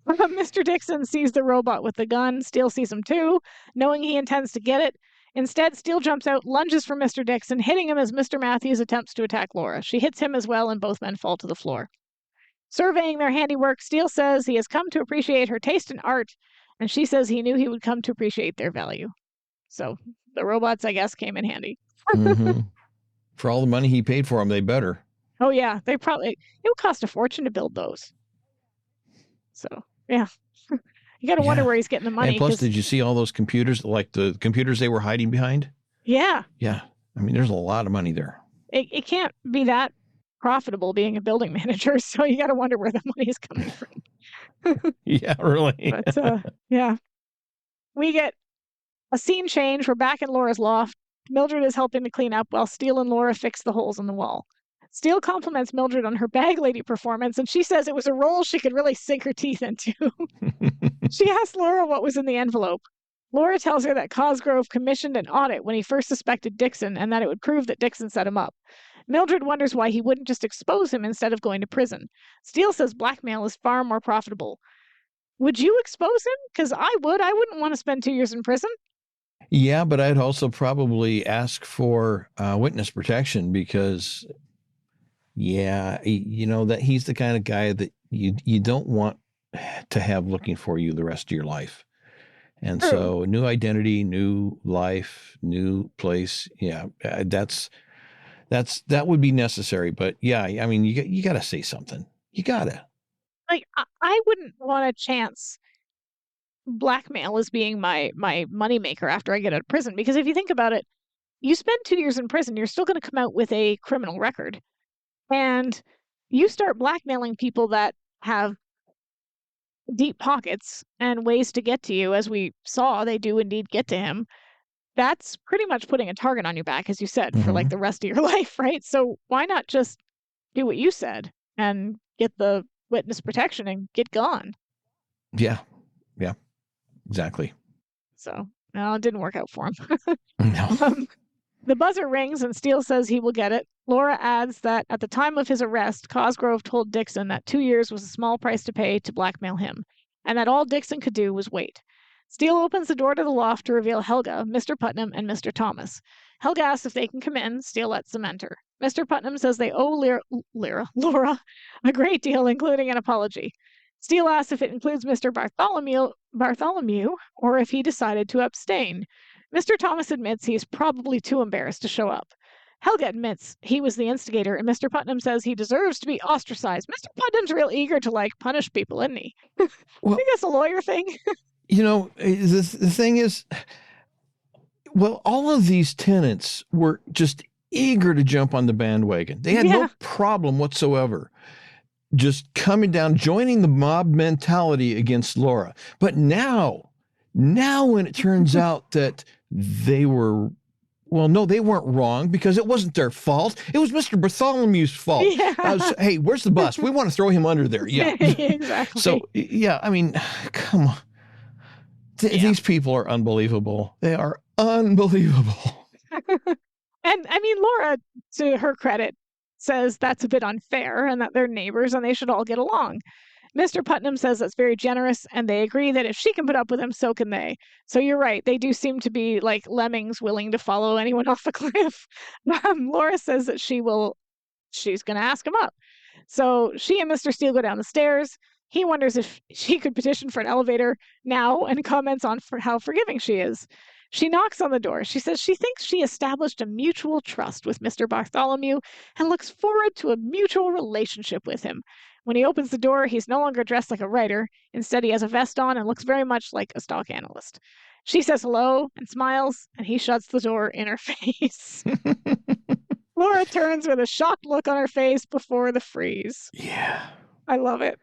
Mr. Dixon sees the robot with the gun. Steele sees him too, knowing he intends to get it. Instead, Steele jumps out, lunges for Mr. Dixon, hitting him as Mr. Matthews attempts to attack Laura. She hits him as well, and both men fall to the floor. Surveying their handiwork, Steele says he has come to appreciate her taste in art, and she says he knew he would come to appreciate their value. So the robots, I guess, came in handy. Mm-hmm. For all the money he paid for them, they better. Oh, yeah. It would cost a fortune to build those. So, yeah. You got to wonder where he's getting the money. And plus, did you see all those computers, like the computers they were hiding behind? Yeah. Yeah. I mean, there's a lot of money there. It can't be that profitable being a building manager, so you got to wonder where the money is coming from. Yeah, really. But, yeah. We get a scene change. We're back in Laura's loft. Mildred is helping to clean up while Steele and Laura fix the holes in the wall. Steele compliments Mildred on her bag lady performance, and she says it was a role she could really sink her teeth into. She asks Laura what was in the envelope. Laura tells her that Cosgrove commissioned an audit when he first suspected Dixon, and that it would prove that Dixon set him up. Mildred wonders why he wouldn't just expose him instead of going to prison. Steele says blackmail is far more profitable. Would you expose him? Because I would. I wouldn't want to spend 2 years in prison. Yeah, but I'd also probably ask for witness protection because, that he's the kind of guy that you don't want to have looking for you the rest of your life. And True. So new identity, new life, new place. Yeah, that would be necessary. But yeah, I mean, you got to say something. You got to. Like, I wouldn't want to chance blackmail as being my moneymaker after I get out of prison. Because if you think about it, you spend 2 years in prison, you're still going to come out with a criminal record. And you start blackmailing people that have deep pockets and ways to get to you, as we saw they do indeed get to him. That's pretty much putting a target on your back, as you said, for like the rest of your life, right? So why not just do what you said and get the witness protection and get gone? Yeah, exactly. So no, it didn't work out for him. No. The buzzer rings and Steele says he will get it. Laura adds that at the time of his arrest, Cosgrove told Dixon that 2 years was a small price to pay to blackmail him, and that all Dixon could do was wait. Steele opens the door to the loft to reveal Helga, Mr. Putnam, and Mr. Thomas. Helga asks if they can come in. Steele lets them enter. Mr. Putnam says they owe Laura a great deal, including an apology. Steele asks if it includes Mr. Bartholomew, or if he decided to abstain. Mr. Thomas admits he is probably too embarrassed to show up. Helga admits he was the instigator, and Mr. Putnam says he deserves to be ostracized. Mr. Putnam's real eager to, punish people, isn't he? Well, I think that's a lawyer thing. The thing is, all of these tenants were just eager to jump on the bandwagon. They had no problem whatsoever just coming down, joining the mob mentality against Laura. But now when it turns out that they were, they weren't wrong because it wasn't their fault. It was Mr. Bartholomew's fault. Yeah. Hey, where's the bus? We want to throw him under there. Yeah. Exactly. So, I mean, come on. These people are unbelievable. They are unbelievable. And I mean, Laura, to her credit, says that's a bit unfair and that they're neighbors and they should all get along. Mr. Putnam says that's very generous, and they agree that if she can put up with him, so can they. So you're right. They do seem to be like lemmings willing to follow anyone off a cliff. Laura says that she's going to ask him up. So she and Mr. Steele go down the stairs. He wonders if she could petition for an elevator now and comments on how forgiving she is. She knocks on the door. She says she thinks she established a mutual trust with Mr. Bartholomew and looks forward to a mutual relationship with him. When he opens the door, he's no longer dressed like a writer. Instead, he has a vest on and looks very much like a stock analyst. She says hello and smiles, and he shuts the door in her face. Laura turns with a shocked look on her face before the freeze. Yeah. I love it.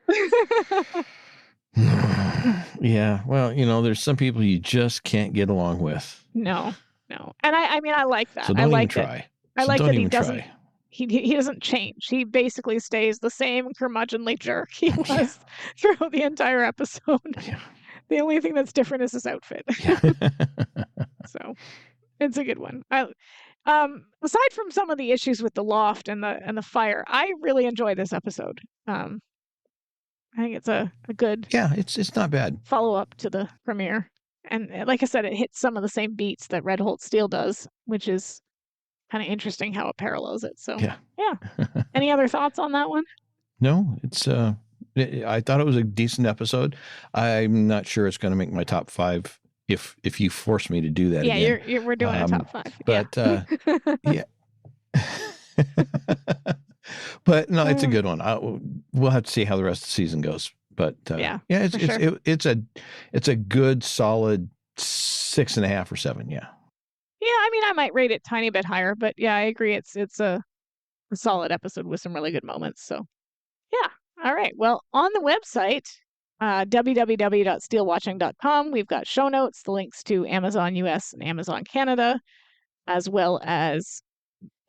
Yeah. Well, there's some people you just can't get along with. No. And I mean, I like that. So don't even try. I like that he doesn't. he doesn't change. He basically stays the same curmudgeonly jerk he was throughout the entire episode. Yeah. The only thing that's different is his outfit. Yeah. So it's a good one. Aside from some of the issues with the loft and the fire, I really enjoy this episode. I think it's a good it's not bad follow-up to the premiere. And like I said, it hits some of the same beats that Red Holt Steele does, which is kind of interesting how it parallels it. So yeah. Any other thoughts on that one? No, it's I thought it was a decent episode. I'm not sure it's going to make my top 5 if you force me to do that. Yeah, again. we're doing a top 5. But yeah. But no, it's a good one. We'll have to see how the rest of the season goes. But it's a good solid 6.5 or 7. Yeah. Yeah, I mean, I might rate it a tiny bit higher, but yeah, I agree. It's a solid episode with some really good moments. So yeah. All right. Well, on the website, www.SteeleWatching.com, we've got show notes, the links to Amazon US and Amazon Canada, as well as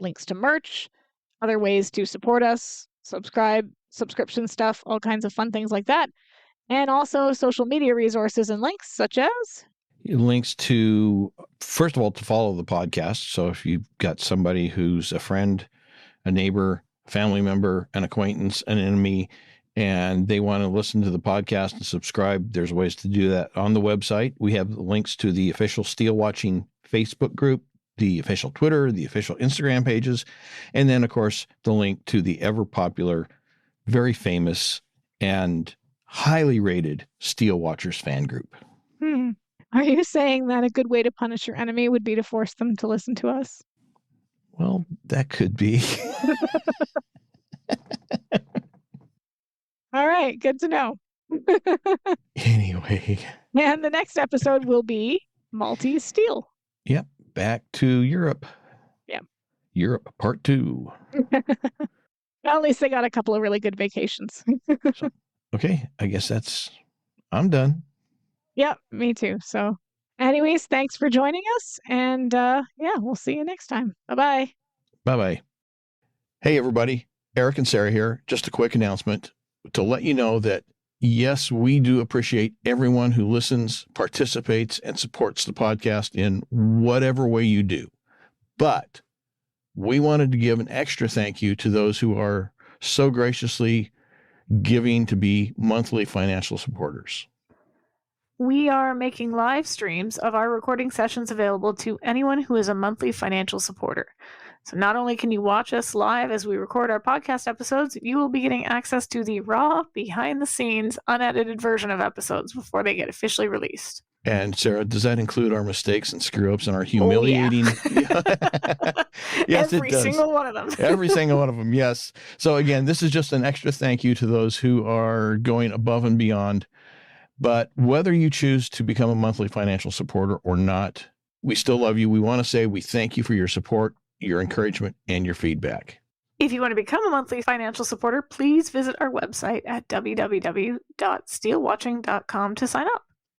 links to merch, other ways to support us, subscription stuff, all kinds of fun things like that. And also social media resources and links such as links to, first of all, to follow the podcast. So if you've got somebody who's a friend, a neighbor, family member, an acquaintance, an enemy, and they want to listen to the podcast and subscribe, there's ways to do that on the website. We have links to the official SteeleWatching Facebook group, the official Twitter, the official Instagram pages, and then, of course, the link to the ever popular, very famous, and highly rated Steele Watchers fan group. Are you saying that a good way to punish your enemy would be to force them to listen to us? Well, that could be. All right, good to know. Anyway. And the next episode will be Maltese Steele. Yep, back to Europe. Yep. Europe, part 2. Well, at least they got a couple of really good vacations. So, okay, I guess I'm done. Yep, me too. So anyways, thanks for joining us. And we'll see you next time. Bye-bye. Bye-bye. Hey, everybody. Eric and Sara here. Just a quick announcement to let you know that, yes, we do appreciate everyone who listens, participates, and supports the podcast in whatever way you do. But we wanted to give an extra thank you to those who are so graciously giving to be monthly financial supporters. We are making live streams of our recording sessions available to anyone who is a monthly financial supporter. So not only can you watch us live as we record our podcast episodes, you will be getting access to the raw, behind-the-scenes, unedited version of episodes before they get officially released. And Sara, does that include our mistakes and screw-ups and our humiliating? Oh, yeah. Yes, Every it does. single one of them. Every single one of them, yes. So again, this is just an extra thank you to those who are going above and beyond. But whether you choose to become a monthly financial supporter or not, we still love you. We want to say we thank you for your support, your encouragement, and your feedback. If you want to become a monthly financial supporter, please visit our website at www.SteeleWatching.com to sign up.